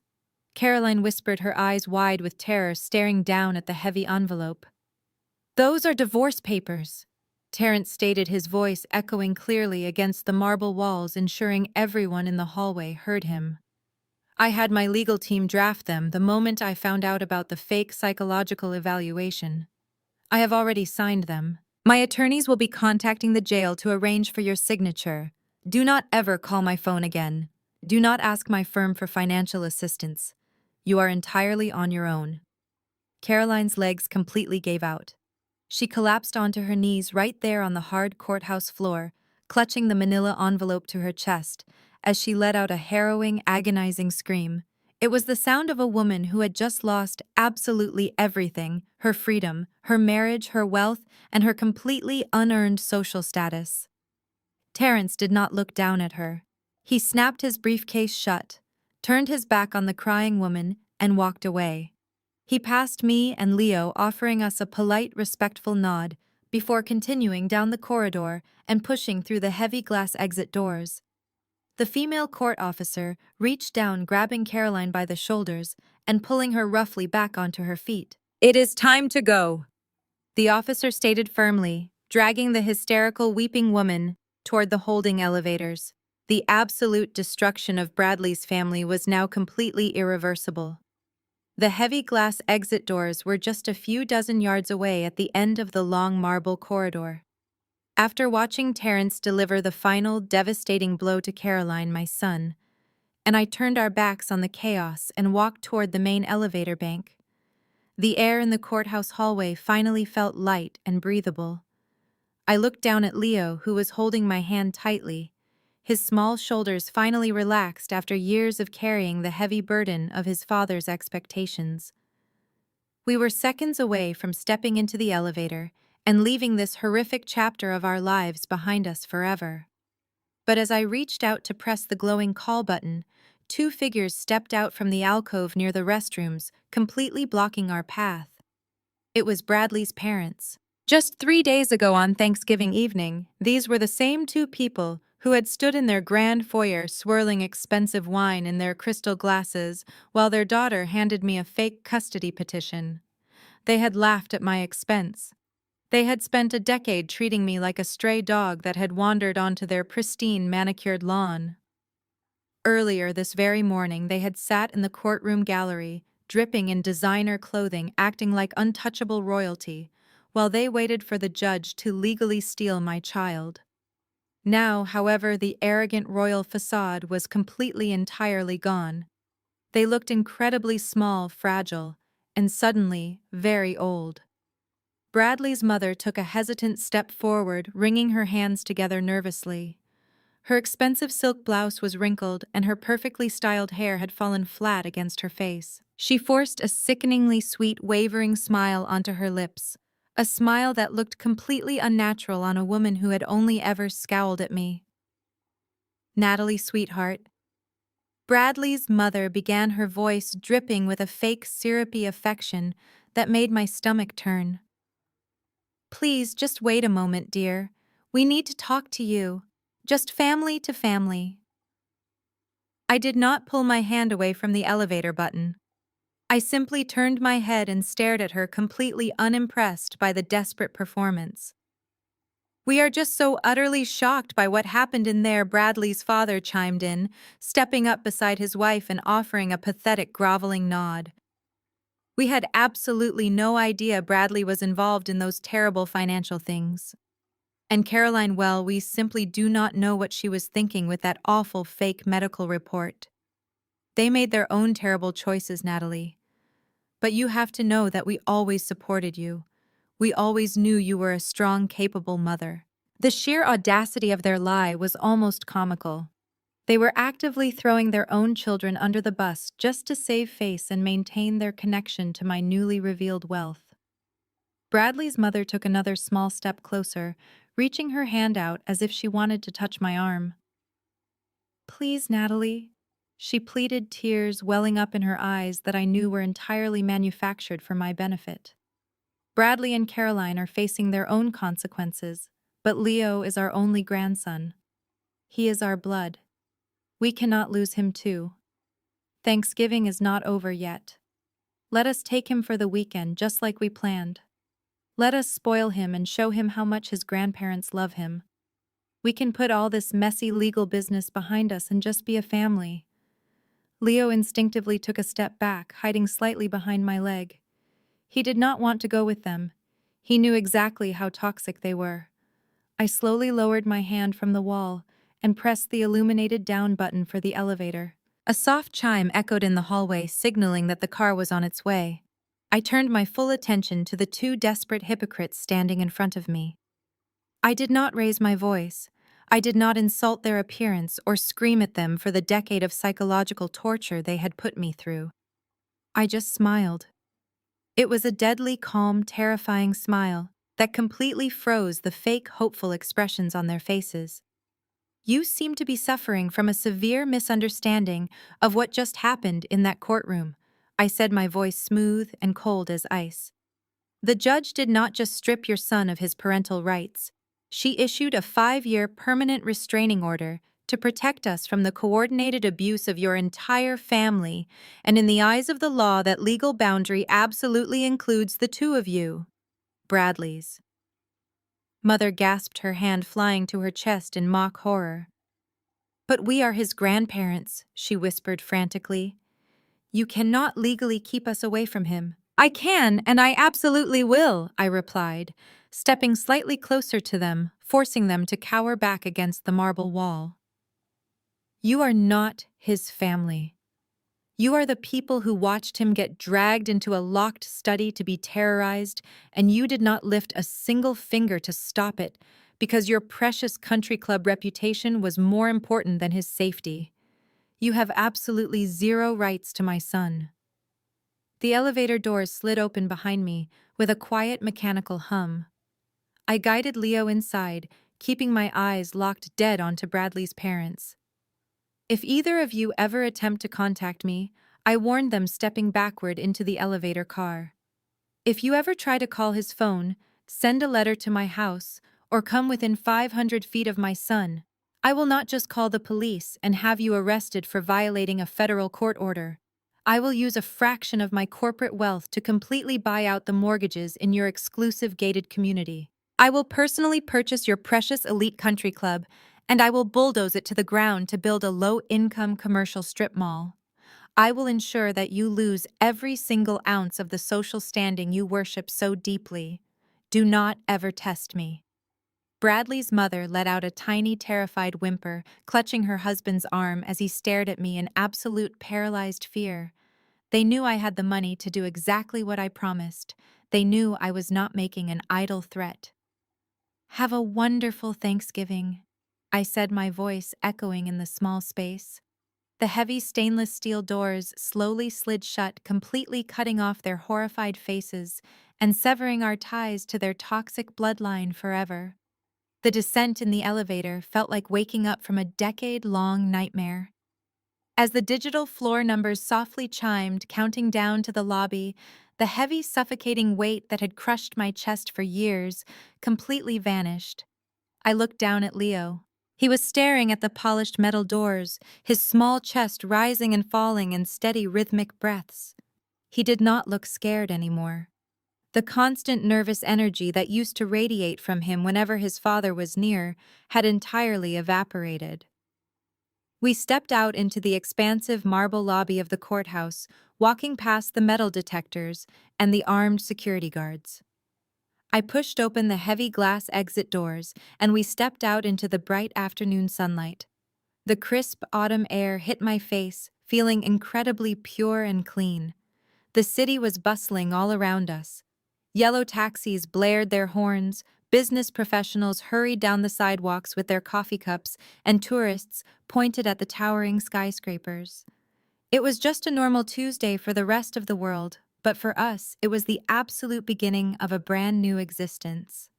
Caroline whispered, her eyes wide with terror, staring down at the heavy envelope. "Those are divorce papers," Terrence stated, his voice echoing clearly against the marble walls, ensuring everyone in the hallway heard him. "I had my legal team draft them the moment I found out about the fake psychological evaluation. I have already signed them. My attorneys will be contacting the jail to arrange for your signature. Do not ever call my phone again. Do not ask my firm for financial assistance. You are entirely on your own." Caroline's legs completely gave out. She collapsed onto her knees right there on the hard courthouse floor, clutching the manila envelope to her chest, as she let out a harrowing, agonizing scream. It was the sound of a woman who had just lost absolutely everything: her freedom, her marriage, her wealth, and her completely unearned social status. Terrence did not look down at her. He snapped his briefcase shut, turned his back on the crying woman, and walked away. He passed me and Leo, offering us a polite, respectful nod, before continuing down the corridor and pushing through the heavy glass exit doors. The female court officer reached down, grabbing Caroline by the shoulders and pulling her roughly back onto her feet. "It is time to go," the officer stated firmly, dragging the hysterical, weeping woman toward the holding elevators. The absolute destruction of Bradley's family was now completely irreversible. The heavy glass exit doors were just a few dozen yards away at the end of the long marble corridor. After watching Terrence deliver the final, devastating blow to Caroline, my son, and I turned our backs on the chaos and walked toward the main elevator bank. The air in the courthouse hallway finally felt light and breathable. I looked down at Leo, who was holding my hand tightly. His small shoulders finally relaxed after years of carrying the heavy burden of his father's expectations. We were seconds away from stepping into the elevator and leaving this horrific chapter of our lives behind us forever. But as I reached out to press the glowing call button, two figures stepped out from the alcove near the restrooms, completely blocking our path. It was Bradley's parents. Just 3 days ago on Thanksgiving evening, these were the same two people who had stood in their grand foyer swirling expensive wine in their crystal glasses while their daughter handed me a fake custody petition. They had laughed at my expense. They had spent a decade treating me like a stray dog that had wandered onto their pristine, manicured lawn. Earlier this very morning, they had sat in the courtroom gallery, dripping in designer clothing, acting like untouchable royalty, while they waited for the judge to legally steal my child. Now, however, the arrogant royal facade was entirely gone. They looked incredibly small, fragile, and suddenly very old. Bradley's mother took a hesitant step forward, wringing her hands together nervously. Her expensive silk blouse was wrinkled, and her perfectly styled hair had fallen flat against her face. She forced a sickeningly sweet, wavering smile onto her lips, a smile that looked completely unnatural on a woman who had only ever scowled at me. "Natalie, sweetheart." Bradley's mother began, her voice dripping with a fake syrupy affection that made my stomach turn. "Please, just wait a moment, dear. We need to talk to you. Just family to family." I did not pull my hand away from the elevator button. I simply turned my head and stared at her, completely unimpressed by the desperate performance. "We are just so utterly shocked by what happened in there," Bradley's father chimed in, stepping up beside his wife and offering a pathetic, groveling nod. "We had absolutely no idea Bradley was involved in those terrible financial things. And Caroline, well, we simply do not know what she was thinking with that awful fake medical report. They made their own terrible choices, Natalie. But you have to know that we always supported you. We always knew you were a strong, capable mother." The sheer audacity of their lie was almost comical. They were actively throwing their own children under the bus just to save face and maintain their connection to my newly revealed wealth. Bradley's mother took another small step closer, reaching her hand out as if she wanted to touch my arm. "Please, Natalie," she pleaded, tears welling up in her eyes that I knew were entirely manufactured for my benefit. "Bradley and Caroline are facing their own consequences, but Leo is our only grandson. He is our blood. We cannot lose him too. Thanksgiving is not over yet. Let us take him for the weekend just like we planned. Let us spoil him and show him how much his grandparents love him. We can put all this messy legal business behind us and just be a family." Leo instinctively took a step back, hiding slightly behind my leg. He did not want to go with them. He knew exactly how toxic they were. I slowly lowered my hand from the wall and pressed the illuminated down button for the elevator. A soft chime echoed in the hallway, signaling that the car was on its way. I turned my full attention to the two desperate hypocrites standing in front of me. I did not raise my voice. I did not insult their appearance or scream at them for the decade of psychological torture they had put me through. I just smiled. It was a deadly calm, terrifying smile that completely froze the fake, hopeful expressions on their faces. "You seem to be suffering from a severe misunderstanding of what just happened in that courtroom," I said, my voice smooth and cold as ice. "The judge did not just strip your son of his parental rights. She issued a 5-year permanent restraining order to protect us from the coordinated abuse of your entire family, and in the eyes of the law, that legal boundary absolutely includes the two of you." Bradley's mother gasped, her hand flying to her chest in mock horror. "But we are his grandparents," she whispered frantically. "You cannot legally keep us away from him." "I can, and I absolutely will," I replied, stepping slightly closer to them, forcing them to cower back against the marble wall. "You are not his family. You are the people who watched him get dragged into a locked study to be terrorized, and you did not lift a single finger to stop it, because your precious country club reputation was more important than his safety. You have absolutely zero rights to my son." The elevator doors slid open behind me with a quiet mechanical hum. I guided Leo inside, keeping my eyes locked dead onto Bradley's parents. "If either of you ever attempt to contact me," I warned them, stepping backward into the elevator car. "If you ever try to call his phone, send a letter to my house, or come within 500 feet of my son, I will not just call the police and have you arrested for violating a federal court order. I will use a fraction of my corporate wealth to completely buy out the mortgages in your exclusive gated community. I will personally purchase your precious elite country club, and I will bulldoze it to the ground to build a low-income commercial strip mall. I will ensure that you lose every single ounce of the social standing you worship so deeply. Do not ever test me." Bradley's mother let out a tiny, terrified whimper, clutching her husband's arm as he stared at me in absolute paralyzed fear. They knew I had the money to do exactly what I promised. They knew I was not making an idle threat. "Have a wonderful Thanksgiving," I said, my voice echoing in the small space. The heavy stainless steel doors slowly slid shut, completely cutting off their horrified faces and severing our ties to their toxic bloodline forever. The descent in the elevator felt like waking up from a decade-long nightmare. As the digital floor numbers softly chimed, counting down to the lobby, the heavy, suffocating weight that had crushed my chest for years completely vanished. I looked down at Leo. He was staring at the polished metal doors, his small chest rising and falling in steady, rhythmic breaths. He did not look scared anymore. The constant nervous energy that used to radiate from him whenever his father was near had entirely evaporated. We stepped out into the expansive marble lobby of the courthouse, walking past the metal detectors and the armed security guards. I pushed open the heavy glass exit doors, and we stepped out into the bright afternoon sunlight. The crisp autumn air hit my face, feeling incredibly pure and clean. The city was bustling all around us. Yellow taxis blared their horns, business professionals hurried down the sidewalks with their coffee cups, and tourists pointed at the towering skyscrapers. It was just a normal Tuesday for the rest of the world, but for us, it was the absolute beginning of a brand new existence.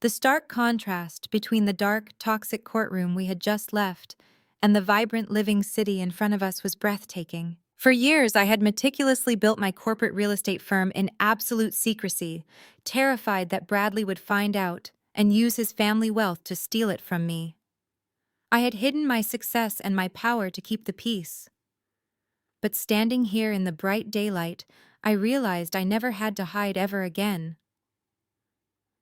The stark contrast between the dark, toxic courtroom we had just left and the vibrant living city in front of us was breathtaking. For years, I had meticulously built my corporate real estate firm in absolute secrecy, terrified that Bradley would find out and use his family wealth to steal it from me. I had hidden my success and my power to keep the peace. But standing here in the bright daylight, I realized I never had to hide ever again.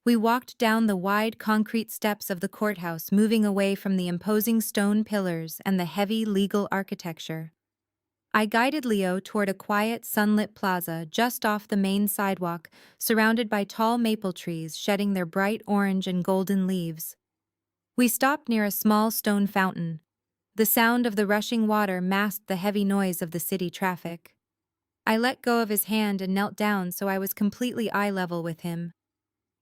We walked down the wide concrete steps of the courthouse, moving away from the imposing stone pillars and the heavy legal architecture. I guided Leo toward a quiet, sunlit plaza just off the main sidewalk, surrounded by tall maple trees shedding their bright orange and golden leaves. We stopped near a small stone fountain. The sound of the rushing water masked the heavy noise of the city traffic. I let go of his hand and knelt down so I was completely eye level with him.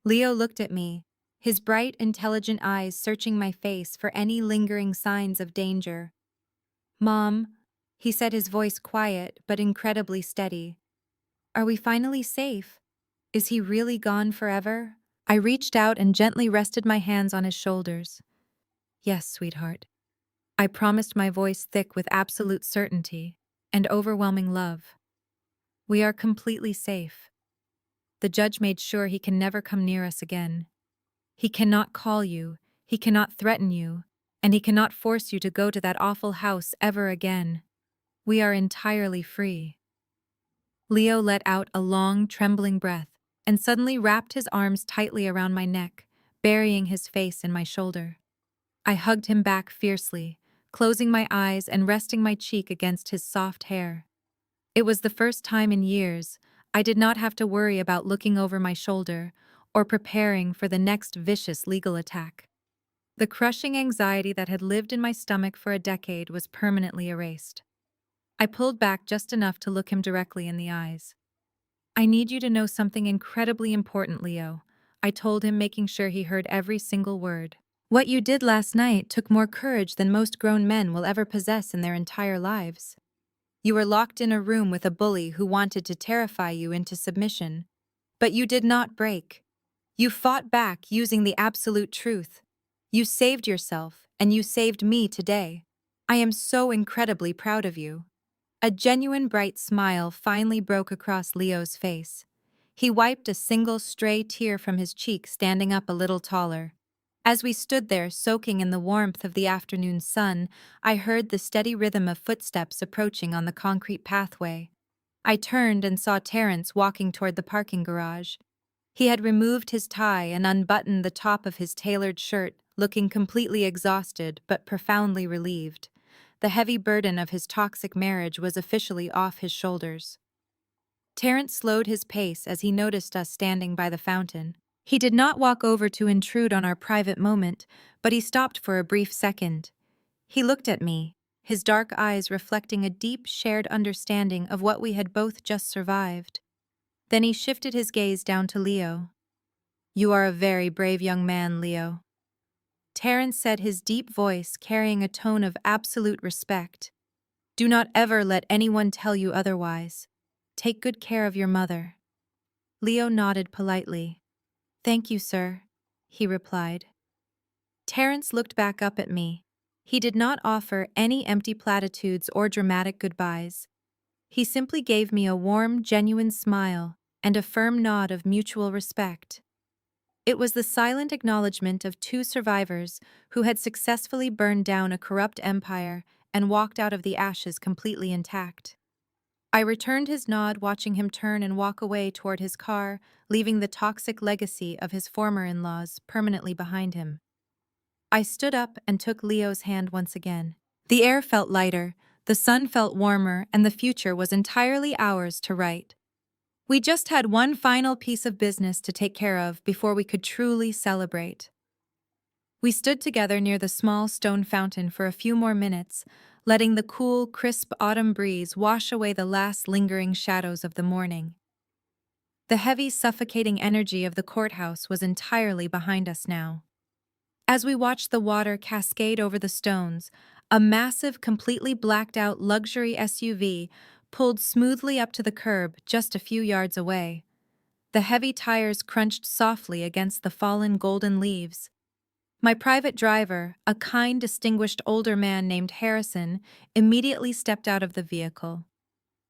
Leo looked at me, his bright, intelligent eyes searching my face for any lingering signs of danger. "Mom," he said, his voice quiet but incredibly steady. "Are we finally safe? Is he really gone forever?" I reached out and gently rested my hands on his shoulders. "Yes, sweetheart." I promised, my voice thick with absolute certainty and overwhelming love. "We are completely safe. The judge made sure he can never come near us again. He cannot call you, he cannot threaten you, and he cannot force you to go to that awful house ever again. We are entirely free." Leo let out a long, trembling breath and suddenly wrapped his arms tightly around my neck, burying his face in my shoulder. I hugged him back fiercely, closing my eyes and resting my cheek against his soft hair. It was the first time in years I did not have to worry about looking over my shoulder or preparing for the next vicious legal attack. The crushing anxiety that had lived in my stomach for a decade was permanently erased. I pulled back just enough to look him directly in the eyes. "I need you to know something incredibly important, Leo. I told him, making sure he heard every single word. What you did last night took more courage than most grown men will ever possess in their entire lives. You were locked in a room with a bully who wanted to terrify you into submission. But you did not break. You fought back using the absolute truth. You saved yourself, and you saved me today. I am so incredibly proud of you. A genuine bright smile finally broke across Leo's face. He wiped a single stray tear from his cheek, standing up a little taller. As we stood there soaking in the warmth of the afternoon sun, I heard the steady rhythm of footsteps approaching on the concrete pathway. I turned and saw Terrence walking toward the parking garage. He had removed his tie and unbuttoned the top of his tailored shirt, looking completely exhausted but profoundly relieved. The heavy burden of his toxic marriage was officially off his shoulders. Terrence slowed his pace as he noticed us standing by the fountain. He did not walk over to intrude on our private moment, but he stopped for a brief second. He looked at me, his dark eyes reflecting a deep, shared understanding of what we had both just survived. Then he shifted his gaze down to Leo. "You are a very brave young man, Leo," Terrence said, his deep voice carrying a tone of absolute respect. "Do not ever let anyone tell you otherwise. Take good care of your mother." Leo nodded politely. "Thank you, sir," he replied. Terrence looked back up at me. He did not offer any empty platitudes or dramatic goodbyes. He simply gave me a warm, genuine smile and a firm nod of mutual respect. It was the silent acknowledgement of two survivors who had successfully burned down a corrupt empire and walked out of the ashes completely intact. I returned his nod, watching him turn and walk away toward his car, leaving the toxic legacy of his former in-laws permanently behind him. I stood up and took Leo's hand once again. The air felt lighter, the sun felt warmer, and the future was entirely ours to write. We just had one final piece of business to take care of before we could truly celebrate. We stood together near the small stone fountain for a few more minutes, letting the cool, crisp autumn breeze wash away the last lingering shadows of the morning. The heavy, suffocating energy of the courthouse was entirely behind us now. As we watched the water cascade over the stones, a massive, completely blacked-out luxury SUV pulled smoothly up to the curb just a few yards away. The heavy tires crunched softly against the fallen golden leaves. My private driver, a kind, distinguished older man named Harrison, immediately stepped out of the vehicle.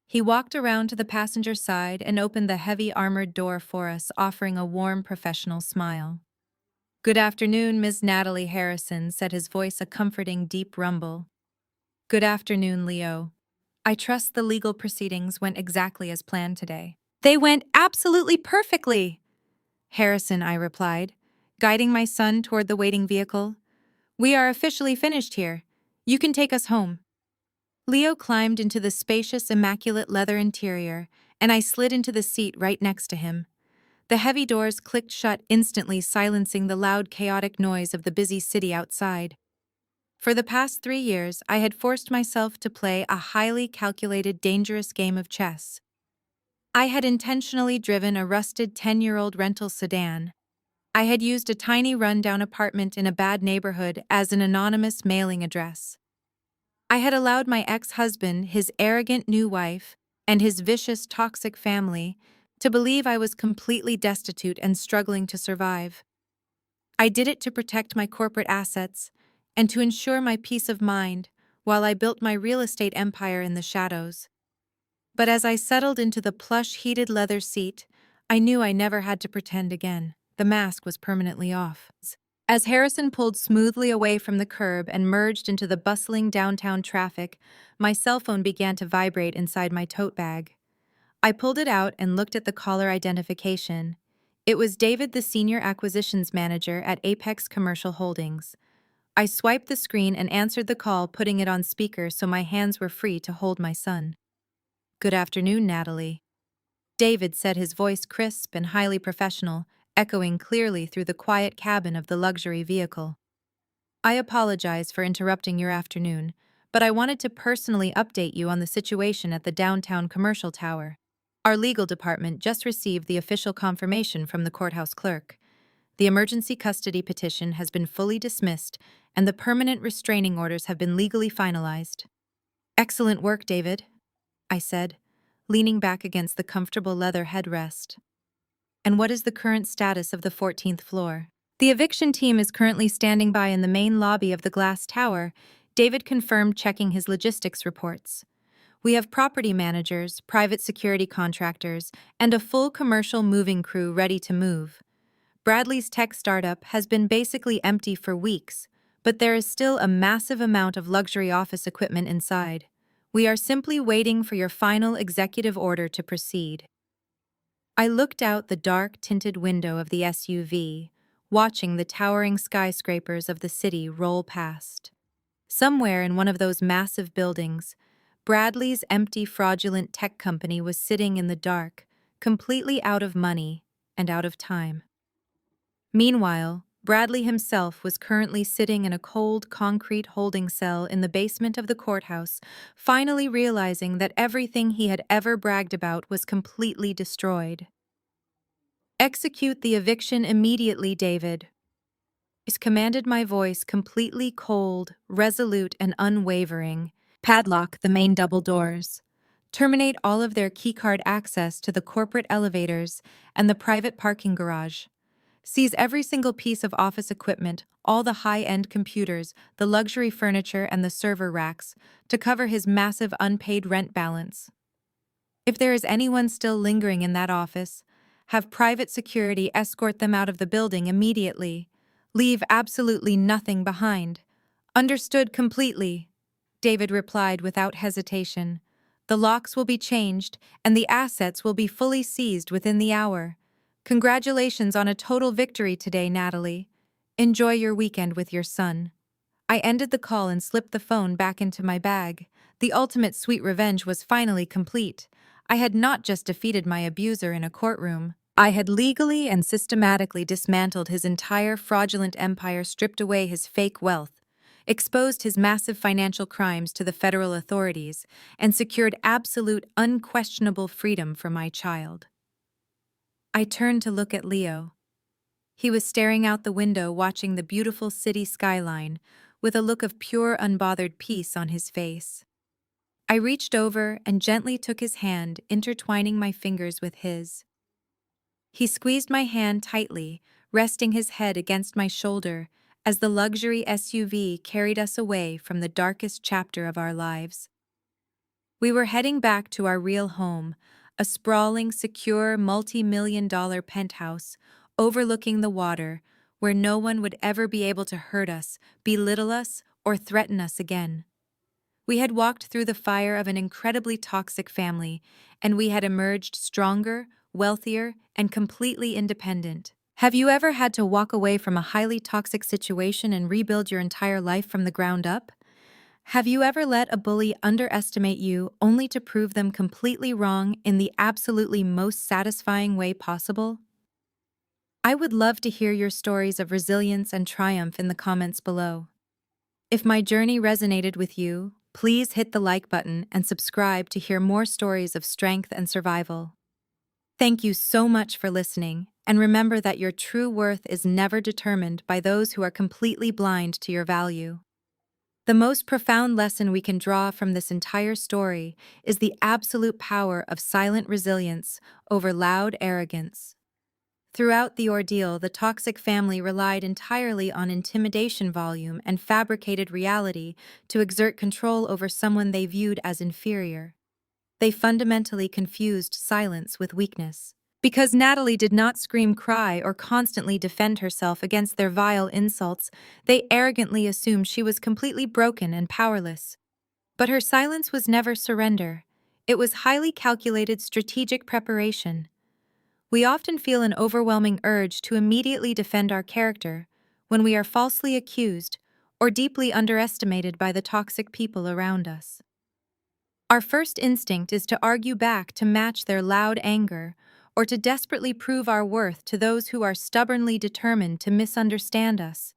He walked around to the passenger side and opened the heavy armored door for us, offering a warm, professional smile. "Good afternoon, Ms. Natalie," Harrison said, his voice a comforting, deep rumble. "Good afternoon, Leo. I trust the legal proceedings went exactly as planned today." "They went absolutely perfectly," Harrison, I replied, guiding my son toward the waiting vehicle. "We are officially finished here. You can take us home." Leo climbed into the spacious, immaculate leather interior, and I slid into the seat right next to him. The heavy doors clicked shut instantly, silencing the loud, chaotic noise of the busy city outside. For the past 3 years, I had forced myself to play a highly calculated, dangerous game of chess. I had intentionally driven a rusted 10-year-old rental sedan. I had used a tiny rundown apartment in a bad neighborhood as an anonymous mailing address. I had allowed my ex-husband, his arrogant new wife, and his vicious, toxic family to believe I was completely destitute and struggling to survive. I did it to protect my corporate assets and to ensure my peace of mind while I built my real estate empire in the shadows. But as I settled into the plush, heated leather seat, I knew I never had to pretend again. The mask was permanently off. As Harrison pulled smoothly away from the curb and merged into the bustling downtown traffic, my cell phone began to vibrate inside my tote bag. I pulled it out and looked at the caller identification. It was David, the senior acquisitions manager at Apex Commercial Holdings. I swiped the screen and answered the call, putting it on speaker so my hands were free to hold my son. "Good afternoon, Natalie," David said, his voice crisp and highly professional, echoing clearly through the quiet cabin of the luxury vehicle. "I apologize for interrupting your afternoon, but I wanted to personally update you on the situation at the downtown commercial tower. Our legal department just received the official confirmation from the courthouse clerk. The emergency custody petition has been fully dismissed, and the permanent restraining orders have been legally finalized. Excellent work, David, I said, leaning back against the comfortable leather headrest. And what is the current status of the 14th floor? The eviction team is currently standing by in the main lobby of the glass tower, David confirmed, checking his logistics reports. We have property managers, private security contractors, and a full commercial moving crew ready to move. Bradley's tech startup has been basically empty for weeks, but there is still a massive amount of luxury office equipment inside. We are simply waiting for your final executive order to proceed. I looked out the dark, tinted window of the SUV, watching the towering skyscrapers of the city roll past. Somewhere in one of those massive buildings, Bradley's empty, fraudulent tech company was sitting in the dark, completely out of money and out of time. Meanwhile, Bradley himself was currently sitting in a cold, concrete holding cell in the basement of the courthouse, finally realizing that everything he had ever bragged about was completely destroyed. Execute the eviction immediately, David. Is commanded, my voice completely cold, resolute, and unwavering. Padlock the main double doors. Terminate all of their keycard access to the corporate elevators and the private parking garage. Seize every single piece of office equipment, all the high-end computers, the luxury furniture, and the server racks, to cover his massive unpaid rent balance. If there is anyone still lingering in that office, have private security escort them out of the building immediately. Leave absolutely nothing behind. Understood completely, David replied without hesitation. The locks will be changed, and the assets will be fully seized within the hour. Congratulations on a total victory today, Natalie. Enjoy your weekend with your son. I ended the call and slipped the phone back into my bag. The ultimate sweet revenge was finally complete. I had not just defeated my abuser in a courtroom. I had legally and systematically dismantled his entire fraudulent empire, stripped away his fake wealth, exposed his massive financial crimes to the federal authorities, and secured absolute, unquestionable freedom for my child. I turned to look at Leo. He was staring out the window, watching the beautiful city skyline, with a look of pure, unbothered peace on his face. I reached over and gently took his hand, intertwining my fingers with his. He squeezed my hand tightly, resting his head against my shoulder as the luxury SUV carried us away from the darkest chapter of our lives. We were heading back to our real home, a sprawling, secure, multi-million-dollar penthouse overlooking the water, where no one would ever be able to hurt us, belittle us, or threaten us again. We had walked through the fire of an incredibly toxic family, and we had emerged stronger, wealthier, and completely independent. Have you ever had to walk away from a highly toxic situation and rebuild your entire life from the ground up? Have you ever let a bully underestimate you only to prove them completely wrong in the absolutely most satisfying way possible? I would love to hear your stories of resilience and triumph in the comments below. If my journey resonated with you, please hit the like button and subscribe to hear more stories of strength and survival. Thank you so much for listening, and remember that your true worth is never determined by those who are completely blind to your value. The most profound lesson we can draw from this entire story is the absolute power of silent resilience over loud arrogance. Throughout the ordeal, the toxic family relied entirely on intimidation, volume, and fabricated reality to exert control over someone they viewed as inferior. They fundamentally confused silence with weakness. Because Natalie did not scream, cry, or constantly defend herself against their vile insults, they arrogantly assumed she was completely broken and powerless. But her silence was never surrender. It was highly calculated, strategic preparation. We often feel an overwhelming urge to immediately defend our character when we are falsely accused or deeply underestimated by the toxic people around us. Our first instinct is to argue back to match their loud anger, or to desperately prove our worth to those who are stubbornly determined to misunderstand us.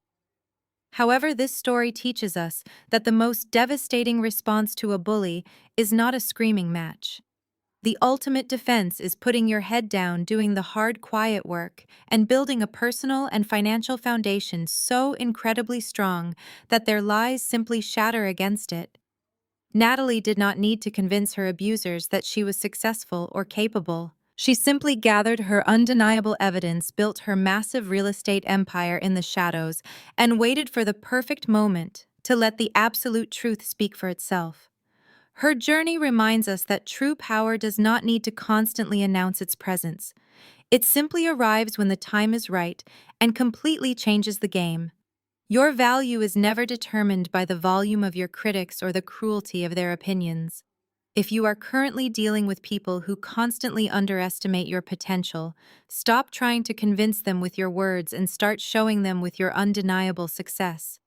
However, this story teaches us that the most devastating response to a bully is not a screaming match. The ultimate defense is putting your head down, doing the hard, quiet work, and building a personal and financial foundation so incredibly strong that their lies simply shatter against it. Natalie did not need to convince her abusers that she was successful or capable. She simply gathered her undeniable evidence, built her massive real estate empire in the shadows, and waited for the perfect moment to let the absolute truth speak for itself. Her journey reminds us that true power does not need to constantly announce its presence. It simply arrives when the time is right and completely changes the game. Your value is never determined by the volume of your critics or the cruelty of their opinions. If you are currently dealing with people who constantly underestimate your potential, stop trying to convince them with your words and start showing them with your undeniable success.